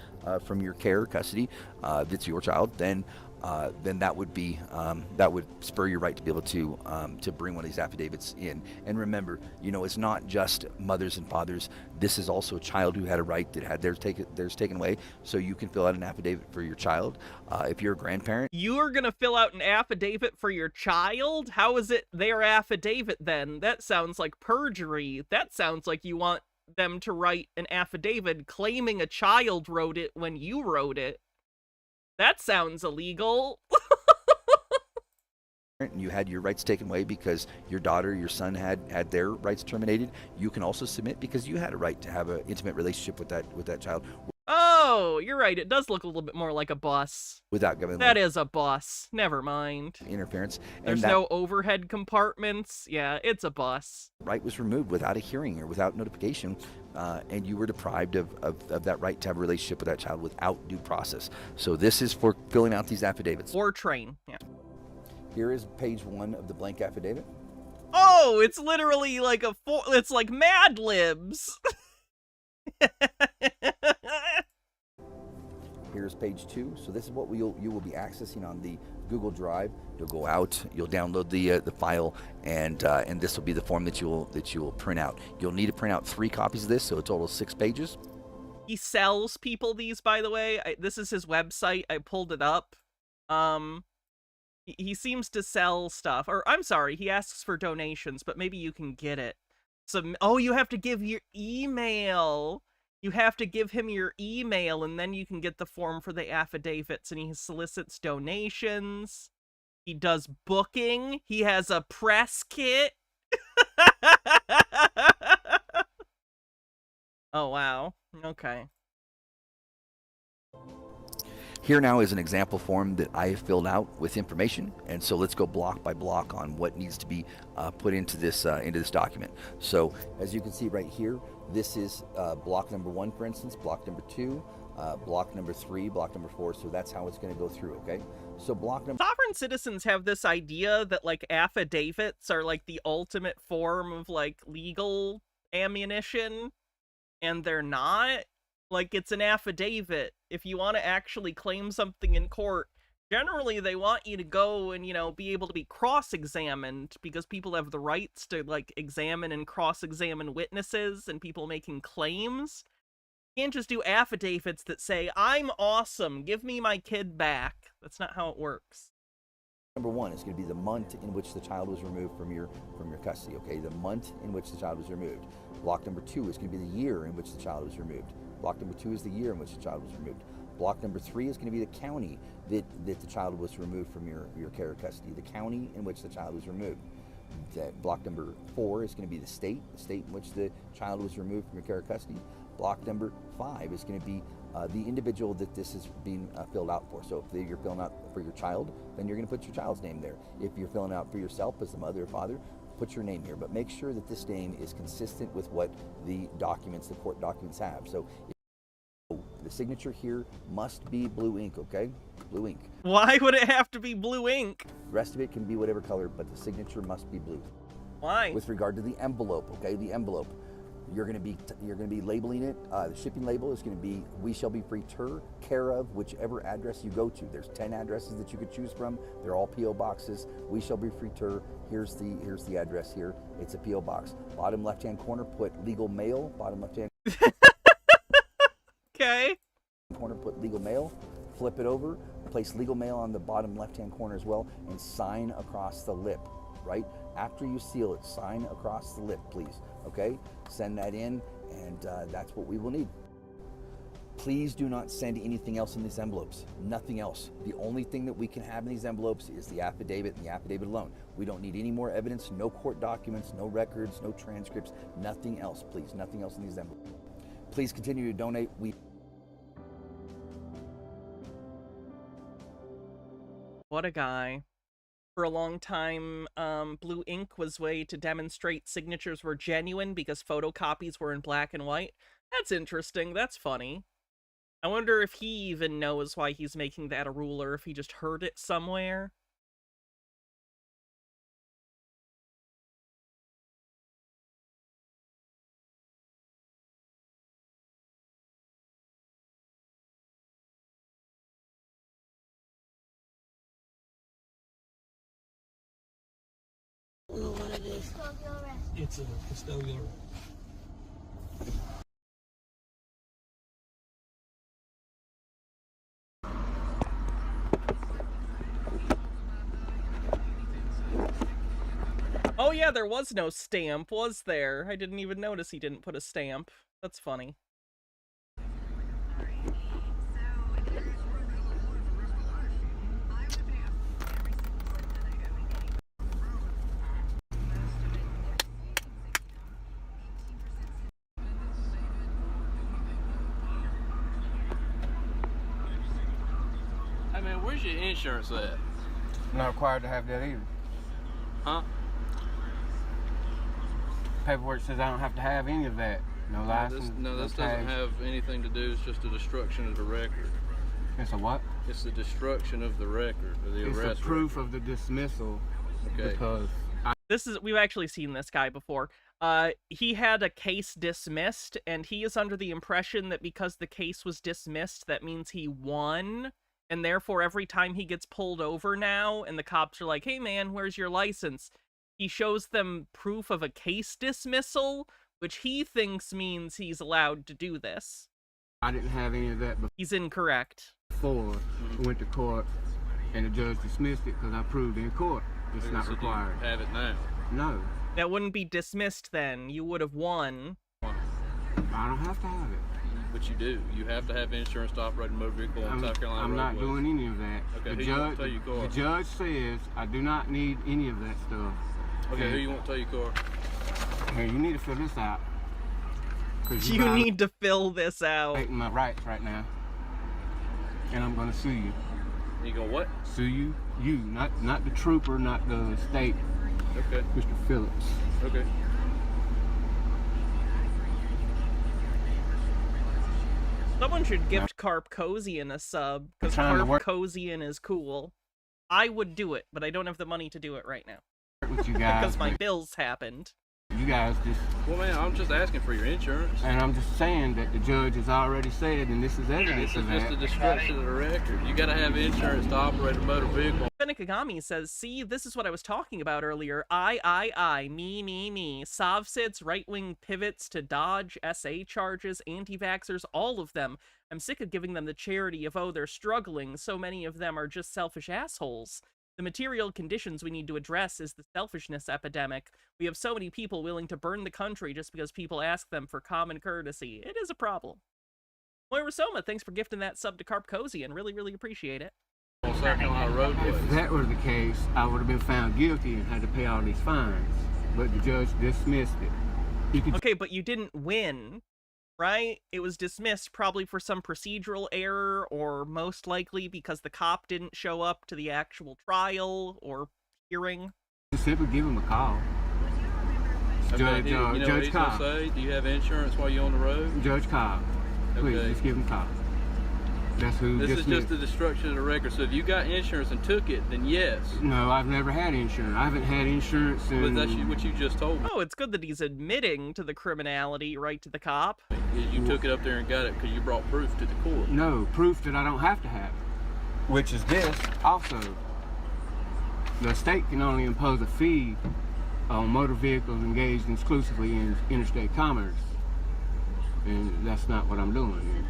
from your care or custody, that's your child, then that would spur your right to be able to bring one of these affidavits in. And remember, it's not just mothers and fathers. This is also a child who had a right that had theirs taken away. So you can fill out an affidavit for your child. If you're a grandparent, you're gonna fill out an affidavit for your child? How is it their affidavit then? That sounds like perjury. That sounds like you want them to write an affidavit claiming a child wrote it when you wrote it. That sounds illegal. you had your rights taken away because your daughter, your son had their rights terminated. You can also submit because you had a right to have an intimate relationship with that child. Oh, you're right. It does look a little bit more like a bus. Without government. That is a bus. Never mind. Interference. There's no overhead compartments. Yeah, it's a bus. Right was removed without a hearing or without notification, and you were deprived of that right to have a relationship with that child without due process. So this is for filling out these affidavits. Or train, yeah. Here is page 1 of the blank affidavit. Oh, it's literally like it's like Mad Libs. Here's page 2. So this is what you will be accessing on the Google Drive. You'll go out, you'll download the file, and this will be the form that you will print out. You'll need to print out 3 copies of this, so a total of 6 pages. He sells people these, by the way. This is his website. I pulled it up. He seems to sell stuff, or I'm sorry, he asks for donations, but maybe you can get it. Oh, you have to give your email. You have to give him your email, and then you can get the form for the affidavits, and he solicits donations. He does booking. He has a press kit. Oh, wow. Okay. Here now is an example form that I have filled out with information, and so let's go block by block on what needs to be put into this document. So as you can see right here, this is block number 1, for instance, block number 2, block number 3, block number 4. So that's how it's going to go through. Okay. So block number. Sovereign citizens have this idea that like affidavits are like the ultimate form of like legal ammunition, and they're not. Like, it's an affidavit. If you want to actually claim something in court, generally they want you to go and, you know, be able to be cross-examined, because people have the rights to, like, examine and cross-examine witnesses and people making claims. You can't just do affidavits that say, I'm awesome, give me my kid back. That's not how it works. Number 1 is going to be the month in which the child was removed from your custody. Okay, the month in which the child was removed. Block number 2 is going to be the year in which the child was removed. Block number 2 is the year in which the child was removed. Block number 3 is going to be the county that the child was removed from your care or custody. The county in which the child was removed. Block number 4 is going to be the state in which the child was removed from your care or custody. Block number 5 is going to be the individual that this is being filled out for. So if you're filling out for your child, then you're going to put your child's name there. If you're filling out for yourself as the mother or father, put your name here. But make sure that this name is consistent with what the court documents have. So the signature here must be blue ink, okay? Blue ink. Why would it have to be blue ink? The rest of it can be whatever color, but the signature must be blue. Why? With regard to the envelope, okay? The envelope. You're going to be labeling it. The shipping label is going to be "We shall be free care of whichever address you go to." There's 10 addresses that you could choose from. They're all PO boxes. We shall be free Here's the address here. It's a PO box. Bottom left-hand corner, put legal mail. Bottom left-hand. Okay. Corner, put legal mail. Flip it over. Place legal mail on the bottom left-hand corner as well, and sign across the lip. Right after you seal it, sign across the lip, please. Okay, send that in, and that's what we will need. Please do not send anything else in these envelopes. Nothing else. The only thing that we can have in these envelopes is the affidavit and the affidavit alone. We don't need any more evidence, no court documents, no records, no transcripts, nothing else, please. Nothing else in these envelopes. Please continue to donate. What a guy. For a long time, blue ink was a way to demonstrate signatures were genuine because photocopies were in black and white. That's interesting. That's funny. I wonder if he even knows why he's making that a rule, or if he just heard it somewhere. I don't know what it is. It's a custodial arrest. Oh yeah, there was no stamp, was there? I didn't even notice he didn't put a stamp. That's funny. Hey man, where's your insurance at? Not required to have that either. Huh? Paperwork says I don't have to have any of that. No license. This no doesn't tags. have anything to do. It's just a destruction of the record. It's a what? It's the destruction of the record, or the It's arrest a proof record. of the dismissal. Okay. Because We've actually seen this guy before. He had a case dismissed, and he is under the impression that because the case was dismissed, that means he won, and therefore every time he gets pulled over now, and the cops are like, hey man, where's your license? He shows them proof of a case dismissal, which he thinks means he's allowed to do this. I didn't have any of that He's incorrect. before we went to court, and the judge dismissed it because I proved in court it's not required. Have it now. No, That wouldn't be dismissed then. You would have won. I don't have to have it. But you do. You have to have insurance to operate a motor vehicle on South Carolina I'm not roadways. doing any of that. Okay, The who you want judge, to tow your car? the judge says I do not need any of that stuff. Okay, who you want to tow your car? Hey, you need to fill this out. 'Cause You need to fill this out. violating my rights right now, and I'm gonna sue you. You gonna what? Sue you, not the trooper, not the state. Okay. Mr. Phillips. Okay. Someone should gift Carp Cozian a sub, because trying to Carp work- Cozian is cool. I would do it, but I don't have the money to do it right now. With you guys, Because my but bills happened. you guys just, Well, man, I'm just asking for your insurance. and I'm just saying that the judge has already said, and this is evidence This of is just a that. destruction of the record. You gotta have insurance to operate a motor vehicle. Benikagami says, see, this is what I was talking about earlier. Me. Sovsid's right-wing pivots to dodge SA charges, anti-vaxxers, all of them. I'm sick of giving them the charity of, oh, they're struggling. So many of them are just selfish assholes. The material conditions we need to address is the selfishness epidemic. We have so many people willing to burn the country just because people ask them for common courtesy. It is a problem. Moira Soma, thanks for gifting that sub to Carp Cozian. Really, really appreciate it. On South Carolina roadways. If that were the case, I would have been found guilty and had to pay all these fines. But the judge dismissed it. You could Okay, but you didn't win, right? It was dismissed probably for some procedural error, or most likely because the cop didn't show up to the actual trial or hearing. simply give him a call. Okay, Judge, you know what Judge he's gonna Cobb. say? Do you have insurance while you're on the road? Judge Cobb. Please, Okay. just give him a call. That's who This is dismissed. just the destruction of the record. So if you got insurance and took it, then yes. No, I've never had insurance. I haven't had insurance But in... that's what you just told me. Oh, it's good that he's admitting to the criminality right to the cop. You took it up there and got it because you brought proof to the court. No, proof that I don't have to have it. Which is this, also. The state can only impose a fee on motor vehicles engaged exclusively in interstate commerce. And that's not what I'm doing.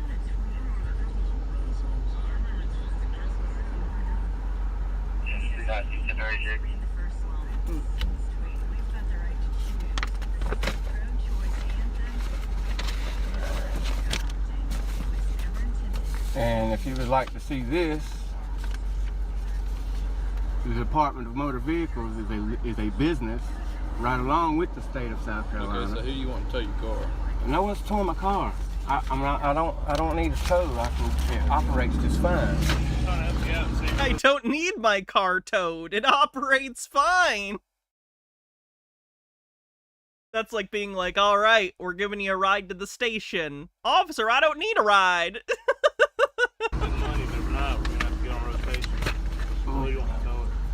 And if you would like to see this, the Department of Motor Vehicles is a business right along with the state of South Carolina. Okay, so who do you want to tow your car? No one's towing my car. I don't need a tow. It operates just fine. I don't need my car towed. It operates fine. That's like being like, all right, we're giving you a ride to the station. Officer, I don't need a ride.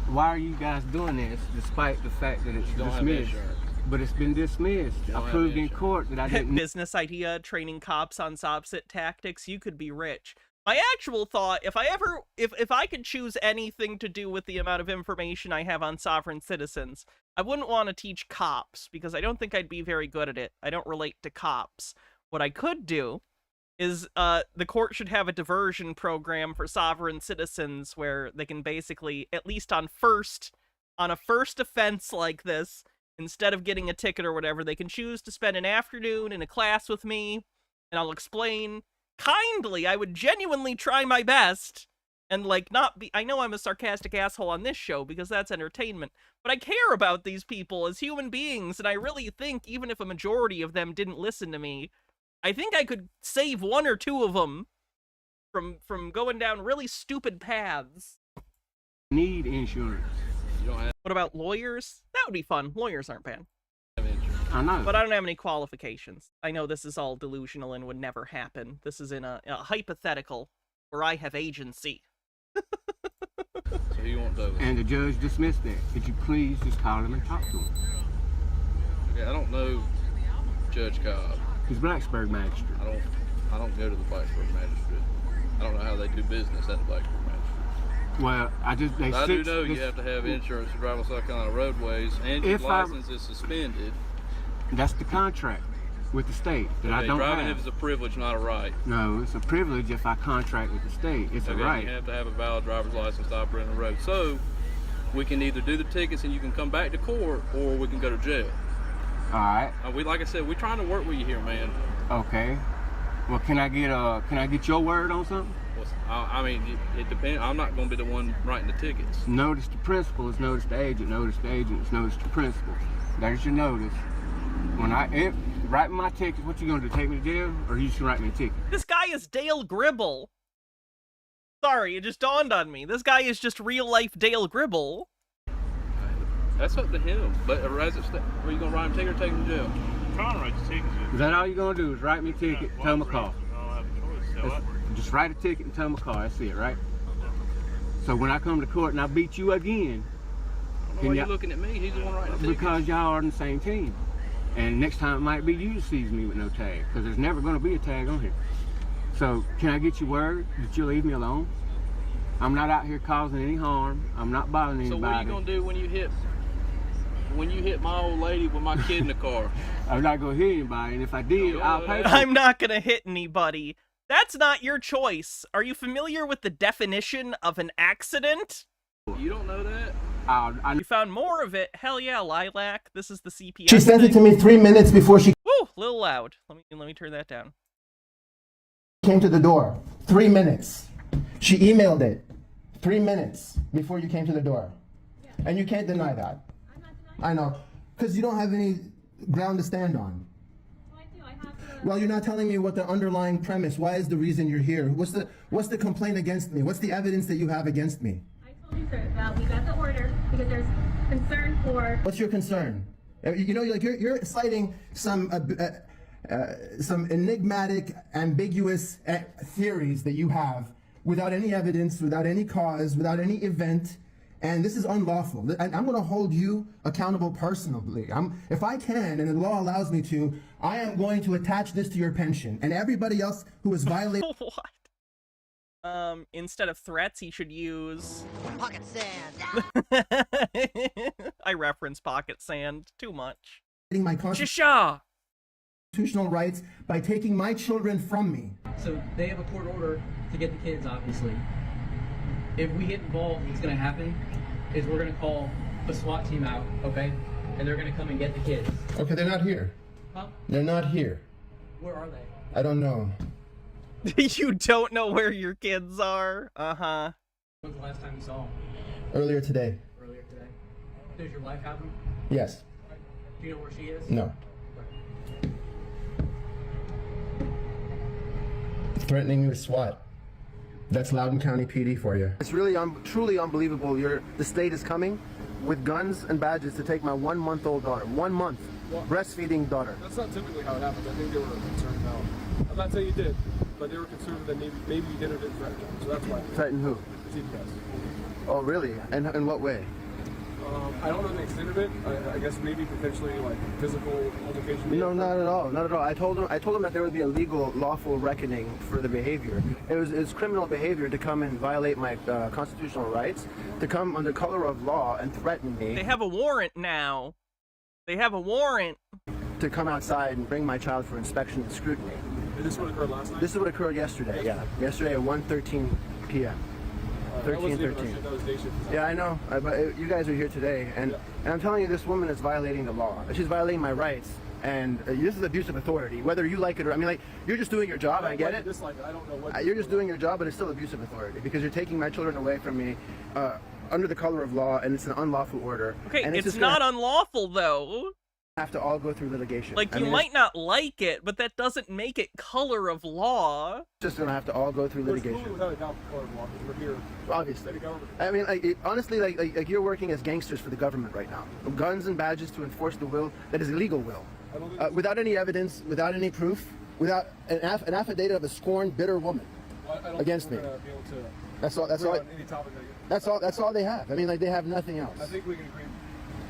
Why are you guys doing this despite the fact that it's don't have dismissed? insurance. But it's been dismissed. don't I have proved in insurance. court that I didn't. Business idea, training cops on Sobsit tactics, you could be rich. My actual thought, if I could choose anything to do with the amount of information I have on sovereign citizens, I wouldn't want to teach cops, because I don't think I'd be very good at it. I don't relate to cops. What I could do is, the court should have a diversion program for sovereign citizens where they can basically, at least on a first offense like this, instead of getting a ticket or whatever, they can choose to spend an afternoon in a class with me, and I'll explain kindly. I would genuinely try my best, and like not be, I know I'm a sarcastic asshole on this show because that's entertainment, but I care about these people as human beings, and I really think even if a majority of them didn't listen to me, I think I could save one or two of them from going down really stupid paths. Need insurance. You don't have What about lawyers? That would be fun. Lawyers aren't bad. insurance. I know. But I don't have any qualifications. I know this is all delusional and would never happen. This is in a hypothetical where I have agency. So who Who you want to? And the judge dismissed that. Could you please just call him and talk to him? Okay, I don't know Judge Cobb. He's Blacksburg magistrate. I don't go to the Blacksburg magistrate. I don't know how they do business at the Blacksburg magistrate. Well, I do know you have to have insurance to drive on South Carolina roadways, and your license is suspended. That's the contract with the state that I don't driving have. is a privilege, not a right. No, it's a privilege if I contract with the state. It's a right. You have to have a valid driver's license to operate on the road. So we can either do the tickets and you can come back to court, or we can go to jail. All right. Like I said, we're trying to work with you here, man. Okay. Well, can I get your word on something? I mean, it depends. I'm not going to be the one writing the tickets. Notice the principal is notice the agent. Notice the agent is notice the principal. There's your notice. When I write my tickets, what you gonna do? Take me to jail, or you just write me a ticket? This guy is Dale Gribble. Sorry, it just dawned on me. This guy is just real life Dale Gribble. That's up to him. But are you gonna write him a ticket or take him to jail? I'm trying to write the ticket. Is that all you're gonna do? Is write me a ticket, tow my car? I don't have a choice. Just write a ticket and tow my car. That's it, right? So when I come to court and I beat you again, why are you looking at me? He's the one writing the ticket. Because y'all are on the same team. And next time it might be you that sees me with no tag, because there's never going to be a tag on here. So can I get your word that you'll leave me alone? I'm not out here causing any harm. I'm not bothering anybody. So what are you going to do when you hit my old lady with my kid in the car? I'm not going to hit anybody, and if I did, I'll pay for it. I'm not going to hit anybody. That's not your choice. Are you familiar with the definition of an accident? You don't know that? You found more of it. Hell yeah, Lilac. This is the CPS. She sent it to me 3 minutes before she Woo, a little loud. Let me turn that down. came to the door. 3 minutes. She emailed it 3 minutes before you came to the door. And you can't deny that. I'm not denying. I know. Because you don't have any ground to stand on. Well, I do. I have to. Well, you're not telling me what the underlying premise, why is the reason you're here? What's the complaint against me? What's the evidence that you have against me? I told you, sir, that we got the order because there's concern for. What's your concern? You know, like you're citing some enigmatic, ambiguous theories that you have without any evidence, without any cause, without any event, and this is unlawful. I'm going to hold you accountable personally. If I can, and the law allows me to, I am going to attach this to your pension, and everybody else who is violating. What? Instead of threats, he should use pocket sand. I reference pocket sand too much. My Shisha! Constitutional rights by taking my children from me. So they have a court order to get the kids, obviously. If we get involved, what's going to happen is we're going to call the SWAT team out, okay? And they're going to come and get the kids. Okay, they're not here. Huh? They're not here. Where are they? I don't know. You don't know where your kids are? Uh-huh. When's the last time you saw them? Earlier today. Earlier today. Does your wife have them? Yes. Do you know where she is? No. Threatening me with SWAT. That's Loudoun County PD for you. It's really truly unbelievable. The state is coming with guns and badges to take my 1-month-old daughter. 1 month. Breastfeeding daughter. That's not typically how it happens. I think they were concerned about. I'm not saying you did, but they were concerned that maybe you did or didn't threaten them. So that's why. Threaten who? CPS. Oh, really? And in what way? I don't know the extent of it. I guess maybe potentially like physical altercation. No, not at all. Not at all. I told them that there would be a legal, lawful reckoning for the behavior. It's criminal behavior to come and violate my constitutional rights, to come under color of law and threaten me. They have a warrant now. They have a warrant. To come outside and bring my child for inspection and scrutiny. Is this what occurred last night? This is what occurred yesterday, yeah. Yesterday at 1:13 p.m. 13:13. That was day shift. Yeah, I know. But you guys are here today, and I'm telling you, this woman is violating the law. She's violating my rights, and this is abuse of authority, whether you like it or, I mean, like, you're just doing your job, I get it. I don't know what. You're just doing your job, but it's still abuse of authority, because you're taking my children away from me under the color of law, and it's an unlawful order. Okay, and it's not unlawful, though. Have to all go through litigation. Like, you might not like it, but that doesn't make it color of law. Just gonna have to all go through litigation. Without a doubt, color of law, because we're here. Obviously. I mean, honestly, like you're working as gangsters for the government right now. Guns and badges to enforce the will that is illegal will. Without any evidence, without any proof, without an affidavit of a scorned, bitter woman against me. That's all. That's all. Any topic That's all they have. I mean, like, they have nothing else. I think we can agree.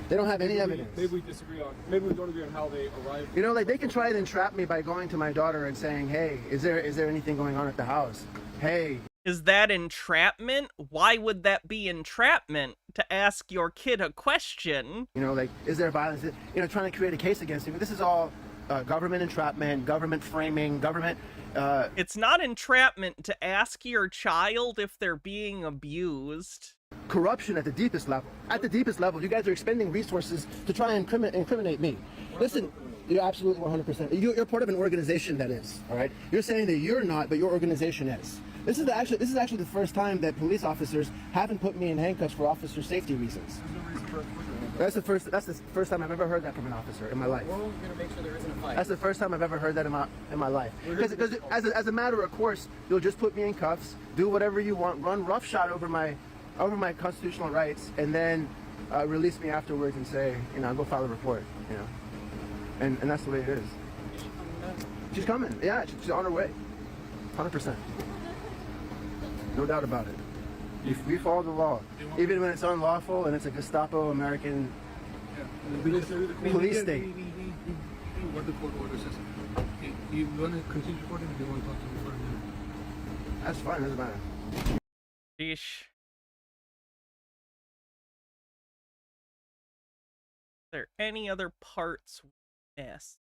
They don't have any evidence. Maybe we disagree on. Maybe we don't agree on how they arrived. You know, like, they can try to entrap me by going to my daughter and saying, "Hey, is there anything going on at the house? Hey." Is that entrapment? Why would that be entrapment? To ask your kid a question? You know, like, is there violence? You know, trying to create a case against me. This is all government entrapment, government framing, government. It's not entrapment to ask your child if they're being abused. Corruption at the deepest level. At the deepest level, you guys are expending resources to try and incriminate me. Listen, you're absolutely 100%. You're part of an organization that is, all right? You're saying that you're not, but your organization is. This is actually the first time that police officers haven't put me in handcuffs for officer safety reasons. That's the first time I've ever heard that from an officer in my life. We're only going to make sure there isn't a fight. That's the first time I've ever heard that in my life. Because as a matter of course, you'll just put me in cuffs, do whatever you want, run roughshod over my constitutional rights, and then release me afterwards and say, you know, go file a report, you know. And that's the way it is. She's coming. Yeah, she's on her way. 100%. No doubt about it. We follow the law, even when it's unlawful and it's a Gestapo American police state. What the court order says. You want to continue recording, or do you want to talk to me for a minute? That's fine. Doesn't matter. Sheesh. Are there any other parts we missed?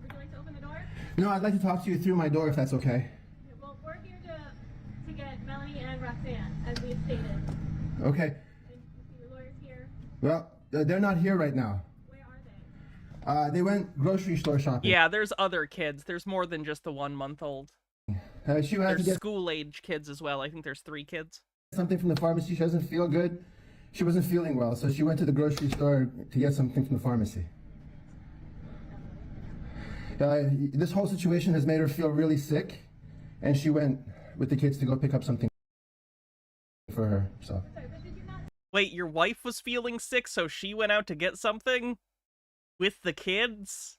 Would you like to open the door? No, I'd like to talk to you through my door if that's okay. Well, we're here to get Melanie and Roxanne, as we stated. Okay. And your lawyer's here. Well, they're not here right now. Where are they? They went grocery store shopping. Yeah, there's other kids. There's more than just the 1-month-old. She went out to There's get school-age kids as well. I think there's 3 kids. something from the pharmacy. She doesn't feel good. She wasn't feeling well, so she went to the grocery store to get something from the pharmacy. This whole situation has made her feel really sick, and she went with the kids to go pick up something for her. So. Wait, your wife was feeling sick, so she went out to get something with the kids?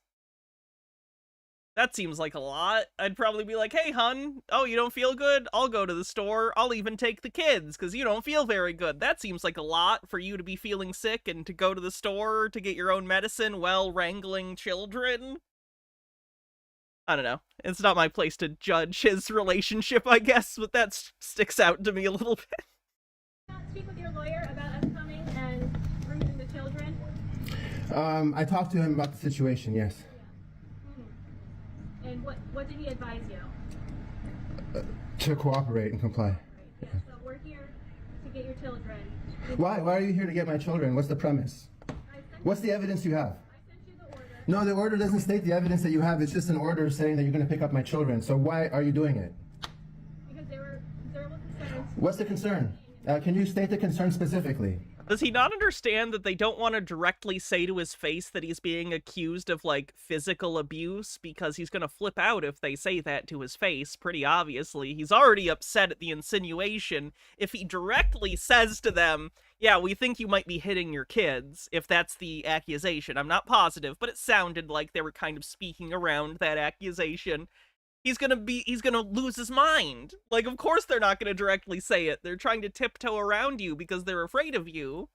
That seems like a lot. I'd probably be like, hey, hun, oh, you don't feel good? I'll go to the store. I'll even take the kids, because you don't feel very good. That seems like a lot for you to be feeling sick and to go to the store to get your own medicine while wrangling children. I don't know. It's not my place to judge his relationship, I guess, but that sticks out to me a little bit. Speak with your lawyer about us coming and removing the children. I talked to him about the situation, yes. And what did he advise you? To cooperate and comply. Yeah, so we're here to get your children. Why? Why are you here to get my children? What's the premise? What's the evidence you have? No, the order doesn't state the evidence that you have. It's just an order saying that you're going to pick up my children. So why are you doing it? Because there were concerns. What's the concern? Can you state the concern specifically? Does he not understand that they don't want to directly say to his face that he's being accused of, like, physical abuse? Because he's going to flip out if they say that to his face, pretty obviously. He's already upset at the insinuation. If he directly says to them, yeah, we think you might be hitting your kids, if that's the accusation. I'm not positive, but it sounded like they were kind of speaking around that accusation. He's gonna lose his mind. Like, of course they're not gonna directly say it. They're trying to tiptoe around you because they're afraid of you.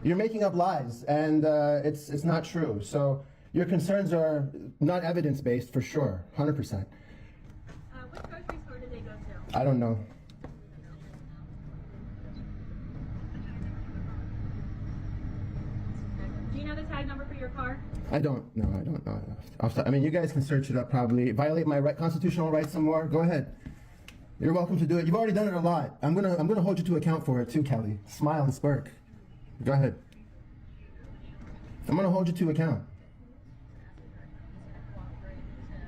You're making up lies, and it's not true. So your concerns are not evidence-based for sure, 100%. Which grocery store did they go to? I don't know. Do you know the tag number for your car? I don't know. I mean, you guys can search it up probably. Violate my constitutional rights some more. Go ahead. You're welcome to do it. You've already done it a lot. I'm gonna hold you to account for it too, Kelly. Smile and smirk. Go ahead. I'm gonna hold you to account.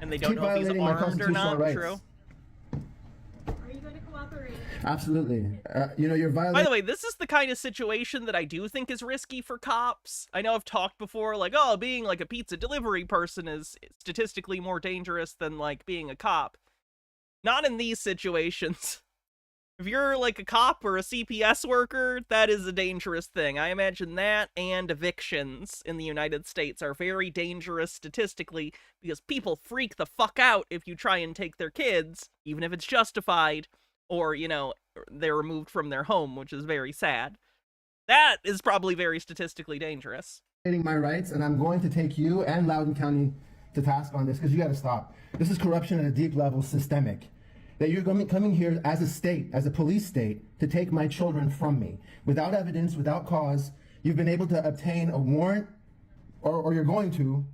And they don't know if he's armed or not, true? Are you going to cooperate? Absolutely. You know, you're violating. By the way, this is the kind of situation that I do think is risky for cops. I know I've talked before, like, oh, being like a pizza delivery person is statistically more dangerous than, like, being a cop. Not in these situations. If you're, like, a cop or a CPS worker, that is a dangerous thing. I imagine that and evictions in the United States are very dangerous statistically because people freak the fuck out if you try and take their kids, even if it's justified. or, you know, they're removed from their home, which is very sad. That is probably very statistically dangerous. My rights, and I'm going to take you and Loudoun County to task on this because you got to stop. This is corruption at a deep level, systemic. That you're coming here as a state, as a police state, to take my children from me without evidence, without cause. You've been able to obtain a warrant, or you're going to.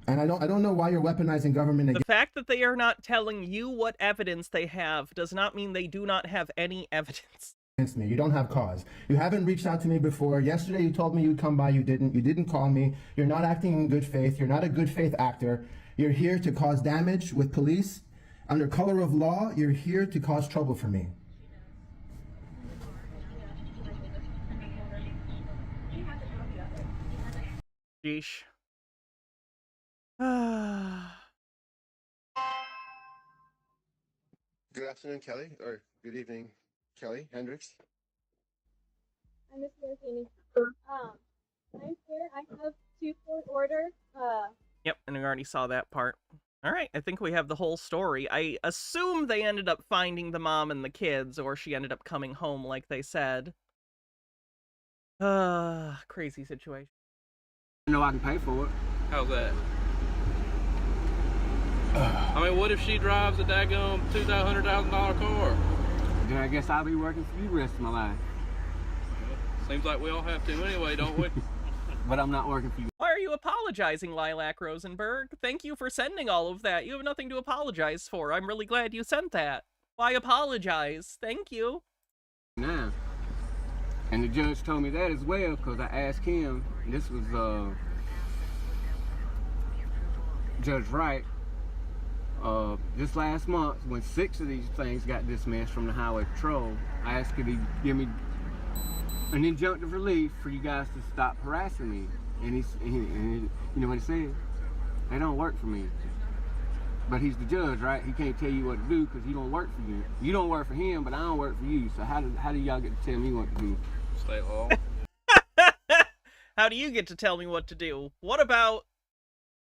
And I don't know why you're weaponizing government again. The fact that they are not telling you what evidence they have does not mean they do not have any evidence. Against me. You don't have cause. You haven't reached out to me before. Yesterday you told me you'd come by, you didn't. You didn't call me. You're not acting in good faith. You're not a good faith actor. You're here to cause damage with police. Under color of law, you're here to cause trouble for me. Sheesh. Good afternoon, Kelly, or good evening, Kelly Hendricks. I'm Miss Martini. I'm here. I have 2 court orders. Yep, and we already saw that part. All right, I think we have the whole story. I assume they ended up finding the mom and the kids, or she ended up coming home like they said. Crazy situation. I know I can pay for it. How's that? I mean, what if she drives a daggum $200,000 car? Then I guess I'll be working for you the rest of my life. Seems like we all have to anyway, don't we? But I'm not working for you. Why are you apologizing, Lilac Rosenberg? Thank you for sending all of that. You have nothing to apologize for. I'm really glad you sent that. Why apologize? Thank you. Now. And the judge told me that as well, because I asked him, this was Judge Wright, this last month, when 6 of these things got dismissed from the Highway Patrol, I asked him to give me an injunctive relief for you guys to stop harassing me. And you know what he said? They don't work for me. But he's the judge, right? He can't tell you what to do because he don't work for you. You don't work for him, but I don't work for you. So how do y'all get to tell me what to do? State law. How do you get to tell me what to do? What about...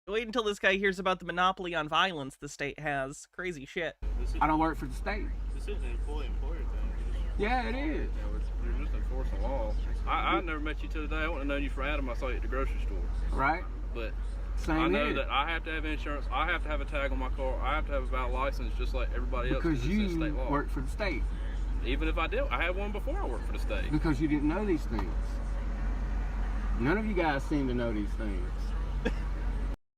Wait until this guy hears about the monopoly on violence the state has. Crazy shit. I don't work for the state. This is an employee-employer thing. Yeah, it is. You're just enforcing law. I never met you till today. I wouldn't have known you for Adam. I saw you at the grocery store. Right. But Same I know here. that I have to have insurance. I have to have a tag on my car. I have to have a valid license just like everybody else. Because you state law. work for the state. Even if I did, I had one before I worked for the state. Because you didn't know these things. None of you guys seem to know these things.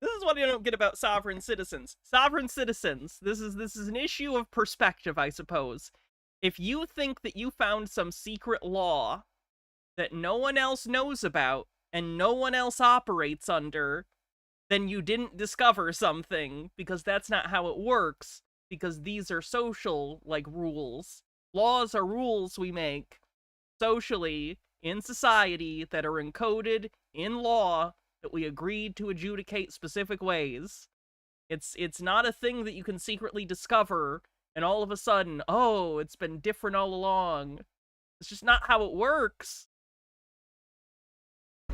This is what I don't get about sovereign citizens. Sovereign citizens, this is an issue of perspective, I suppose. If you think that you found some secret law that no one else knows about and no one else operates under, then you didn't discover something, because that's not how it works, because these are social, like, rules. Laws are rules we make socially in society that are encoded in law that we agreed to adjudicate specific ways. It's not a thing that you can secretly discover and all of a sudden, oh, it's been different all along. It's just not how it works.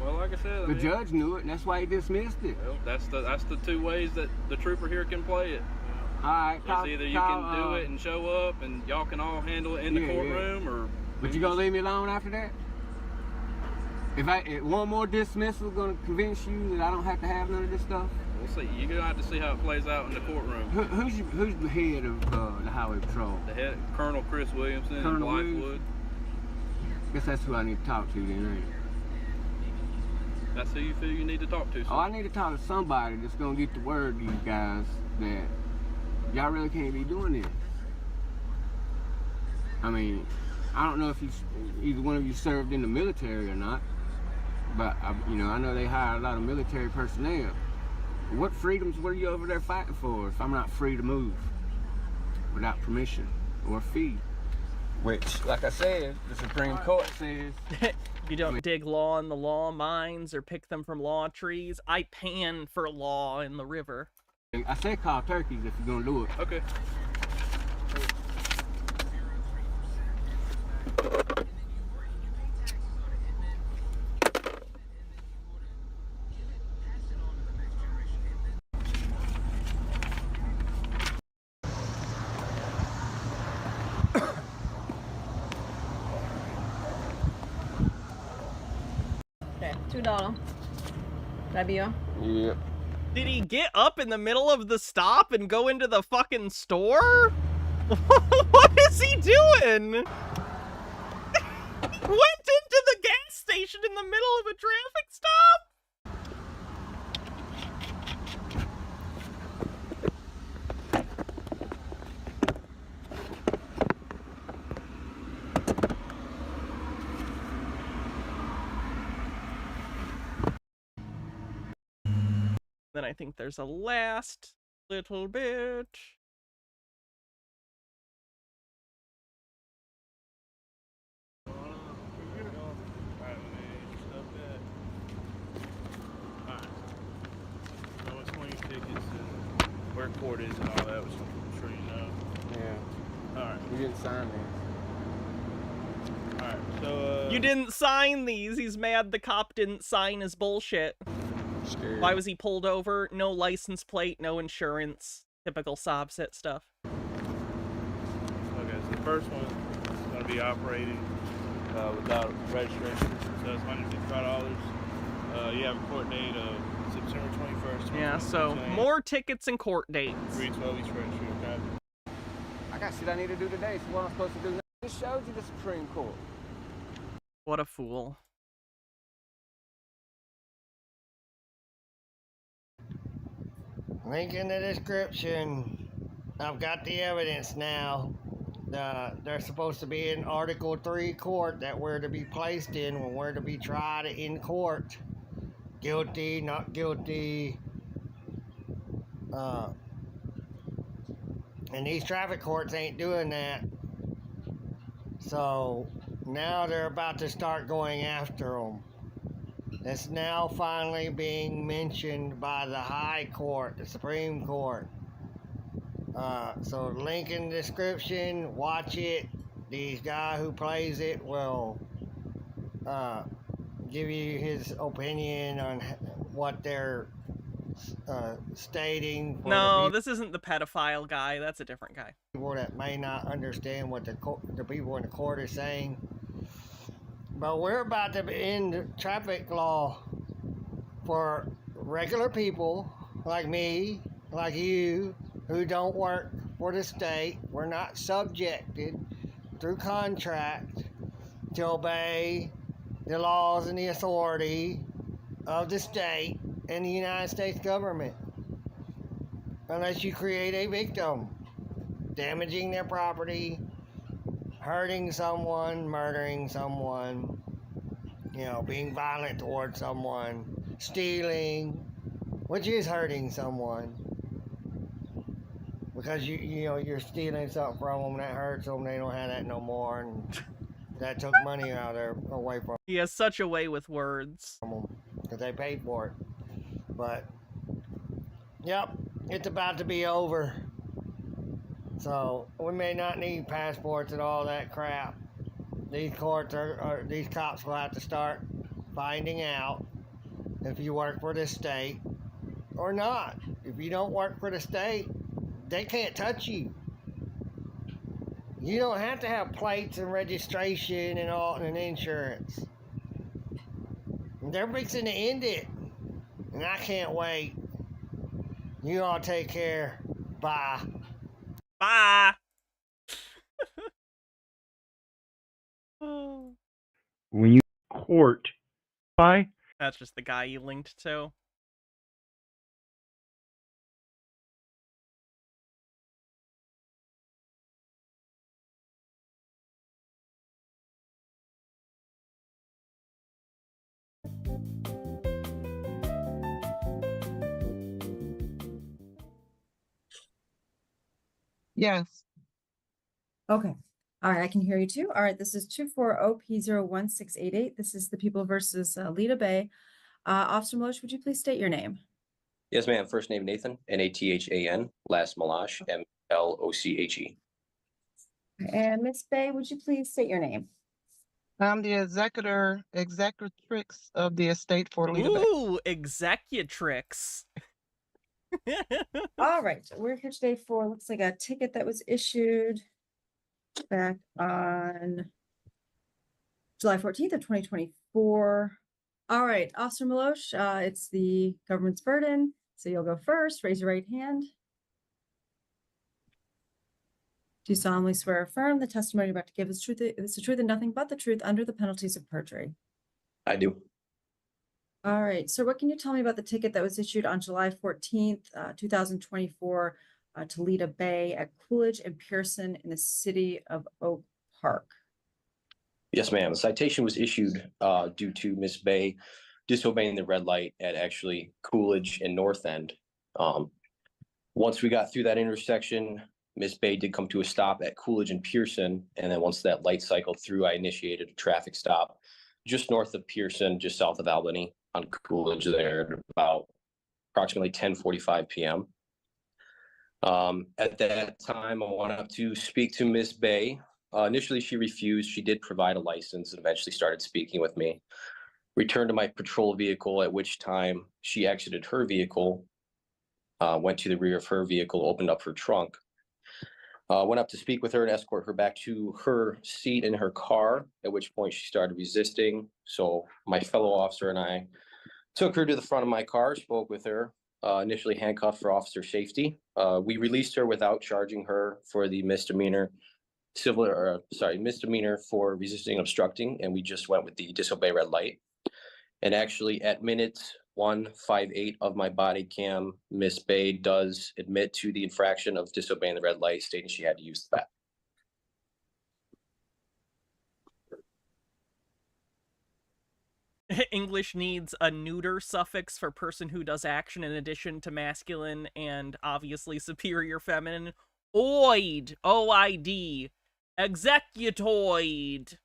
Well, like I said, The judge knew it, and that's why he dismissed it. Well, that's the 2 ways that the trooper here can play it. All right, It's either you can do it and show up, and y'all can all handle it in the courtroom, or. But you gonna leave me alone after that? If one more dismissal gonna convince you that I don't have to have none of this stuff? We'll see. You're gonna have to see how it plays out in the courtroom. Who's the head of the Highway Patrol? The head, Colonel Chris Williamson in Colonel Blythewood. Guess that's who I need to talk to then, ain't it? That's who you feel you need to talk to. Oh, I need to talk to somebody that's gonna get the word to you guys that y'all really can't be doing this. I mean, I don't know if either one of you served in the military or not, but I know they hire a lot of military personnel. What freedoms were you over there fighting for if I'm not free to move without permission or fee? Which, like I said, the Supreme Court says... You don't dig law in the law mines or pick them from law trees. I pan for law in the river. I said call turkeys if you're gonna do it. Okay. $2. That be all? Yep. Did he get up in the middle of the stop and go into the fucking store? What is he doing? He went into the gas station in the middle of a traffic stop? Then I think there's a last little bit. Where court is and all that, which I'm sure you know. Yeah. Alright. You didn't sign these. Alright, so You didn't sign these. He's mad the cop didn't sign his bullshit. Scared. Why was he pulled over? No license plate, no insurance. Typical Sobsit stuff. Okay, so the first one is going to be operating without registration, so it's $155. You have a court date of September 21st. Yeah, so more tickets and court dates. 312 East Front Street, okay? I got shit I need to do today, so what I'm supposed to do now? Just showed you the Supreme Court. What a fool. Link in the description. I've got the evidence now. They're supposed to be in Article 3 court that we're to be placed in when we're to be tried in court. Guilty, not guilty. And these traffic courts ain't doing that. So now they're about to start going after them. It's now finally being mentioned by the High Court, the Supreme Court. So link in the description, watch it. The guy who plays it will give you his opinion on what they're stating. No, this isn't the pedophile guy. That's a different guy. People that may not understand what the people in the court are saying. But we're about to end traffic law for regular people like me, like you, who don't work for the state. We're not subjected through contract to obey the laws and the authority of the state and the United States government. Unless you create a victim, damaging their property, hurting someone, murdering someone, you know, being violent towards someone, stealing, which is hurting someone. Because you know you're stealing something from them, that hurts them, they don't have that no more, and that took money out of their away from He has such a way with words. them because they paid for it. But yep, it's about to be over. So we may not need passports and all that crap. These courts these cops will have to start finding out if you work for the state or not. If you don't work for the state, they can't touch you. You don't have to have plates and registration and all and insurance. They're fixing to end it, and I can't wait. You all take care. Bye. Bye. When you court, bye. That's just the guy you linked to. Yes. Okay. All right, I can hear you too. All right, this is 240P01688. This is the people versus Lita Bay. Officer Malosh, would you please state your name? Yes, ma'am. First name Nathan, Nathan. Last Malosh, Mloche. And Miss Bay, would you please state your name? I'm the executrix of the estate for Lita Bay. Ooh, executrix. All right, we're here today for, looks like a ticket that was issued back on July 14th of 2024. All right, Officer Milosh, it's the government's burden, so you'll go first. Raise your right hand. Do you solemnly swear or affirm the testimony you're about to give is the truth and nothing but the truth under the penalties of perjury? I do. All right, so what can you tell me about the ticket that was issued on July 14th, 2024, Toledo Bay at Coolidge and Pearson in the city of Oak Park? Yes, ma'am. A citation was issued due to Miss Bay disobeying the red light at actually Coolidge and North End. Once we got through that intersection, Miss Bay did come to a stop at Coolidge and Pearson. And then once that light cycled through, I initiated a traffic stop just north of Pearson, just south of Albany on Coolidge there at about approximately 10:45 p.m. At that time, I went up to speak to Miss Bay. Initially, she refused. She did provide a license and eventually started speaking with me. Returned to my patrol vehicle, at which time she exited her vehicle, went to the rear of her vehicle, opened up her trunk. Went up to speak with her and escort her back to her seat in her car, at which point she started resisting. So my fellow officer and I took her to the front of my car, spoke with her, initially handcuffed for officer safety. We released her without charging her for the misdemeanor for resisting and obstructing, and we just went with the disobey red light. And actually at minute 158 of my body cam, Miss Bay does admit to the infraction of disobeying the red light, stating she had to use the bathroom. English needs a neuter suffix for person who does action in addition to masculine and obviously superior feminine. Oid, O-I-D, executoid.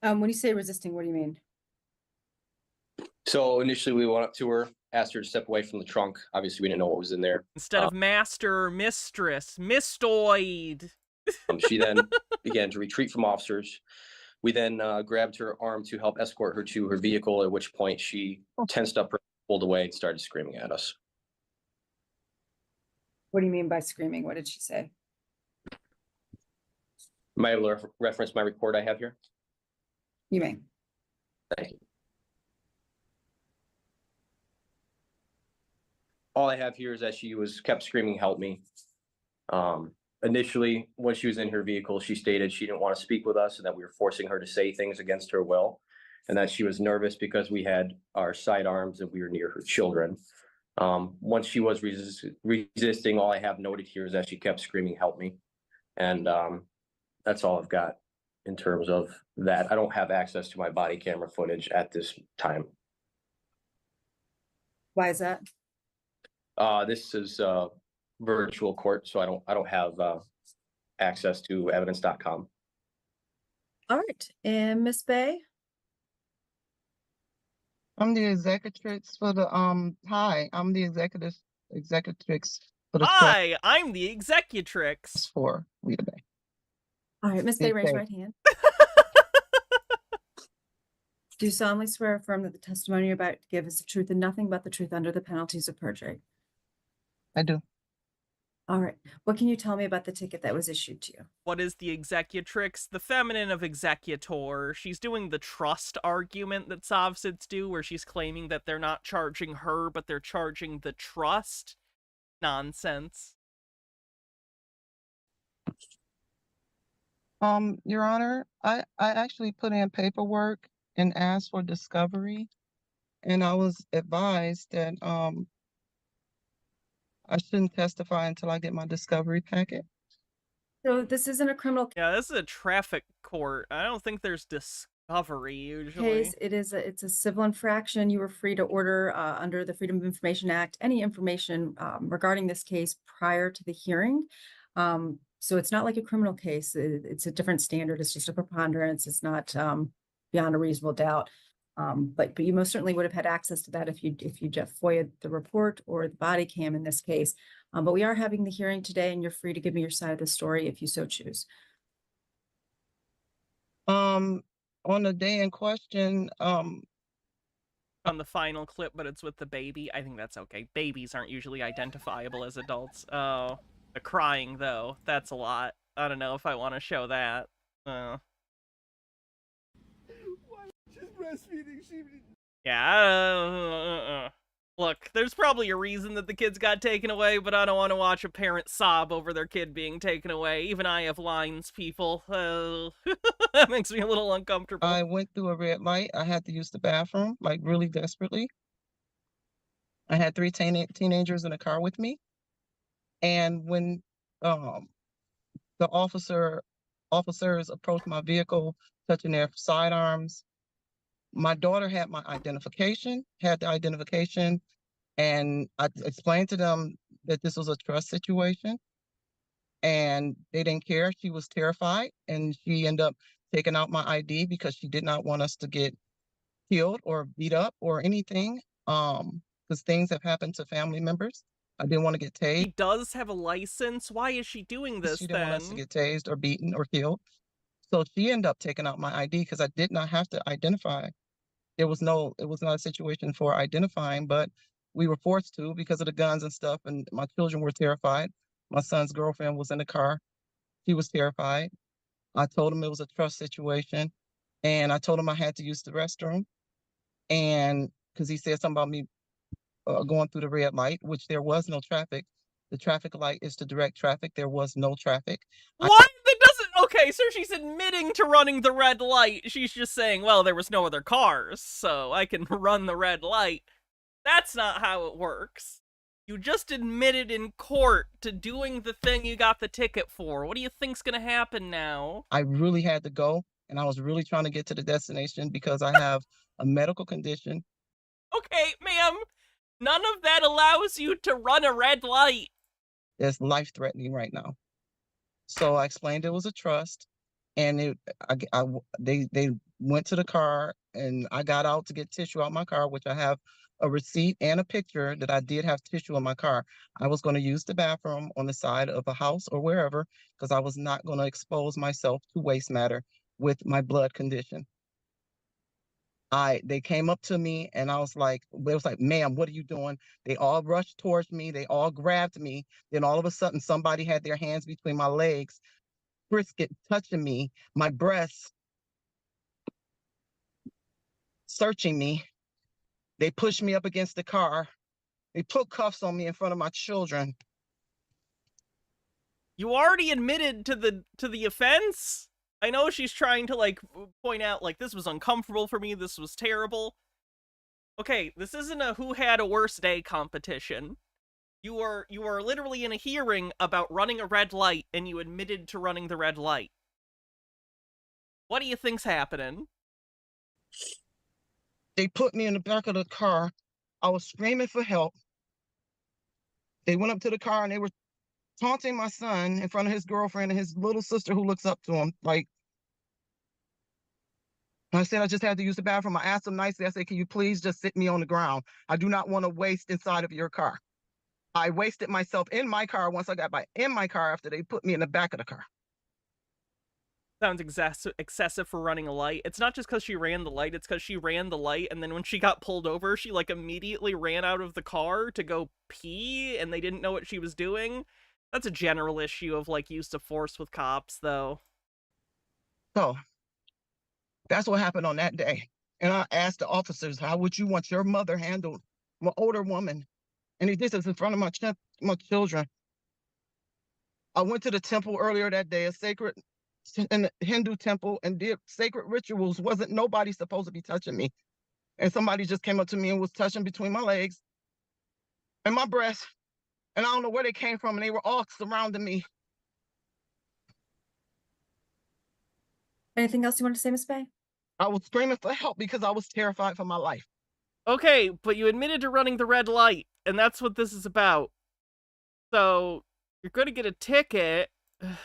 When you say resisting, what do you mean? So initially we went up to her, asked her to step away from the trunk. Obviously we didn't know what was in there. Instead of master, mistress, mistoid. She then began to retreat from officers. We then grabbed her arm to help escort her to her vehicle, at which point she tensed up, pulled away, and started screaming at us. What do you mean by screaming? What did she say? Am I able to reference my report I have here? You may. Thank you. All I have here is that she kept screaming, "Help me." Initially, when she was in her vehicle, she stated she didn't want to speak with us and that we were forcing her to say things against her will, and that she was nervous because we had our sidearms and we were near her children. Once she was resisting, all I have noted here is that she kept screaming, "Help me." And that's all I've got in terms of that. I don't have access to my body camera footage at this time. Why is that? This is virtual court, so I don't have access to evidence.com. All right, and Miss Bay? I'm the executrix for the hi, I'm the executrix for the Hi, I'm the executrix for Lita Bay. All right, Miss Bay, raise your right hand. Do you solemnly swear or affirm that the testimony you're about to give is the truth and nothing but the truth under the penalties of perjury? I do. All right. What can you tell me about the ticket that was issued to you? What is the executrix? The feminine of executor. She's doing the trust argument that Sovsids do, where she's claiming that they're not charging her, but they're charging the trust. Nonsense. Your Honor, I actually put in paperwork and asked for discovery, and I was advised that I shouldn't testify until I get my discovery packet. So this isn't a criminal Yeah, this is a traffic court. I don't think there's discovery usually. case. It's a civil infraction. You were free to order under the Freedom of Information Act any information regarding this case prior to the hearing. So it's not like a criminal case. It's a different standard. It's just a preponderance. It's not beyond a reasonable doubt. But you most certainly would have had access to that if you just FOIA'd the report or the body cam in this case. But we are having the hearing today, and you're free to give me your side of the story if you so choose. On the day in question, On the final clip, but it's with the baby. I think that's okay. Babies aren't usually identifiable as adults. Oh, the crying though, that's a lot. I don't know if I want to show that. breastfeeding. Yeah, look, there's probably a reason that the kids got taken away, but I don't want to watch a parent sob over their kid being taken away. Even I have lines, people. That makes me a little uncomfortable. I went through a red light. I had to use the bathroom, like really desperately. I had three teenagers in the car with me. And when the officers approached my vehicle, touching their sidearms, my daughter had the identification, and I explained to them that this was a trust situation, and they didn't care. She was terrified, and she ended up taking out my ID because she did not want us to get killed or beat up or anything, because things have happened to family members. I didn't want to get tased. She does have a license. Why is she doing this She didn't want us to then? get tased or beaten or killed. So she ended up taking out my ID because I did not have to identify. It was not a situation for identifying, but we were forced to because of the guns and stuff, and my children were terrified. My son's girlfriend was in the car. She was terrified. I told him it was a trust situation, and I told him I had to use the restroom, and because he said something about me going through the red light, which there was no traffic. The traffic light is to direct traffic. There was no traffic. What? That doesn't... Okay, so she's admitting to running the red light. She's just saying, well, there was no other cars, so I can run the red light. That's not how it works. You just admitted in court to doing the thing you got the ticket for. What do you think's gonna happen now? I really had to go, and I was really trying to get to the destination because I have a medical condition. Okay, ma'am, none of that allows you to run a red light. It's life-threatening right now. So I explained it was a trust, and they went to the car, and I got out to get tissue out my car, which I have a receipt and a picture that I did have tissue in my car. I was going to use the bathroom on the side of a house or wherever because I was not going to expose myself to waste matter with my blood condition. They came up to me, and I was like, ma'am, what are you doing? They all rushed towards me. They all grabbed me. Then all of a sudden, somebody had their hands between my legs, brisket touching me, my breasts, searching me. They pushed me up against the car. They put cuffs on me in front of my children. You already admitted to the offense? I know she's trying to, like, point out, like, this was uncomfortable for me, this was terrible. Okay, this isn't a who had a worse day competition. You are literally in a hearing about running a red light, and you admitted to running the red light. What do you think's happening? They put me in the back of the car. I was screaming for help. They went up to the car, and they were taunting my son in front of his girlfriend and his little sister who looks up to him. Like, I said, I just had to use the bathroom. I asked them nicely. I said, can you please just sit me on the ground? I do not want to waste inside of your car. I wasted myself in my car once I got in my car after they put me in the back of the car. Sounds excessive for running a light. It's not just because she ran the light, it's because she ran the light, and then when she got pulled over, she, like, immediately ran out of the car to go pee, and they didn't know what she was doing. That's a general issue of, like, use of force with cops, though. So, that's what happened on that day. And I asked the officers, how would you want your mother handled? I'm an older woman. And he did this in front of my children. I went to the temple earlier that day, in the Hindu temple, and did sacred rituals. Wasn't nobody supposed to be touching me. And somebody just came up to me and was touching between my legs and my breasts. And I don't know where they came from, and they were all surrounding me. Anything else you want to say, Ms. Bay? I was screaming for help because I was terrified for my life. Okay, but you admitted to running the red light, and that's what this is about. So, you're going to get a ticket. I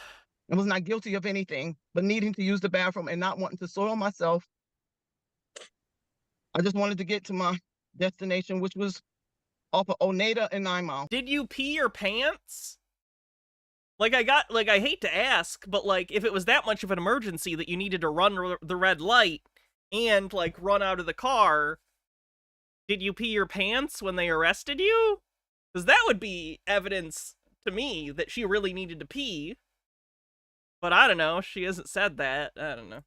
was not guilty of anything, but needing to use the bathroom and not wanting to soil myself. I just wanted to get to my destination, which was off of Oneida and 9 Mile. Did you pee your pants? Like, I hate to ask, but, like, if it was that much of an emergency that you needed to run the red light and, like, run out of the car, did you pee your pants when they arrested you? Because that would be evidence to me that she really needed to pee. But I don't know, she hasn't said that. I don't know.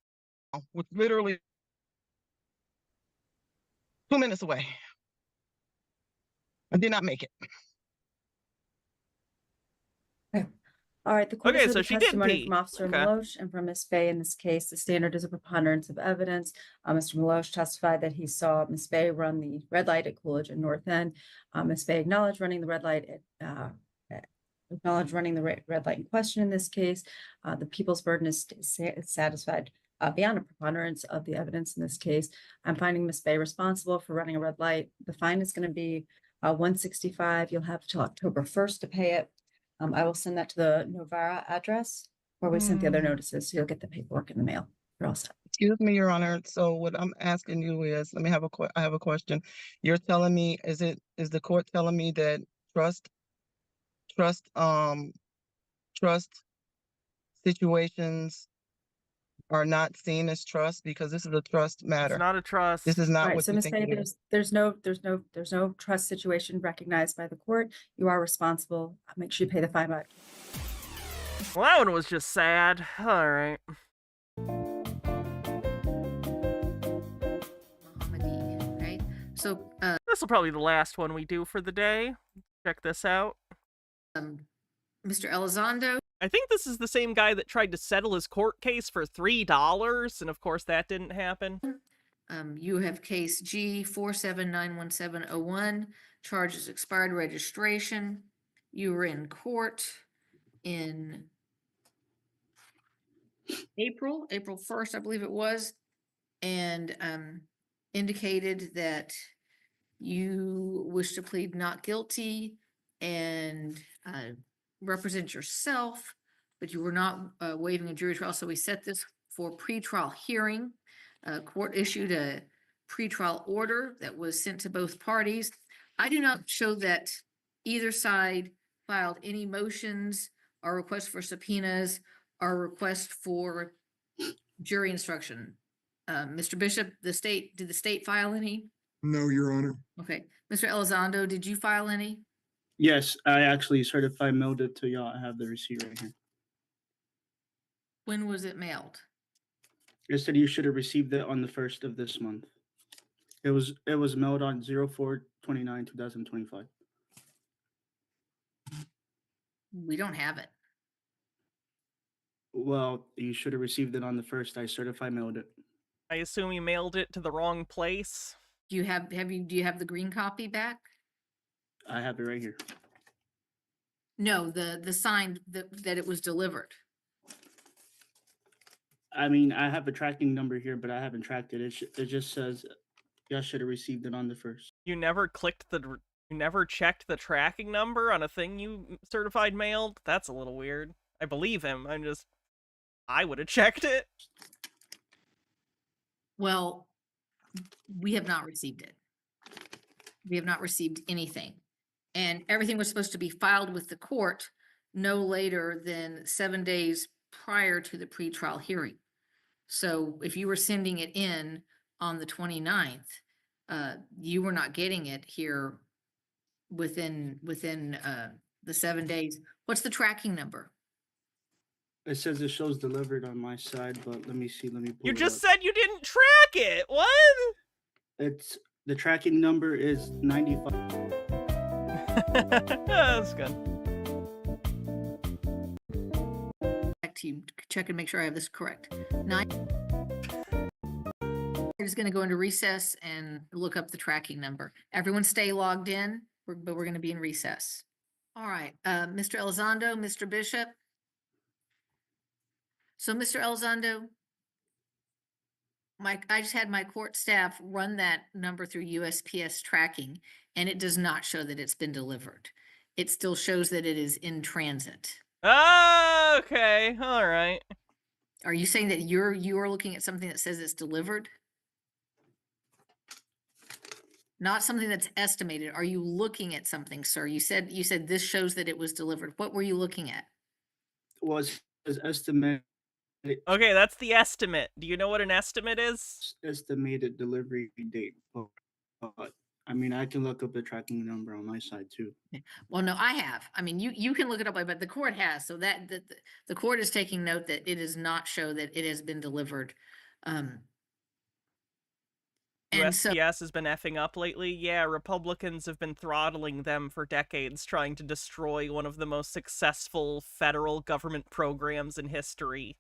Which literally 2 minutes away. I did not make it. All right, the court Okay, has heard so the she did testimony pee. from Officer Okay. Milosh and from Ms. Bay in this case. The standard is a preponderance of evidence. Mr. Milosh testified that he saw Ms. Bay run the red light at Coolidge and North End. Ms. Bay acknowledged running the red light red light in question in this case. The people's burden is satisfied beyond a preponderance of the evidence in this case. I'm finding Ms. Bay responsible for running a red light. The fine is going to be $165. You'll have till October 1st to pay it. I will send that to the Novara address where we sent the other notices, so you'll get the paperwork in the mail. You're all set. Excuse me, Your Honor. So what I'm asking you is, I have a question. You're telling me, is the court telling me that trust situations are not seen as trust because this is a trust matter? It's not a trust. This is All not right, what so you Ms. think Bay, it is. there's no trust situation recognized by the court. You are responsible. Make sure you pay the fine back. Well, that one was just sad. All right. Okay, so This will probably be the last one we do for the day. Check this out. Mr. Elizondo. I think this is the same guy that tried to settle his court case for $3, and of course that didn't happen. You have case G 4791701, charges expired registration. You were in court in April 1st, I believe it was, and indicated that you wish to plead not guilty and represent yourself, but you were not waiving a jury trial. So we set this for pretrial hearing. Court issued a pretrial order that was sent to both parties. I do not show that either side filed any motions or requests for subpoenas or request for jury instruction. Mr. Bishop, did the state file any? No, Your Honor. Okay. Mr. Elizondo, did you file any? Yes, I actually certified mailed it to y'all. I have the receipt right here. When was it mailed? It said you should have received it on the 1st of this month. It was mailed on 04/29/2025. We don't have it. Well, you should have received it on the 1st. I certified mailed it. I assume you mailed it to the wrong place. Do you have the green copy back? I have it right here. No, the sign that it was delivered. I mean, I have a tracking number here, but I haven't tracked it. It just says y'all should have received it on the 1st. You never checked the tracking number on a thing you certified mailed? That's a little weird. I believe him. I would have checked it. Well, we have not received it. We have not received anything. And everything was supposed to be filed with the court no later than 7 days prior to the pretrial hearing. So if you were sending it in on the 29th, you were not getting it here within the 7 days. What's the tracking number? It says it shows delivered on my side, but let me see. Let me pull You it just up. said you didn't track it. What? It's the tracking number is 95. That's good. Back to you, check and make sure I have this correct. 9. We're just going to go into recess and look up the tracking number. Everyone stay logged in, but we're going to be in recess. All right, Mr. Elizondo, Mr. Bishop. So, Mr. Elizondo, I just had my court staff run that number through USPS tracking, and it does not show that it's been delivered. It still shows that it is in transit. Oh, okay. All right. Are you saying that you are looking at something that says it's delivered? Not something that's estimated. Are you looking at something, sir? You said this shows that it was delivered. What were you looking at? Was estimated. Okay, that's the estimate. Do you know what an estimate is? Estimated delivery date. But I mean, I can look up the tracking number on my side too. Well, no, I have. I mean, you can look it up, but the court has. So that the court is taking note that it does not show that it has been delivered. And so USPS has been effing up lately. Yeah, Republicans have been throttling them for decades, trying to destroy one of the most successful federal government programs in history.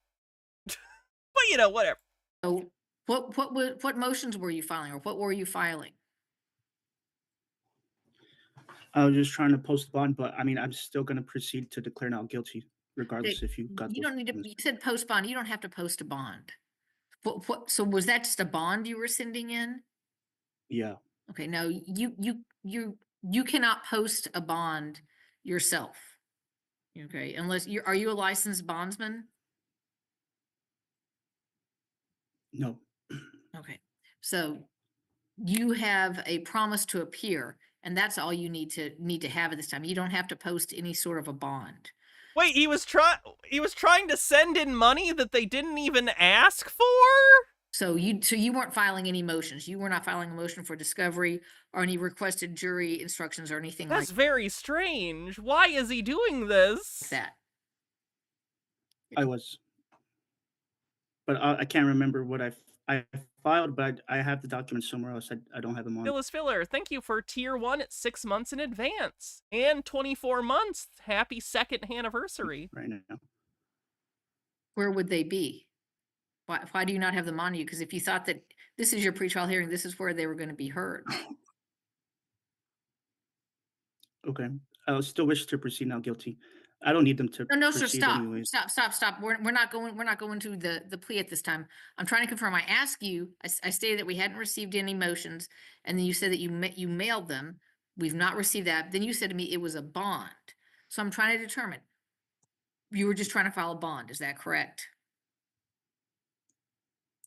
But you know, whatever. So what motions were you filing, or what were you filing? I was just trying to post bond, but I mean, I'm still going to proceed to declare not guilty, regardless Okay, if you got You those don't need to, documents. you said post bond, you don't have to post a bond. So was that just a bond you were sending in? Yeah, Okay, no, you cannot post a bond yourself. Okay, unless are you a licensed bondsman? no, Okay, so you have a promise to appear, and that's all you need to have at this time. You don't have to post any sort of a bond. Wait, he was trying to send in money that they didn't even ask for? So you weren't filing any motions. You were not filing a motion for discovery or any requested jury instructions or anything That's like very strange. Why is he doing this? that. I was, but I can't remember what I filed, but I have the documents somewhere else. I don't have them on. Phyllis Filler, thank you for tier 1 at 6 months in advance. And 24 months. Happy 2nd anniversary. Right now. Where would they be? Why do you not have them on you? Because if you thought that this is your pretrial hearing, this is where they were going to be heard. Okay, I still wish to proceed not guilty. I don't need them to No, sir, proceed stop. anyways. Stop. We're not going to the plea at this time. I'm trying to confirm. I asked you, I stated that we hadn't received any motions, and then you said that you mailed them. We've not received that. Then you said to me it was a bond. So I'm trying to determine. You were just trying to file a bond, is that correct?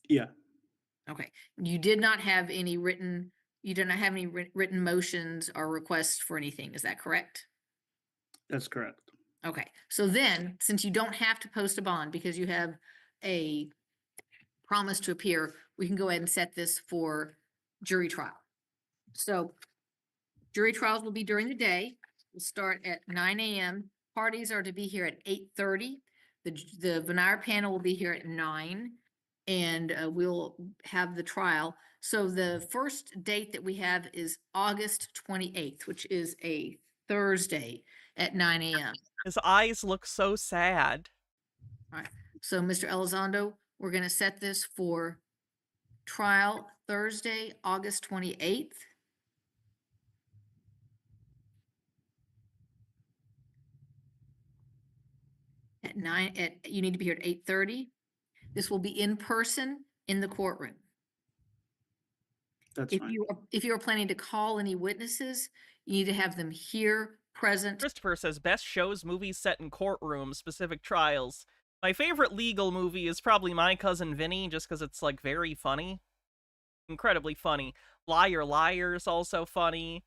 Yeah, Okay. You did not have any written written motions or requests for anything, is that correct? that's correct. Okay, so then, since you don't have to post a bond because you have a promise to appear, we can go ahead and set this for jury trial. So jury trials will be during the day. We'll start at 9 a.m. Parties are to be here at 8:30. The veneer panel will be here at 9, and we'll have the trial. So the first date that we have is August 28th, which is a Thursday at 9 a.m. His eyes look so sad. All right, so Mr. Elizondo, we're gonna set this for trial Thursday, August 28th. You need to be here at 8:30. This will be in person in the courtroom. That's If fine. you are planning to call any witnesses, you need to have them here, present. Christopher says, best shows, movies set in courtrooms, specific trials. My favorite legal movie is probably My Cousin Vinny, just because it's, like, very funny. Incredibly funny. Liar Liar is also funny.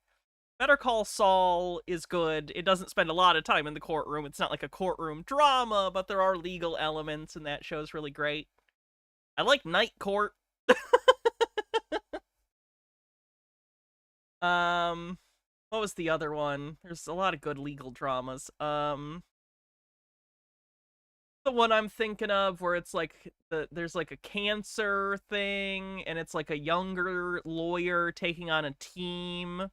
Better Call Saul is good. It doesn't spend a lot of time in the courtroom. It's not like a courtroom drama, but there are legal elements, and that show's really great. I like Night Court. What was the other one? There's a lot of good legal dramas. The one I'm thinking of where it's like there's like a cancer thing, and it's like a younger lawyer taking on a team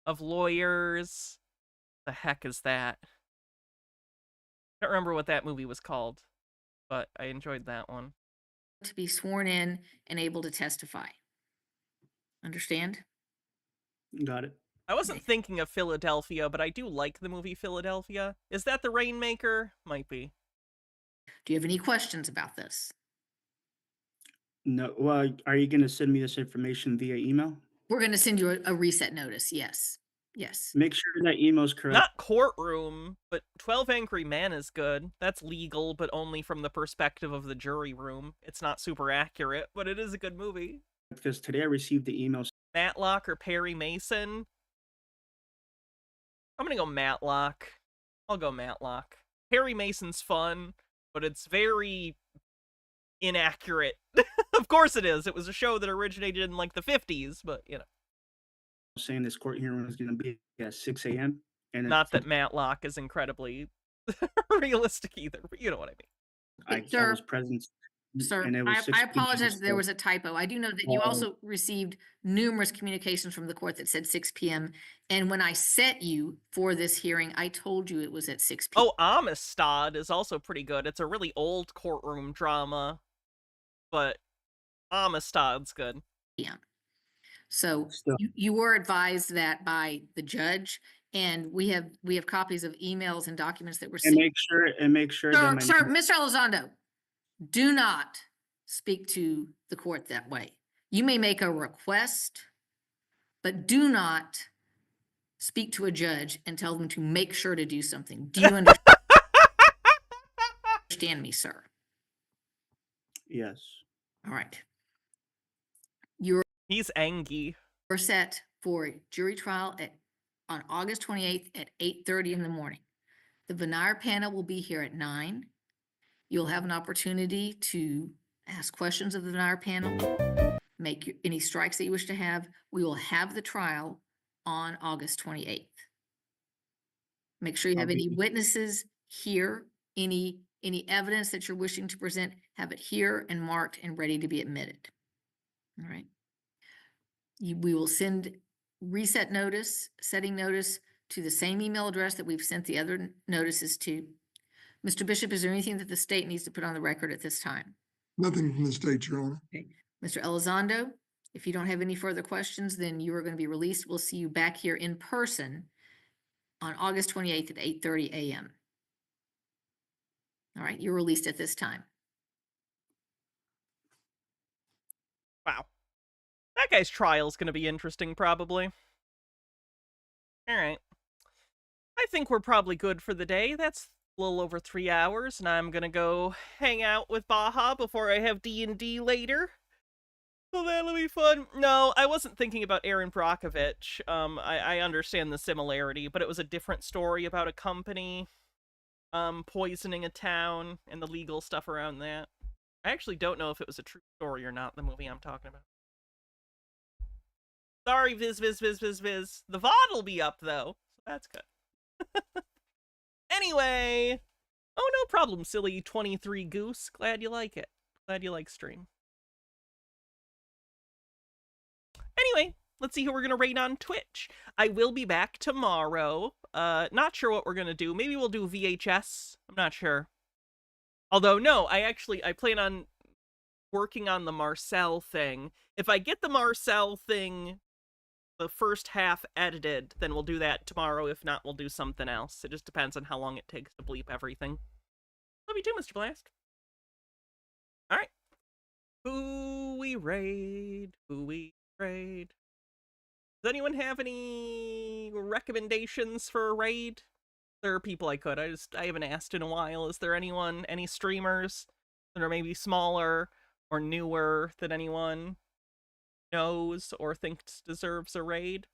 of lawyers. The heck is that? I don't remember what that movie was called, but I enjoyed that one. To be sworn in and able to testify. Understand? Got it. I wasn't thinking of Philadelphia, but I do like the movie Philadelphia. Is that the Rainmaker? Might be. Do you have any questions about this? No. Well, are you going to send me this information via email? We're going to send you a reset notice. Yes. Yes. Make sure that email's correct. Not courtroom, but 12 Angry Men is good. That's legal, but only from the perspective of the jury room. It's not super accurate, but it is a good movie. Because today I received the email. Matlock or Perry Mason? I'm gonna go Matlock. I'll go Matlock. Perry Mason's fun, but it's very inaccurate. Of course it is. It was a show that originated in like the 50s, but you know. Saying this court hearing was going to be at 6 a.m. and not that Matlock is incredibly realistic either, but you know what I mean. I was present. Sir, and it was I 6 p.m. apologize, there So, was a typo. I do know that you also received numerous communications from the court that said 6 PM. And when I set you for this hearing, I told you it was at 6 PM. Oh, Amistad is also pretty good. It's a really old courtroom drama, but Amistad's good. PM. So Still. you were advised that by the judge, and we have copies of emails and documents that were and sent. make sure that my Sir, Mr. Elizondo, do not speak to the court that way. You may make a request, but do not speak to a judge and tell them to make sure to do something. Do you understand me, sir? yes. All right. He's angry. We're set for a jury trial on August 28th at 8:30 in the morning. The veneer panel will be here at 9. You'll have an opportunity to ask questions of the veneer panel, make any strikes that you wish to have. We will have the trial on August 28th. Make sure you have any witnesses here, any evidence that you're wishing to present, have it here and marked and ready to be admitted. All right. We will send setting notice to the same email address that we've sent the other notices to. Mr. Bishop, is there anything that the state needs to put on the record at this time? Nothing from the state, Your Honor. Okay. Mr. Elizondo, if you don't have any further questions, then you are going to be released. We'll see you back here in person on August 28th at 8:30 a.m. All right, you're released at this time. Wow. That guy's trial's gonna be interesting, probably. Alright. I think we're probably good for the day. That's a little over 3 hours, and I'm gonna go hang out with Baja before I have D&D later. So that'll be fun. No, I wasn't thinking about Aaron Brockovich. I understand the similarity, but it was a different story about a company poisoning a town and the legal stuff around that. I actually don't know if it was a true story or not, the movie I'm talking about. Sorry, Viz. The VOD'll be up, though. So that's good. Anyway. Oh, no problem, silly 23 goose. Glad you like it. Glad you like stream. Anyway, let's see who we're going to raid on Twitch. I will be back tomorrow. Not sure what we're going to do. Maybe we'll do VHS. I'm not sure. Although, no, I plan on working on the Marcel thing. If I get the Marcel thing, the first half edited, then we'll do that tomorrow. If not, we'll do something else. It just depends on how long it takes to bleep everything. Love you too, Mr. Blast. Alright. Who we raid? Does anyone have any recommendations for a raid? There are people I could. I haven't asked in a while. Is there anyone, any streamers that are maybe smaller or newer that anyone knows or thinks deserves a raid?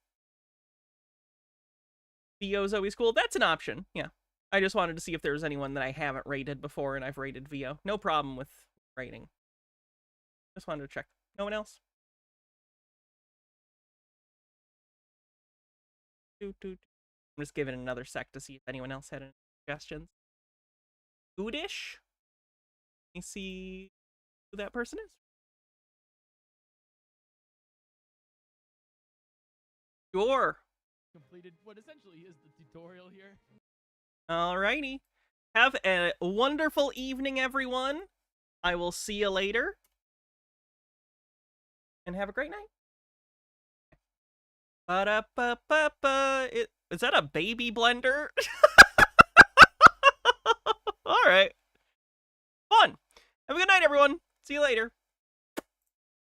VO's always cool. That's an option, yeah. I just wanted to see if there's anyone that I haven't raided before and I've raided VO. No problem with raiding. Just wanted to check. No one else? I'm just giving it another sec to see if anyone else had any suggestions. Goodish? Let me see who that person is. Sure. Completed what essentially is the tutorial here. Alrighty. Have a wonderful evening, everyone. I will see you later. And have a great night. Ba-da-ba-ba-ba. Is that a baby blender? Alright. Fun. Have a good night, everyone. See you later.